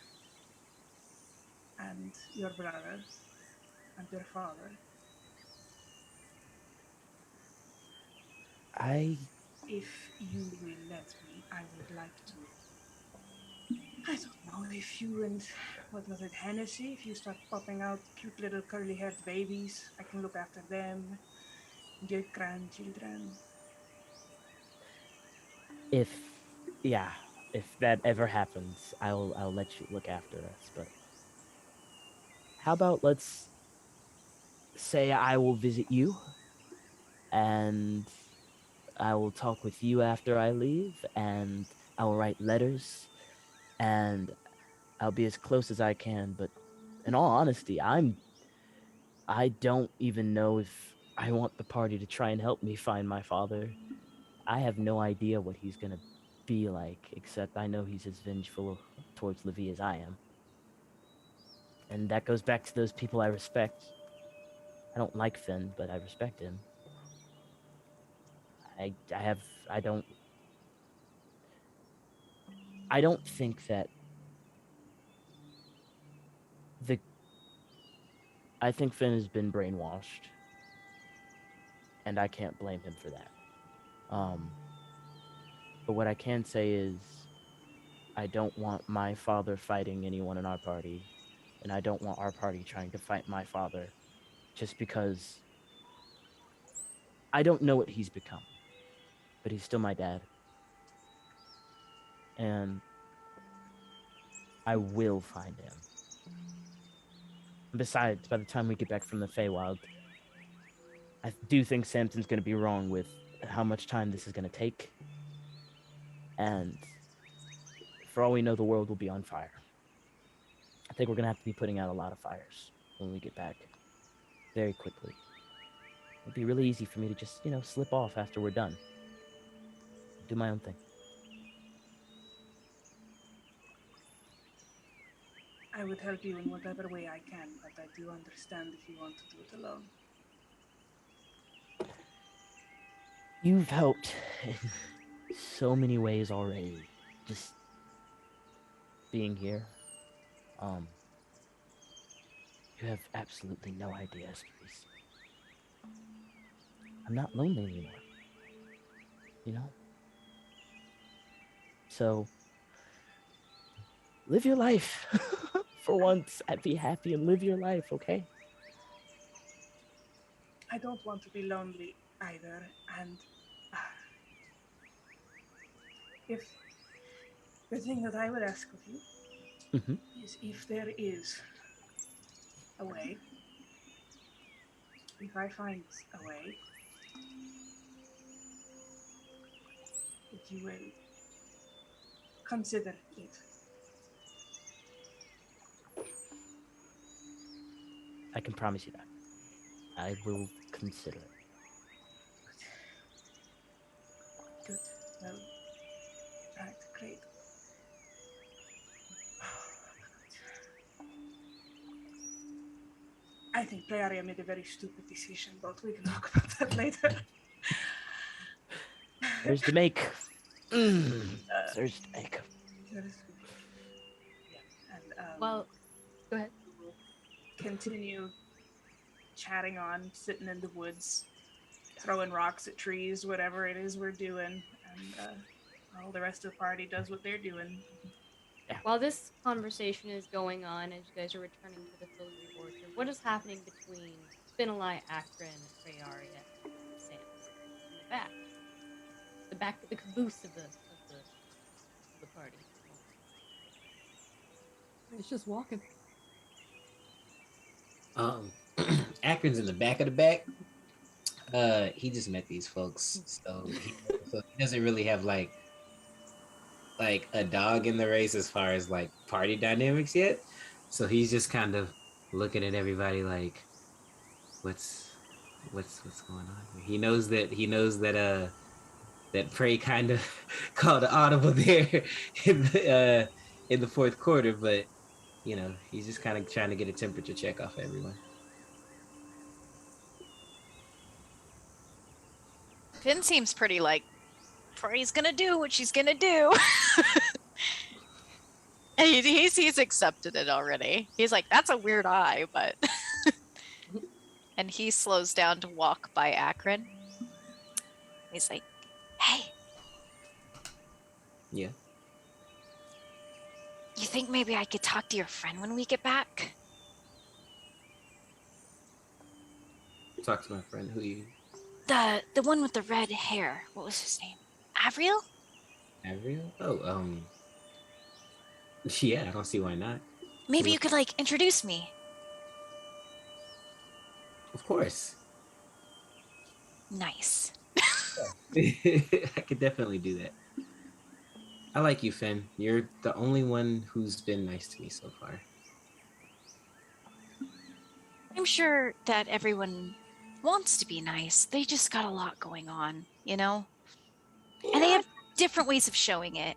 and your brother and your father If you will let me, I would like to. I don't know if you and what was it, Hennessy? If you start popping out cute little curly-haired babies, I can look after them, get grandchildren. If that ever happens, I'll let you look after us. But how about let's say I will visit you, and I will talk with you after I leave, and I will write letters, and I'll be as close as I can. But in all honesty, I don't even know if I want the party to try and help me find my father. I have no idea what he's gonna be like, except I know he's as vengeful towards Livy as I am. And that goes back to those people I respect. I don't like Finn, but I respect him. I don't think that I think Finn has been brainwashed, and I can't blame him for that. But what I can say is I don't want my father fighting anyone in our party, and I don't want our party trying to fight my father just because I don't know what he's become, but he's still my dad. And I will find him. Besides, by the time we get back from the Feywild, I do think Samson's going to be wrong with how much time this is going to take. And for all we know, the world will be on fire. I think we're going to have to be putting out a lot of fires when we get back very quickly. It'd be really easy for me to just, slip off after we're done. Do my own thing. I would help you in whatever way I can, but I do understand if you want to do it alone. You've helped in so many ways already. Just being here. You have absolutely no idea, Cerise. I'm not lonely anymore. So, live your life. For once, be happy and live your life, okay? I don't want to be lonely either, and if the thing that I would ask of you is if there is a way, if I find a way, that you will consider it. I can promise you that. I will consider it. Good. Well, right, great. I think Praeria made a very stupid decision, but we can talk about that later. There's to make. There's to make. Well, go ahead. Continue chatting on, sitting in the woods, throwing rocks at trees, whatever it is we're doing, and all the rest of the party does what they're doing. Yeah. While this conversation is going on, as you guys are returning to the Filigree Orchard, what is happening between Spinelli, Akron, Praeria, and Samson in the back? The caboose of the party. It's just walking. Akron's in the back of the back. He just met these folks, so he doesn't really have like a dog in the race as far as like party dynamics yet. So he's just kind of looking at everybody like, what's going on? He knows that that Prey kind of called an audible there in the fourth quarter, but he's just kind of trying to get a temperature check off everyone. Finn seems pretty like, Prey's gonna do what she's gonna do. And he's accepted it already. He's like, that's a weird eye, but... And he slows down to walk by Akron. He's like, Yeah. You think maybe I could talk to your friend when we get back? Talk to my friend. Who you? The one with the red hair. What was his name? Avril? Avril? Oh, yeah, I don't see why not. Maybe you could like introduce me. Of course. Nice. I could definitely do that. I like you, Finn. You're the only one who's been nice to me so far. I'm sure that everyone wants to be nice. They just got a lot going on, you know? And they have different ways of showing it.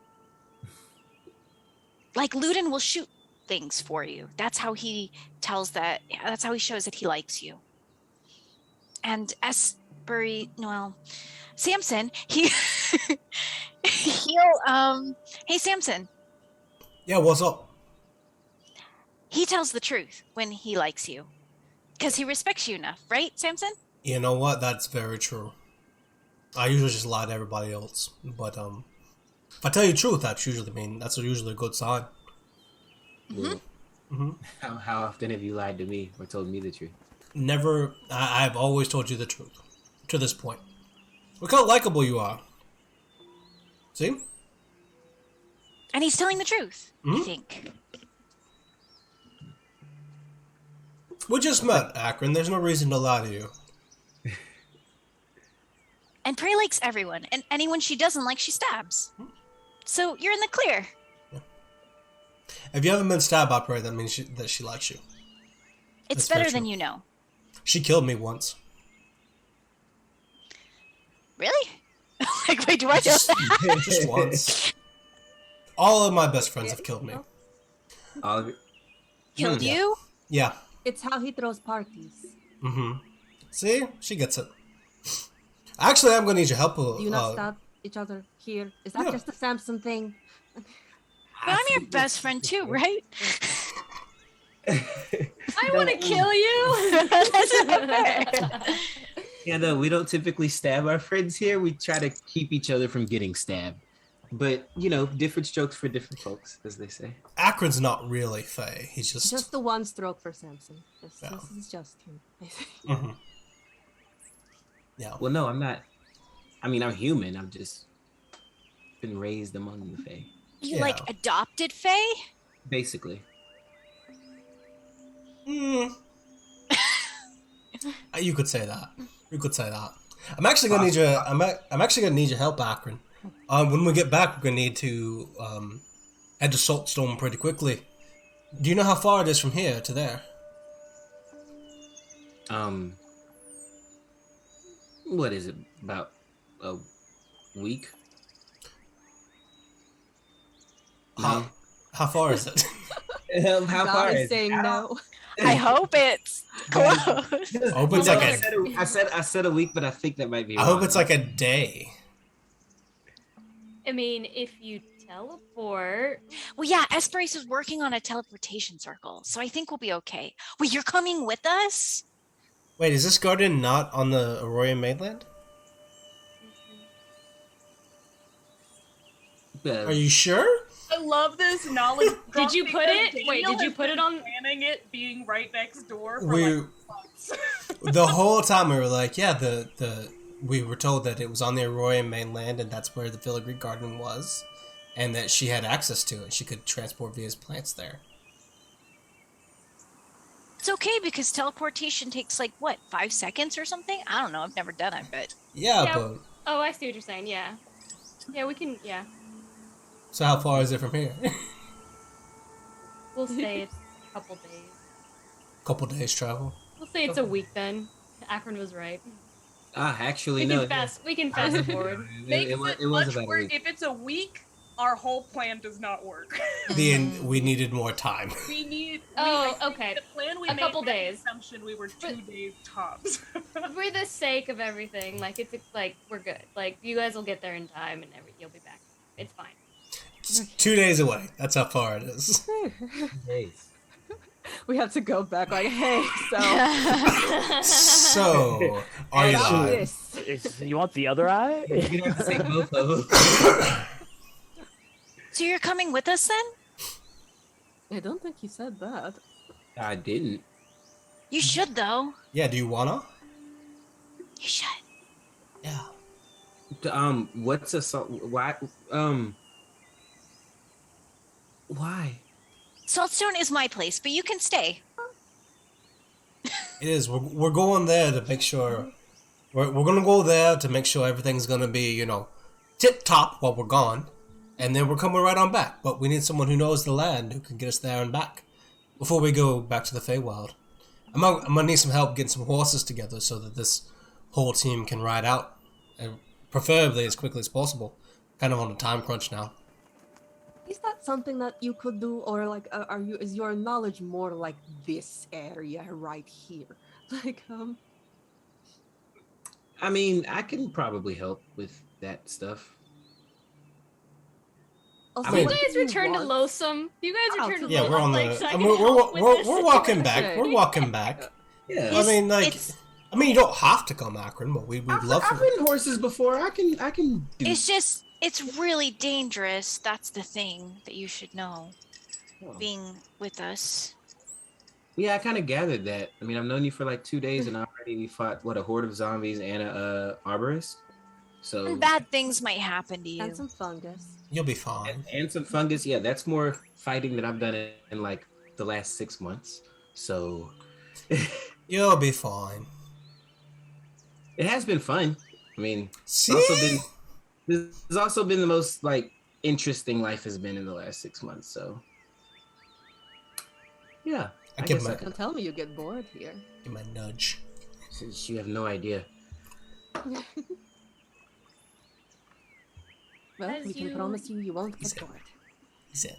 Like Ludin will shoot things for you. That's how he shows that he likes you. And Samson, hey Samson. Yeah, what's up? He tells the truth when he likes you. Because he respects you enough, right, Samson? You know what? That's very true. I usually just lie to everybody else, but if I tell you the truth, that's usually a good sign. How often have you lied to me or told me the truth? Never. I've always told you the truth. To this point. Look how likable you are. See? And he's telling the truth, I think. We just met, Akron. There's no reason to lie to you. And Prey likes everyone, and anyone she doesn't like, she stabs. So you're in the clear. Yeah. If you haven't been stabbed by Prey, that means that she likes you. It's better than you know. She killed me once. Really? Like, wait, do I know that? Just once. All of my best friends have killed me. All of you? Killed you? Yeah. It's how he throws parties. See? She gets it. Actually, I'm going to need your help. Do you not stab each other here? Is that just a Samson thing? But I'm your best friend too, right? I want to kill you. That's not fair. Yeah, no, we don't typically stab our friends here. We try to keep each other from getting stabbed. But, you know, different strokes for different folks, as they say. Akron's not really Fae. He's just the one stroke for Samson. This is just him, I think. Yeah. Well, no, I'm not. I mean, I'm human. I've just been raised among the Fae. You like adopted Fae? Basically. You could say that. You could say that. I'm actually gonna need your. I'm actually gonna need your help, Akron. When we get back, we're gonna need to head to Saltstone pretty quickly. Do you know how far it is from here to there? What is it? About a week? How far is it? How far is saying it? No. I hope it's close. I hope it's like I said a week, but I think that might be I wrong. hope it's like a day. I mean, if you teleport. Well, yeah, Esperance is working on a teleportation circle, so I think we'll be okay. Wait, you're coming with us? Wait, is this garden not on the Aurorian mainland? Are you sure? I love this knowledge. Did you put it? Wait, did you put it on? Planning it being right next door for We months. the whole time we were like, yeah, we were told that it was on the Aurorian mainland and that's where the filigree garden was, and that she had access to it. She could transport Via's plants there. It's okay because teleportation takes like what, 5 seconds or something? I don't know. I've never done it, but Yeah, but Oh, I see what you're saying. Yeah, we can. Yeah, so how far is it from here? we'll say it's a couple days. Couple days travel. We'll say it's a week then. Akron was right. Actually, We no. can fast forward. Makes It was much about a work. week. If it's a week, our whole plan does not work. We needed more time. We need. Okay. The plan we A made couple had the days. Assumption we were 2 days tops. For the sake of everything, like it's like we're good. Like you guys will get there in time, and you'll be back. It's fine. It's 2 days away. That's how far it is. We have to go back like, hey, So, are you lying? You want the other eye? You have to take both of them. So you're coming with us then? I don't think he said that. I didn't. You should though. Yeah, do you wanna? You should. Yeah. What's a why? Why? Saltstone is my place, but you can stay. It is. We're going there to make sure. We're gonna go there to make sure everything's gonna be, you know, tip top while we're gone, and then we're coming right on back. But we need someone who knows the land who can get us there and back before we go back to the Feywild. I'm gonna need some help getting some horses together so that this whole team can ride out, and preferably as quickly as possible. Kind of on a time crunch now. Is that something that you could do, or like, is your knowledge more like this area right here? Like, I mean, I can probably help with that stuff. Also, you guys return to Loathsome. You guys return to Yeah, Loathsome. we're on like, so I the. can We're help with this. walking back. We're walking back. Yeah. I mean, like, I mean, you don't have to come, Akron, but we'd love I've to. ridden horses before. I can do. It's just, it's really dangerous. That's the thing that you should know. Being with us. Yeah, I kind of gathered that. I mean, I've known you for like 2 days, and already we fought a horde of zombies and a arborist. So And bad things might happen to you. And some fungus. You'll be fine. And some fungus. Yeah, that's more fighting than I've done in like the last 6 months. So You'll be fine. it has been fun. I mean, See? this has also been the most like interesting life has been in the last 6 months. So yeah, I guess I Don't tell me you get bored here. Give my nudge. Since you have no idea. Well, As we can you- promise you won't get bored. He's in.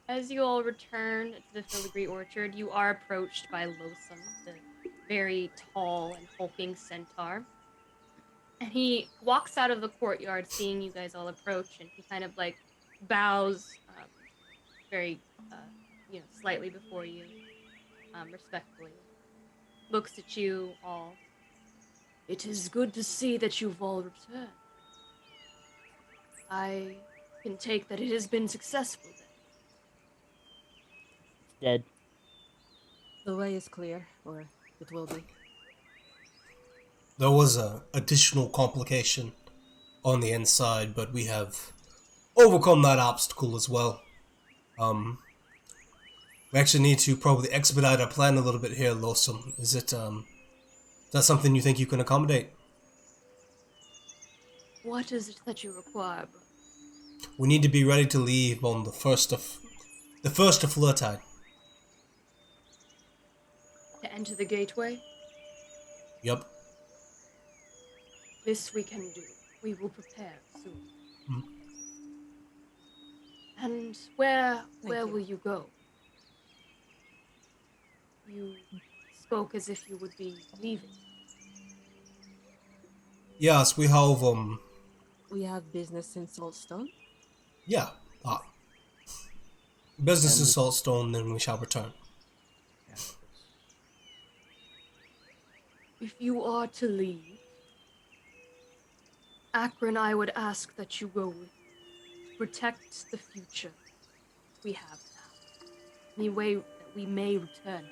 As you all return to the filigree orchard, you are approached by Loathsome, the very tall and hulking centaur. And he walks out of the courtyard, seeing you guys all approach, and he kind of like bows, very, slightly before you, respectfully. Looks at you all. It is good to see that you've all returned. I can take that it has been successful then. Dead. The way is clear, or it will be. There was a additional complication on the inside, but we have overcome that obstacle as well. We actually need to probably expedite our plan a little bit here, Loathsome. Is that something you think you can accommodate? What is it that you require, brother? We need to be ready to leave on the first of Flirtide. To enter the gateway? Yep. This we can do. We will prepare soon. Hmm. And where you. will you go? You spoke as if you would be leaving. Yes, we have We have business in Saltstone. yeah. Business in Saltstone, then we shall return. If you are to leave, Akron, I would ask that you go with me to protect the future we have now. Any way that we may return home.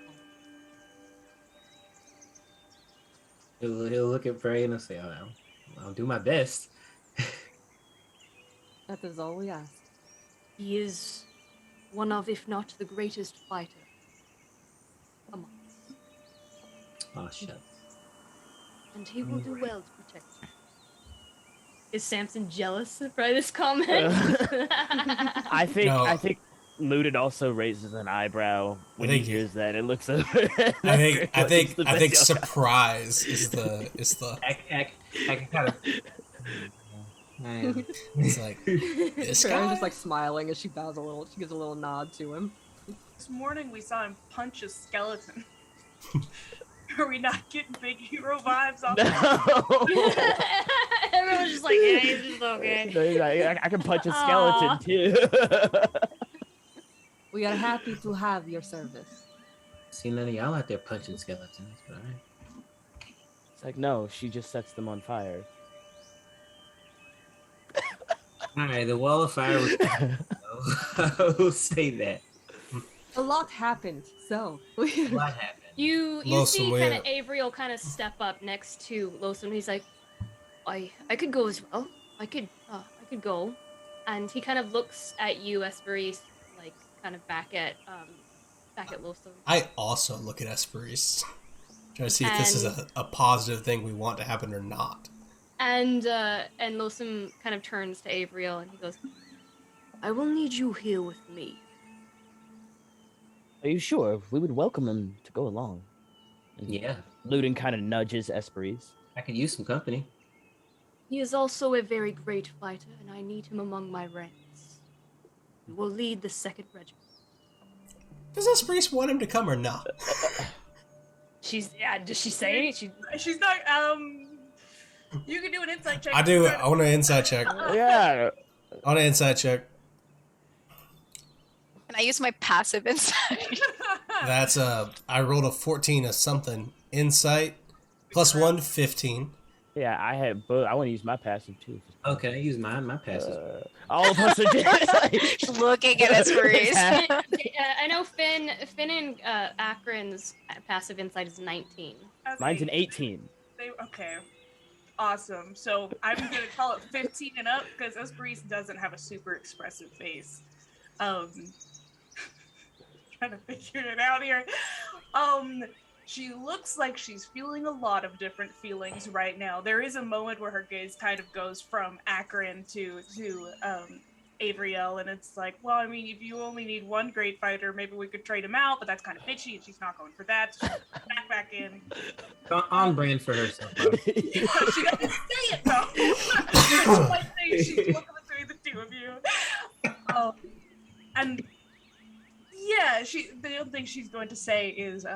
He'll look at Prey and he'll say, "Oh, I'll do my best." That is all we ask. He is one of, if not the greatest fighter among us. Oh shit. And he will do well to protect you. Is Samson jealous by this comment? I think Mooted also raises an eyebrow when he hears that. It looks over. I think surprise is the I can kind of. It's like this Karen's guy. just like smiling as she bows a little. She gives a little nod to him. This morning we saw him punch a skeleton. Are we not getting big hero vibes off? Everyone's just like, yeah, he's just okay. No, he's like, I can punch a skeleton too. We are happy to have your service. See none of y'all out there punching skeletons, but alright. It's like, no, she just sets them on fire. All right, the wall of fire was. I will say that. A lot happened, so. A lot happened. You Lawson, see where- kind of Avriel kind of step up next to Lawson. He's like, I could go as well. I could go. And he kind of looks at you, Esperis, like kind of back at Lawson. I also look at Esperis, trying to see if this is a positive thing we want to happen or not. And Lawson kind of turns to Avriel and he goes, I will need you here with me. Are you sure? We would welcome him to go along. Yeah. Ludin kind of nudges Esperis. I could use some company. He is also a very great fighter, and I need him among my ranks. He will lead the 2nd Regiment. Does Esperis want him to come or not? Does she say it? She's not. You can do an insight check. I do. I want an insight check. Yeah. I want an insight check. Can I use my passive insight? That's I rolled a 14 of something. Insight plus 1, 15. Yeah, I had both. I want to use my passive too. Okay, I use mine. My passive. All of us are just looking at Esperis. I know Finn and Akron's passive insight is 19. Okay. Mine's an 18. Okay. Awesome. So I'm gonna call it 15 and up because Esperis doesn't have a super expressive face. Trying to figure it out here. She looks like she's feeling a lot of different feelings right now. There is a moment where her gaze kind of goes from Akron to Avriel, and it's like, well, I mean, if you only need one great fighter, maybe we could trade him out, but that's kind of bitchy, and she's not going for that. So she's back in. On brand for herself. Bro. She doesn't say it though. It's like she's looking between the two of you. And yeah, the only thing she's going to say is,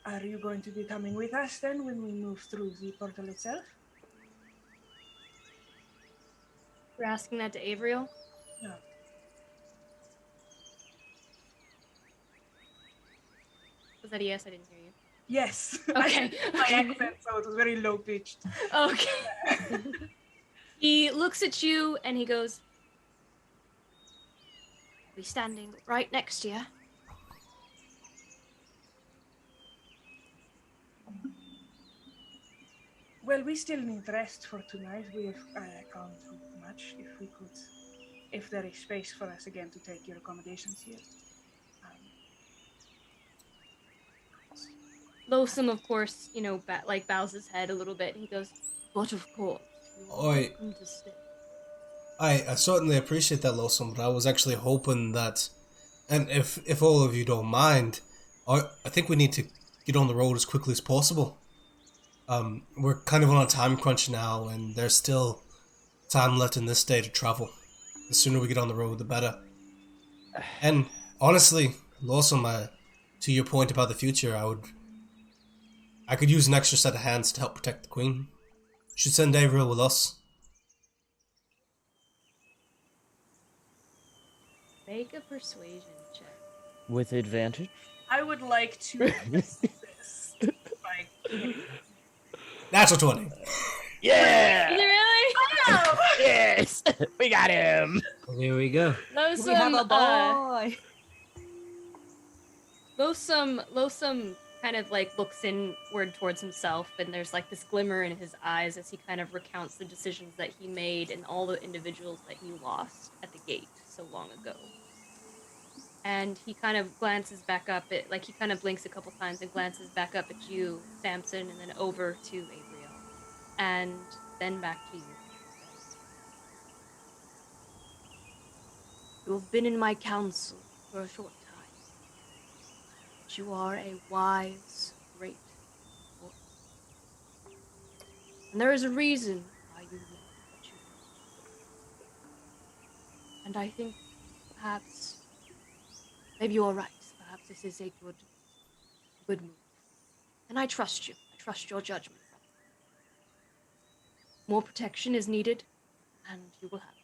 are you going to be coming with us then when we move through the portal itself? We're asking that to Avriel? Yeah. Was that a yes? I didn't hear you. Yes. Okay. My accent, so it was very low pitched. Okay. He looks at you and he goes, I'll be standing right next to you. Well, we still need rest for tonight. We have gone through much. If there is space for us again to take your accommodations here. Loathsome, of course, bows his head a little bit. He goes, But of course, Oi. to stay. I certainly appreciate that, Loathsome, but I was actually hoping that, and if all of you don't mind, I think we need to get on the road as quickly as possible. We're kind of on a time crunch now, and there's still time left in this day to travel. The sooner we get on the road, the better. And honestly, Lawson, to your point about the future, I could use an extra set of hands to help protect the Queen. Should send Avriel with us. make a persuasion check. With advantage? I would like to assist by Natural 20. Yeah! Is it really? Oh! Yes! We got him! There we go. We have a boy. Loathsome kind of looks inward towards himself, and there's this glimmer in his eyes as he kind of recounts the decisions that he made and all the individuals that he lost at the gate so long ago. And he kind of glances back up at, he kind of blinks a couple times and glances back up at you, Samson, and then over to Avriel. And then back to you. You have been in my council for a short time, but you are a wise, great warrior. And there is a reason why you know what you know. And I think perhaps, maybe you are right, perhaps this is a good move. And I trust you. I trust your judgment. More protection is needed, and you will have it.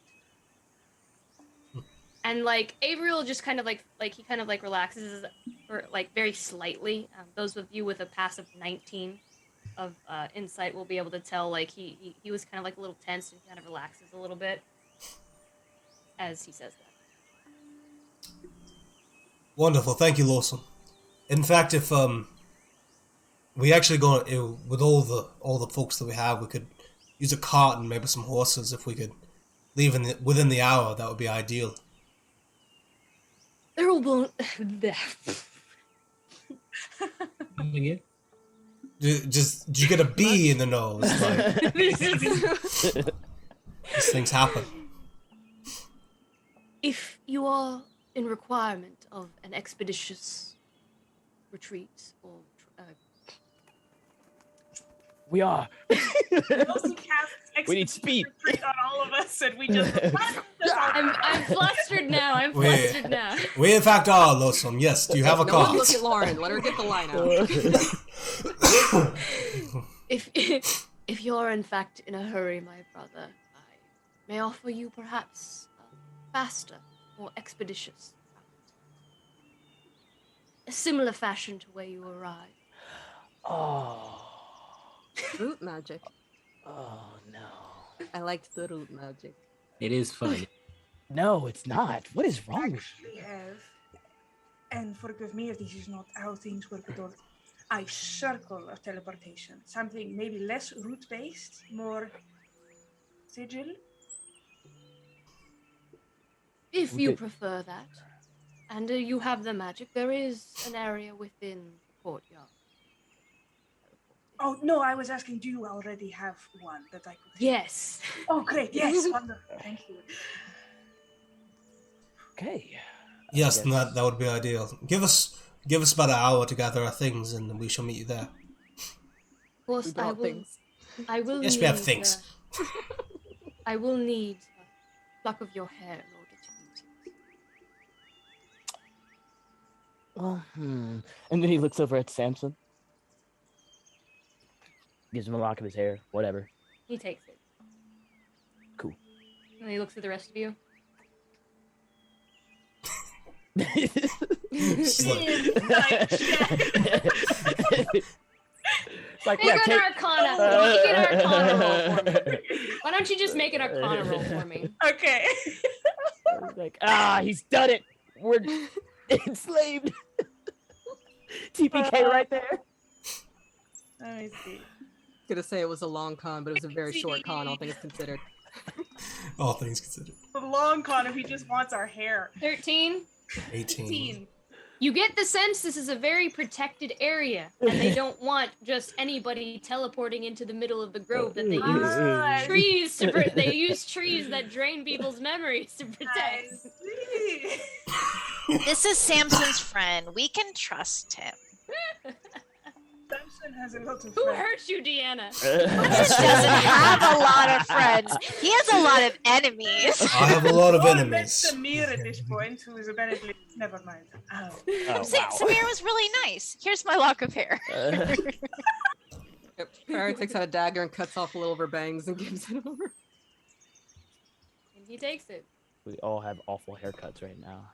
And Avriel just kind of he kind of relaxes, or very slightly. Those of you with a passive 19 insight will be able to tell, like, he was kind of like a little tense and kind of relaxes a little bit as he says that. Wonderful, thank you, Lawson. In fact, if we actually go with all the folks that we have, we could use a cart and maybe some horses. If we could leave within the hour, that would be ideal. There will Again? Did you get a bee in the nose? Like, these things happen. If you are in requirement of an expeditious retreat or We are. Also casts We need speed. retreat on all of us, and we just. I'm flustered now. I'm flustered now. We in fact are, Lawson. Yes. Do you have a No cart? one look at Lauren. Let her get the line out. if you're in fact in a hurry, my brother, I may offer you perhaps a faster, more expeditious route. A similar fashion to where you arrived. Oh. Root magic. Oh no. I liked the root magic. It is fun. No, it's not. What is wrong with you? We have, and forgive me if this is not how things work at all, a circle of teleportation. Something maybe less root-based, more sigil. If you prefer that, and you have the magic, there is an area within the courtyard. Oh, no, I was asking, do you already have one that I could... Yes. Oh, great, yes, wonderful, thank you. Okay. Yes, that would be ideal. Give us about an hour to gather our things, and we shall meet you there. Of course, I will. Things. I will. Yes, need, we have things. I will need a pluck of your hair in order to use it. Well, And then he looks over at Samson. Gives him a lock of his hair, whatever. He takes it. Cool. And he looks at the rest of you. It's like, Make an Arcana. Make an Arcana roll for me. Why don't you just make an Arcana roll for me? Okay. Like, he's done it. We're enslaved. TPK right there. Let me see. Gonna say it was a long con, but it was a very short con, all things considered. All things considered. The long con if he just wants our hair. 13. 18. You get the sense this is a very protected area, and they don't want just anybody teleporting into the middle of the grove. That they use trees to they use trees that drain people's memories to protect. This is Samson's friend. We can trust him. Samson has a lot of Who friends. hurt you, Deanna? Samson doesn't have a lot of friends. He has a lot of enemies. I have a lot of Oh, enemies. that's Samir at this point, who is apparently... Never mind. Oh. Samir was really nice. Here's my lock of hair. Yep. Farrah takes out a dagger and cuts off a little of her bangs and gives it over. And he takes it. We all have awful haircuts right now.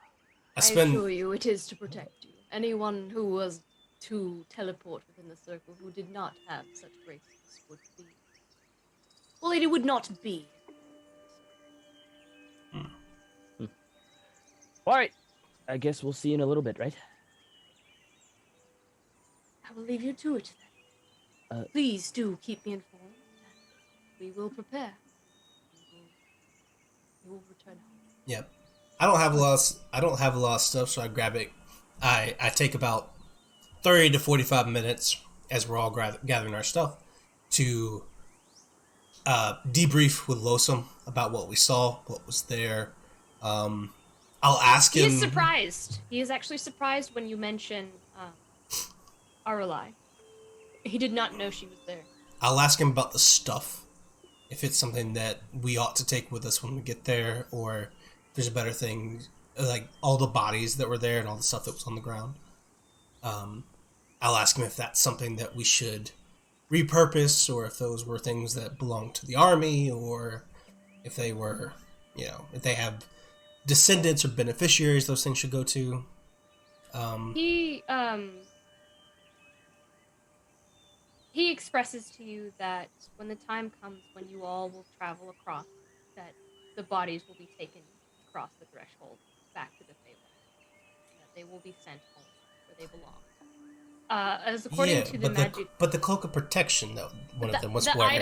I assure you, it is to protect you. Anyone who was to teleport within the circle who did not have such graces would be... Well, it would not be. All right. I guess we'll see you in a little bit, right? I will leave you to it then. Please do keep me informed. We will prepare. We will return home. Yep. I don't have a lot of stuff, so I grab it. I take about 30 to 45 minutes as we're all gathering our stuff to debrief with Losum about what we saw, what was there. I'll ask him. He is surprised. He is actually surprised when you mention Arulli. He did not know she was there. I'll ask him about the stuff. If it's something that we ought to take with us when we get there, or if there's a better thing, like all the bodies that were there and all the stuff that was on the ground. I'll ask him if that's something that we should repurpose, or if those were things that belonged to the army, or if they were, if they have descendants or beneficiaries those things should go to. He he expresses to you that when the time comes when you all will travel across, that the bodies will be taken across the threshold back to the Feywild, that they will be sent home where they belong. As according to the magic, but the cloak of protection, though, one of them was the wearing.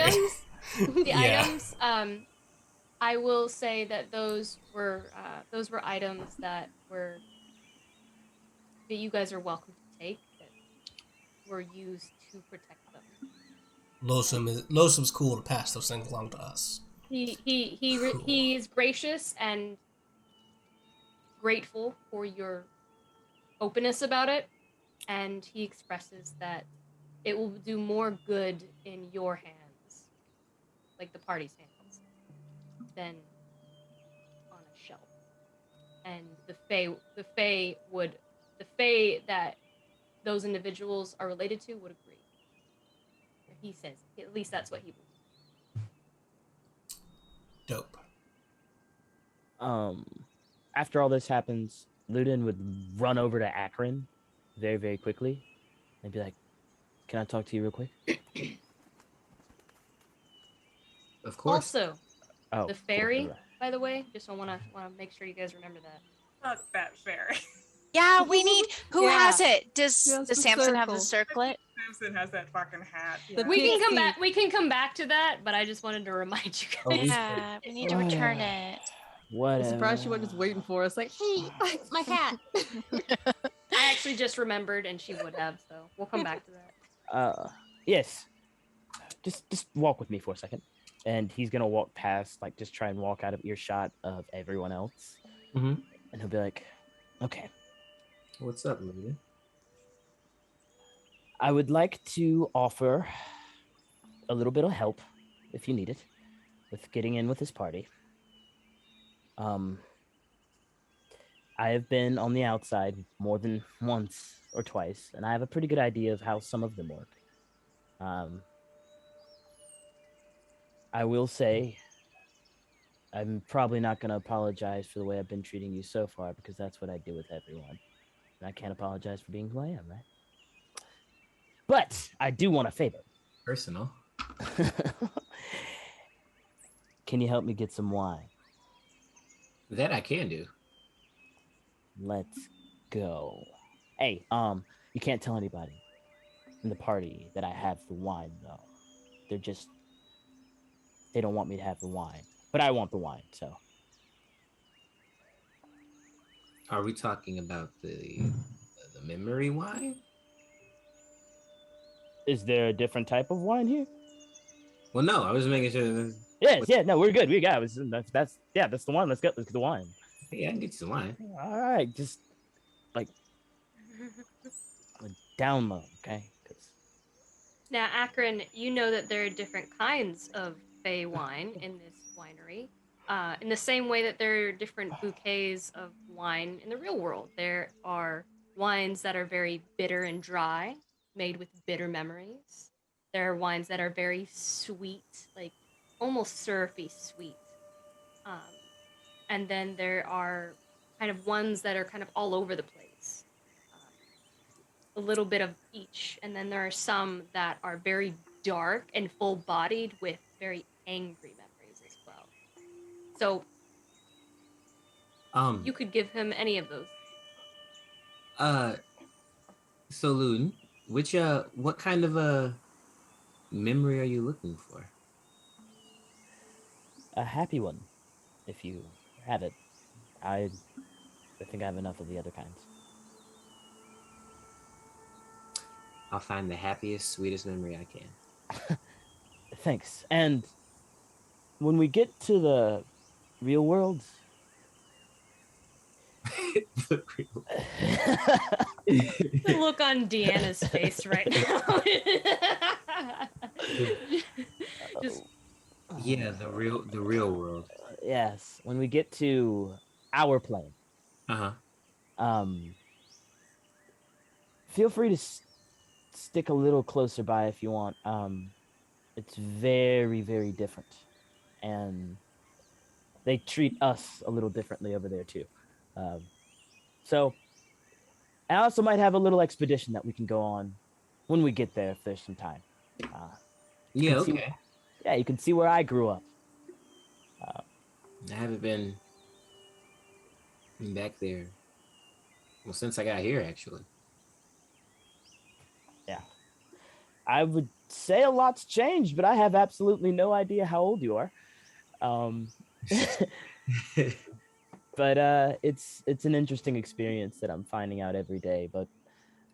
items, I will say that those were items that you guys are welcome to take, that were used to protect them. Losum's cool to pass those things along to us. He is gracious and grateful for your openness about it, and he expresses that it will do more good in your hands, like the party's hands, than on a shelf. And the Fae that those individuals are related to would agree. He says, at least that's what he believes. Dope. After all this happens, Ludin would run over to Akron very, very quickly and be like, "Can I talk to you real quick?" Of course. Also, Oh, the fairy, cool. by the way, just want to make sure you guys remember that. Fuck that fairy. Yeah, we need. Who has it? Does the Samson have the circle. circlet? Samson has that fucking hat. We can come back. We can come back to that, but I just wanted to remind you guys. Yeah, we need to return it. I'm surprised she wasn't just waiting for us. Like, hey, my hat. I actually just remembered, and she would have. So we'll come back to that. Yes. Just walk with me for a second, and he's gonna walk past, like, just try and walk out of earshot of everyone else, Mm-hmm. and he'll be like, "Okay, what's up, Luna? I would like to offer a little bit of help, if you need it, with getting in with this party. I have been on the outside more than once or twice, and I have a pretty good idea of how some of them work. I will say, I'm probably not going to apologize for the way I've been treating you so far, because that's what I do with everyone. And I can't apologize for being who I am, right? But I do want a favor. Personal. Can you help me get some wine? That I can do. Let's go. Hey, you can't tell anybody in the party that I have the wine, though. They don't want me to have the wine. But I want the wine, so. Are we talking about the memory wine? Is there a different type of wine here? Well, no, I was making sure. Yes, yeah, no, we're good. We got it. That's the one. Let's get the wine. Yeah, I can get you some wine. All right, just like down low, okay? Now, Akron, you know that there are different kinds of Fey wine in this winery. In the same way that there are different bouquets of wine in the real world. There are wines that are very bitter and dry, made with bitter memories. There are wines that are very sweet, like almost syrupy sweet. And then there are kind of ones that are kind of all over the place. A little bit of each. And then there are some that are very dark and full-bodied with very angry memories as well. So you could give him any of those. So Loon, what kind of a memory are you looking for? A happy one, if you have it. I think I have enough of the other kinds. I'll find the happiest, sweetest memory I can. Thanks. And when we get to the real world, The look on Deanna's face right now. Just yeah, the real world. Yes, when we get to our plane. Feel free to stick a little closer by if you want. It's very, very different, and they treat us a little differently over there too. So I also might have a little expedition that we can go on when we get there if there's some time. Yeah, can see- okay. yeah, you can see where I grew up. I haven't been back there. Well, since I got here, actually. Yeah. I would say a lot's changed, but I have absolutely no idea how old you are. But it's an interesting experience that I'm finding out every day. But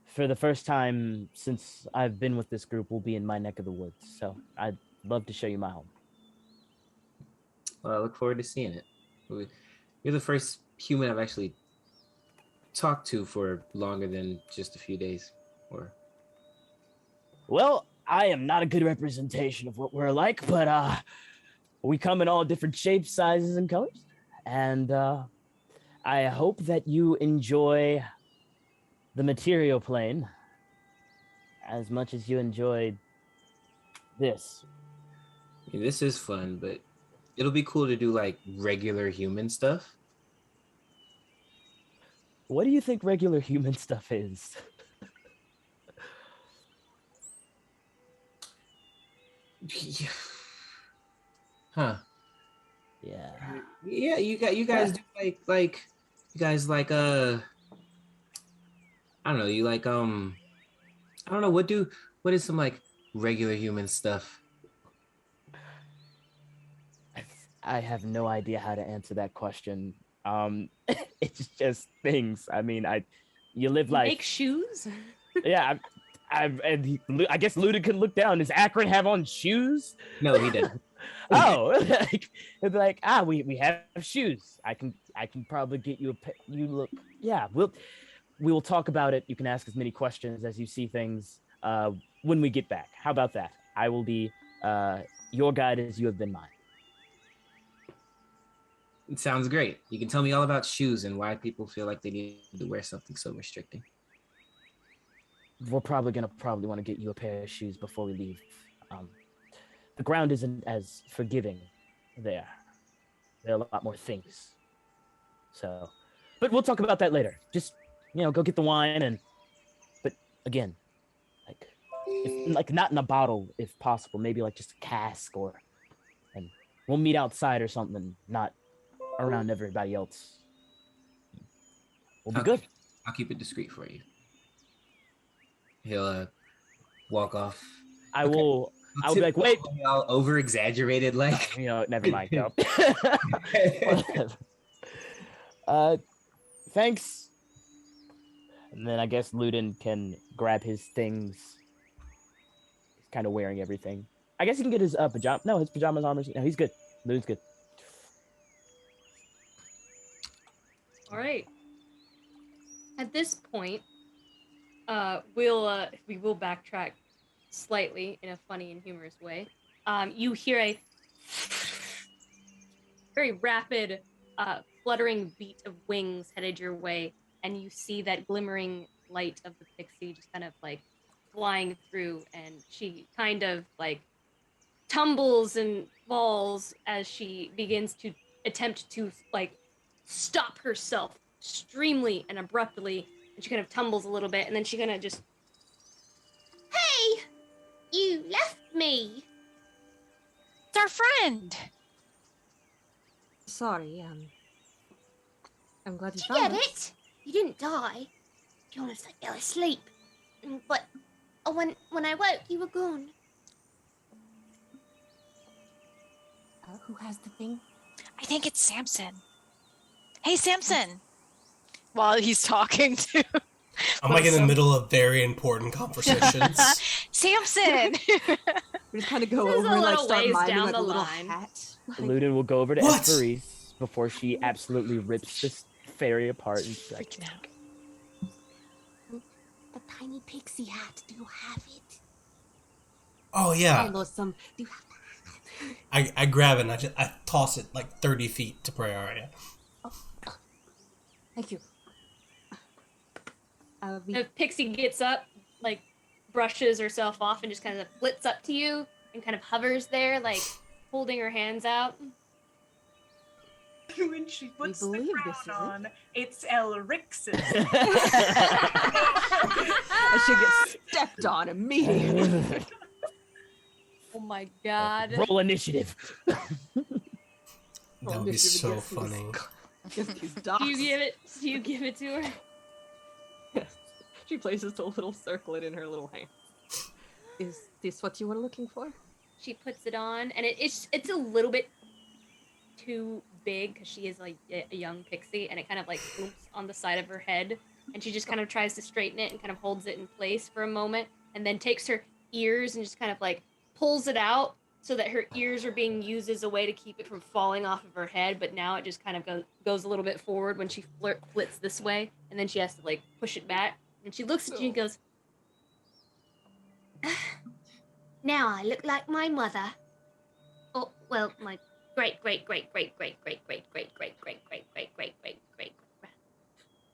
for the first time since I've been with this group, we'll be in my neck of the woods. So I'd love to show you my home. Well, I look forward to seeing it. You're the first human I've actually talked to for longer than just a few days. Well, I am not a good representation of what we're like, but we come in all different shapes, sizes, and colors. And I hope that you enjoy the material plane as much as you enjoyed this. I mean, this is fun, but it'll be cool to do like regular human stuff. What do you think regular human stuff is? Yeah. Huh. Yeah. Yeah, you guys do like you guys like I don't know, you like I don't know, what is some like regular human stuff? I have no idea how to answer that question. It's just things. I mean, you live life. Make shoes? Yeah, I guess Luda can look down. Does Akron have on shoes? No, he didn't. Oh, it'd be like, we have shoes. I can probably get you you look. Yeah, we will talk about it. You can ask as many questions as you see things when we get back. How about that? I will be your guide as you have been mine. It sounds great. You can tell me all about shoes and why people feel like they need to wear something so restricting. We're probably want to get you a pair of shoes before we leave. The ground isn't as forgiving there. There are a lot more things. So, but we'll talk about that later. Just, go get the wine but again, like not in a bottle if possible, maybe like just a cask and we'll meet outside or something, not around everybody else. We'll be good. I'll keep it discreet for you. He'll walk off. I'll be like, wait. All over exaggerated, like. Never mind. No. Thanks. And then I guess Ludin can grab his things. He's kind of wearing everything. I guess he can get his pajama. No, his pajamas, armors. No, he's good. Ludin's good. All right. At this point, we will backtrack slightly in a funny and humorous way. You hear a very rapid, fluttering beat of wings headed your way, and you see that glimmering light of the pixie just kind of like flying through, and she kind of like tumbles and falls as she begins to attempt to like stop herself extremely and abruptly, and she kind of tumbles a little bit, and then she kind of just, Hey! You left me! It's our friend! Sorry, I'm glad you Did you found get us. it? You didn't die. You honestly fell asleep. But when I woke, you were gone. Who has the thing? I think it's Samson. Hey, Samson! While he's talking to... I'm like in the middle of very important conversations. Samson! We just kind of go This is over a and like little start ways minding down like the a little line. hat. Ludin will go over to What? Esperise before she absolutely rips this fairy apart and she's like, The tiny pixie hat. Do you have it? Oh yeah. I lost some. Do you have I grab it and I toss it like 30 feet to Praeria. Thank you. the pixie gets up, like brushes herself off and just kind of flits up to you and kind of hovers there, like holding her hands out. When she puts the believe crown this, is on, it's Elrix's. I should get stepped on immediately. my god. Roll initiative. That would be so funny. Do you give it to her? Yes. She places a little circlet in her little hand. Is this what you were looking for? She puts it on, and it's a little bit too big because she is like a young pixie, and it kind of like swoops on the side of her head, and she just kind of tries to straighten it and kind of holds it in place for a moment, and then takes her ears and just kind of like pulls it out so that her ears are being used as a way to keep it from falling off of her head, but now it just kind of goes a little bit forward when she flits this way, and then she has to like push it back, and she looks at you and goes, Now I look like my mother. Oh, well, my great.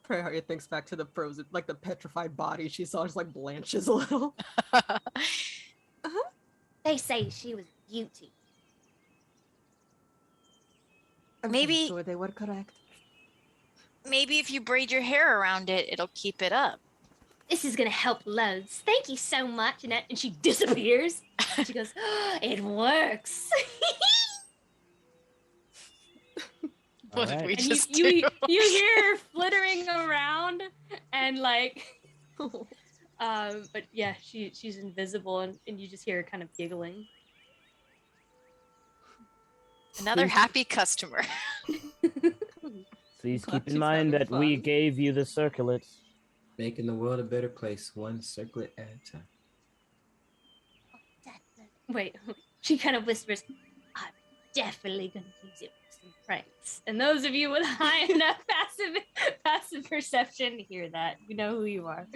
Freya thinks back to the frozen, like the petrified body she saw just like blanches a little. They say she was beauty. Maybe sure they were correct. Maybe if you braid your hair around it, it'll keep it up. This is gonna help loads. Thank you so much. and she disappears. And she goes, oh, it works. What did we and just you do? you hear her flittering around, and like, but yeah, she's invisible, and you just hear her kind of giggling. Another happy customer. Please keep in mind that we gave you the circlet. Making the world a better place, one circlet at a time. Wait, she kind of whispers, I'm definitely going to use it for some pranks. And those of you with high enough passive perception hear that. You know who you are.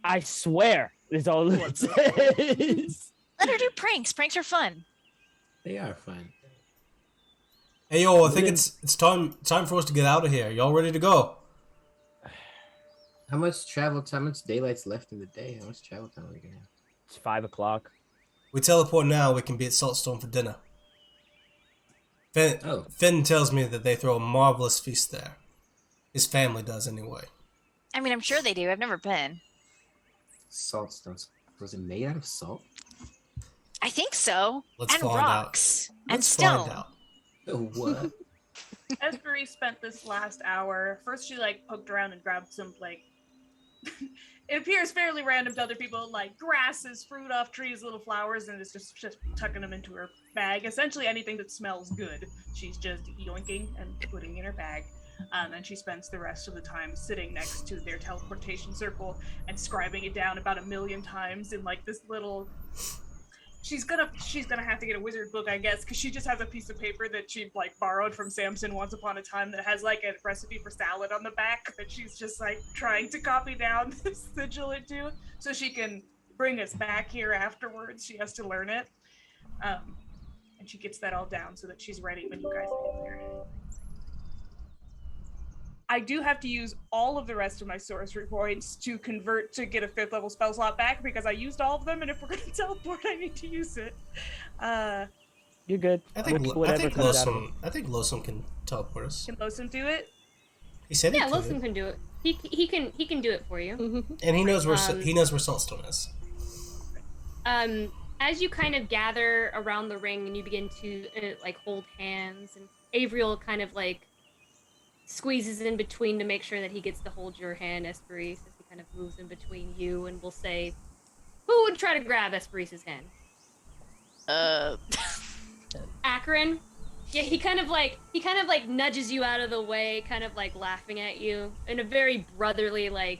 I swear, is all it says. Let her do pranks. Pranks are fun. They are fun. Hey, yo, I think it's time for us to get out of here. Y'all ready to go? How much travel time? How much daylight's left in the day? How much travel time are we gonna have? It's 5 o'clock. We teleport now, we can be at Saltstone for dinner. Finn tells me that they throw a marvelous feast there. His family does, anyway. I mean, I'm sure they do. I've never been. Saltstone. Was it made out of salt? I think so. Let's and find rocks. out. And Let's stone. find out. What? Espery spent this last hour. First, she like poked around and grabbed some like. It appears fairly random to other people, like grasses, fruit off trees, little flowers, and it's just tucking them into her bag. Essentially, anything that smells good, she's just yoinking and putting in her bag. And she spends the rest of the time sitting next to their teleportation circle and scribing it down about 1,000,000 times in like this little. She's gonna have to get a wizard book, I guess, because she just has a piece of paper that she like borrowed from Samson once upon a time that has like a recipe for salad on the back that she's just like trying to copy down the sigil into so she can bring us back here afterwards. She has to learn it, and she gets that all down so that she's ready when you guys get there. I do have to use all of the rest of my sorcery points to convert to get a 5th level spell slot back because I used all of them, and if we're going to teleport, I need to use it. You're good. I think Losum can teleport us. Can Losum do it? He said he could. Losum can do it. He can do it for you. And he knows where Saltstone is. As you kind of gather around the ring and you begin to like hold hands, and Avriel kind of like squeezes in between to make sure that he gets to hold your hand, Esperise, as he kind of moves in between you, and will say, who would try to grab Esperise's hand? Akron? Yeah, he kind of like nudges you out of the way, kind of like laughing at you in a very brotherly way,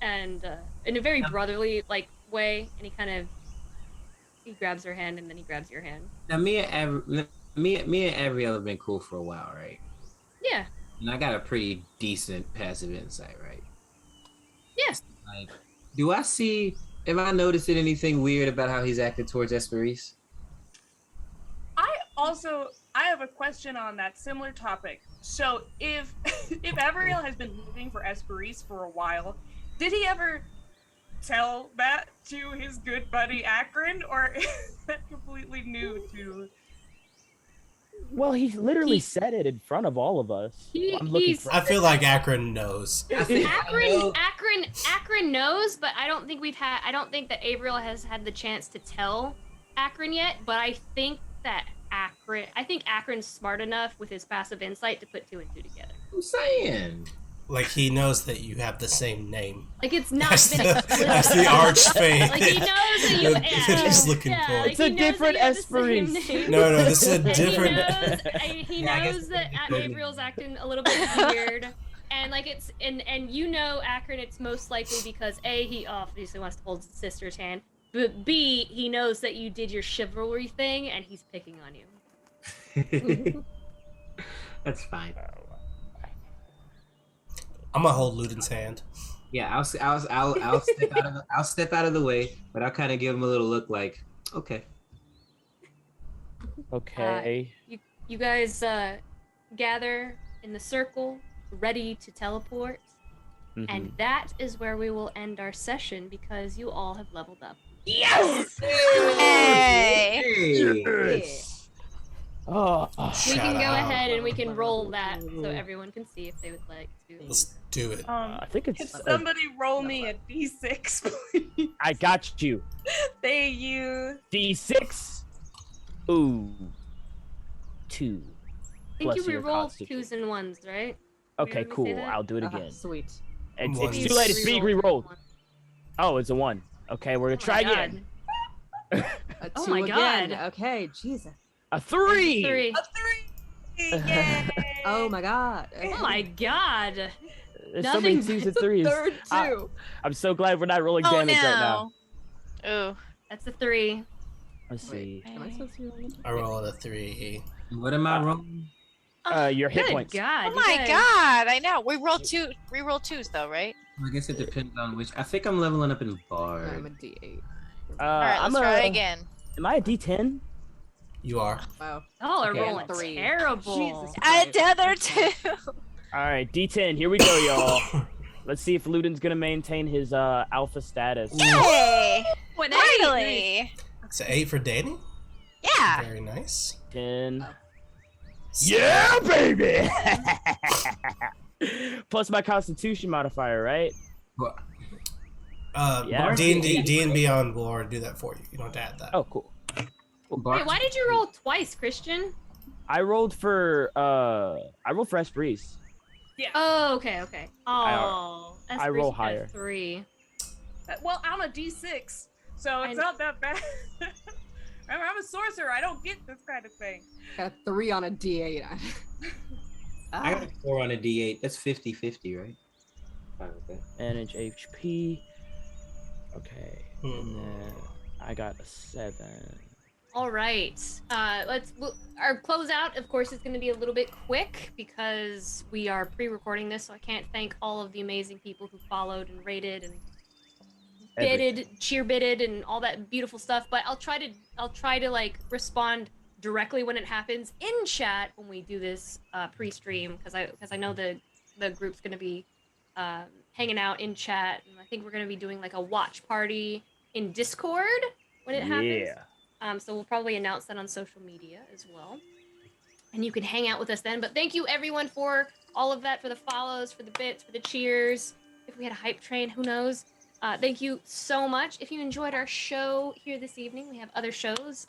and he grabs her hand and then he grabs your hand. Now me and Avriel have been cool for a while, right? Yeah. And I got a pretty decent passive insight, right? Yeah. Like, am I noticing anything weird about how he's acted towards Esperise? I have a question on that similar topic. So if Avriel has been looking for Esperise for a while, did he ever tell that to his good buddy Akron, or is that completely new to? Well, he literally said it in front of all of us. I'm looking for. I feel like Akron knows. Akron knows, but I don't think that Avriel has had the chance to tell Akron yet. But I think Akron's smart enough with his passive insight to put 2 and 2 together. I'm saying. Like he knows that you have the same name. Like it's not That's the archfey. Like he knows that you. He's looking for. Like It's a different Esperise. No, this is a different. He knows that Avriel's acting a little bit weird, and like and you know Akron, it's most likely because A, he obviously wants to hold his sister's hand, but B, he knows that you did your chivalry thing, and he's picking on you. That's fine. I'm gonna hold Luden's hand. Yeah, I'll step out of the way, but I'll kind of give him a little look like, okay. Okay. You guys gather in the circle, ready to teleport, and that is where we will end our session because you all have leveled up. Yes! Hey! Yes. Oh, we can go ahead and we can roll that so everyone can see if they would like to. Let's do it. I think it's. Can somebody roll me a d6, please? I got you. Thank you. D6. Ooh. 2. I think you re-roll 2s and 1s, right? Okay, cool. I'll do it again. Sweet. It's too late. It's being re-rolled. Oh, it's a 1. Okay, we're gonna try again. Oh my god. Okay, Jesus. A 3. A 3. Yay! Oh my god. Oh my god. There's so many 2s and 3s. Third two. I'm so glad we're not rolling damage right now. Ooh. That's a 3. Let's see. Am I supposed to be rolling? I rolled a 3. What am I rolling? Your hit Good points. God. Oh my god, I know. We roll 2s though, right? I guess it depends on which. I think I'm leveling up in Bard. I'm a D8. Alright, let's try again. Am I a D10? You are. Wow. Y'all are Okay. rolling 3. terrible. Jesus Another 2. Alright, D10. Here we go, y'all. Let's see if Luden's gonna maintain his alpha status. Hey! What, Finally! It's an 8 for Danny. Yeah. Very nice. 10. Yeah, baby! Plus my Constitution modifier, right? Yeah. D&B on will do that for you. You don't have to add that. Oh, cool. Wait, why did you roll twice, Christian? I rolled for Esprit. Yeah. Oh, okay. Oh, I roll Esper's got higher. 3. Well, I'm a d6, so it's not that bad. Remember, I'm a sorcerer. I don't get this kind of thing. Got a 3 on a D8. I got a 4 on a D8. That's 50-50, right? Fine with that. Manage HP. Okay. And then I got a 7. All right. Our closeout, of course, is going to be a little bit quick because we are pre-recording this, so I can't thank all of the amazing people who followed and rated and cheer bitted, and all that beautiful stuff. But I'll try to like respond directly when it happens in chat when we do this pre-stream because I know the group's going to be hanging out in chat, and I think we're going to be doing like a watch party in Discord when it happens. Yeah. So we'll probably announce that on social media as well. And you can hang out with us then. But thank you everyone for all of that, for the follows, for the bits, for the cheers. If we had a hype train, who knows? Thank you so much. If you enjoyed our show here this evening, we have other shows.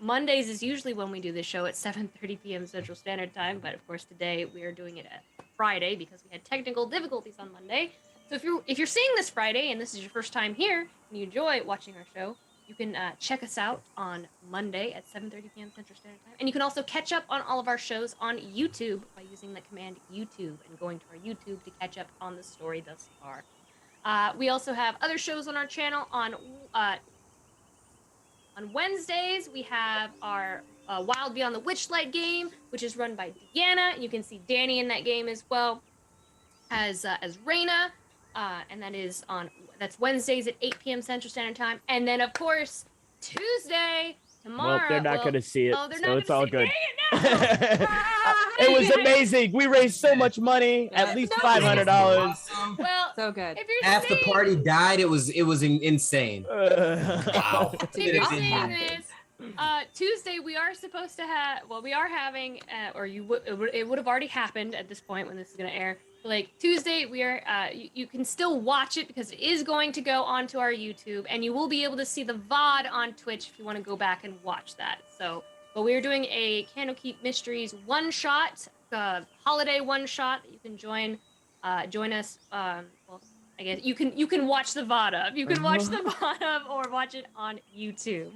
Mondays is usually when we do this show at 7:30 p.m. Central Standard Time. But of course today we are doing it at Friday because we had technical difficulties on Monday. So if you're seeing this Friday and this is your first time here and you enjoy watching our show, you can check us out on Monday at 7:30 p.m. Central Standard Time. And you can also catch up on all of our shows on YouTube by using the command YouTube and going to our YouTube to catch up on the story thus far. We also have other shows on our channel. On Wednesdays, we have our Wild Beyond the Witchlight game, which is run by Deanna. You can see Danny in that game as well as Reyna. And that's Wednesdays at 8 p.m. Central Standard Time. And then, of course, Tuesday, tomorrow. Well, they're not going to see it, oh, they're so not it's all good. It was amazing. We raised so much money, at least $500. Well, so good. If you're Half the party died. It was insane. Wow. If you're seeing this Tuesday we are supposed to have. Well, we are having, or it would have already happened at this point when this is gonna air. But like Tuesday, we are. You can still watch it because it is going to go onto our YouTube, and you will be able to see the VOD on Twitch if you want to go back and watch that. So, but we are doing a Candlekeep Mysteries one shot, holiday one shot that you can join us. Well, I guess you can watch the VOD of. You can watch the VOD of or watch it on YouTube.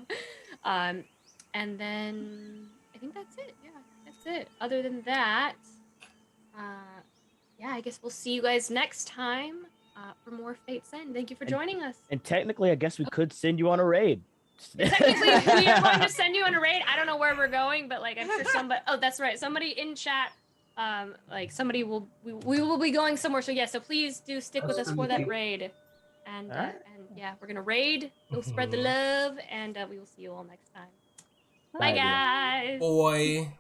And then I think that's it. Yeah, that's it. Other than that, yeah, I guess we'll see you guys next time for more Fate's End. Thank you for joining us. And technically, I guess we could send you on a raid. Technically, we are going to send you on a raid. I don't know where we're going, but like I'm sure somebody. Oh, that's right. Somebody in chat. Like somebody will. We will be going somewhere. So yeah. So please do stick with us for that raid. And yeah, we're gonna raid. We'll spread the love, and we will see you all next time. Bye, guys. Boy.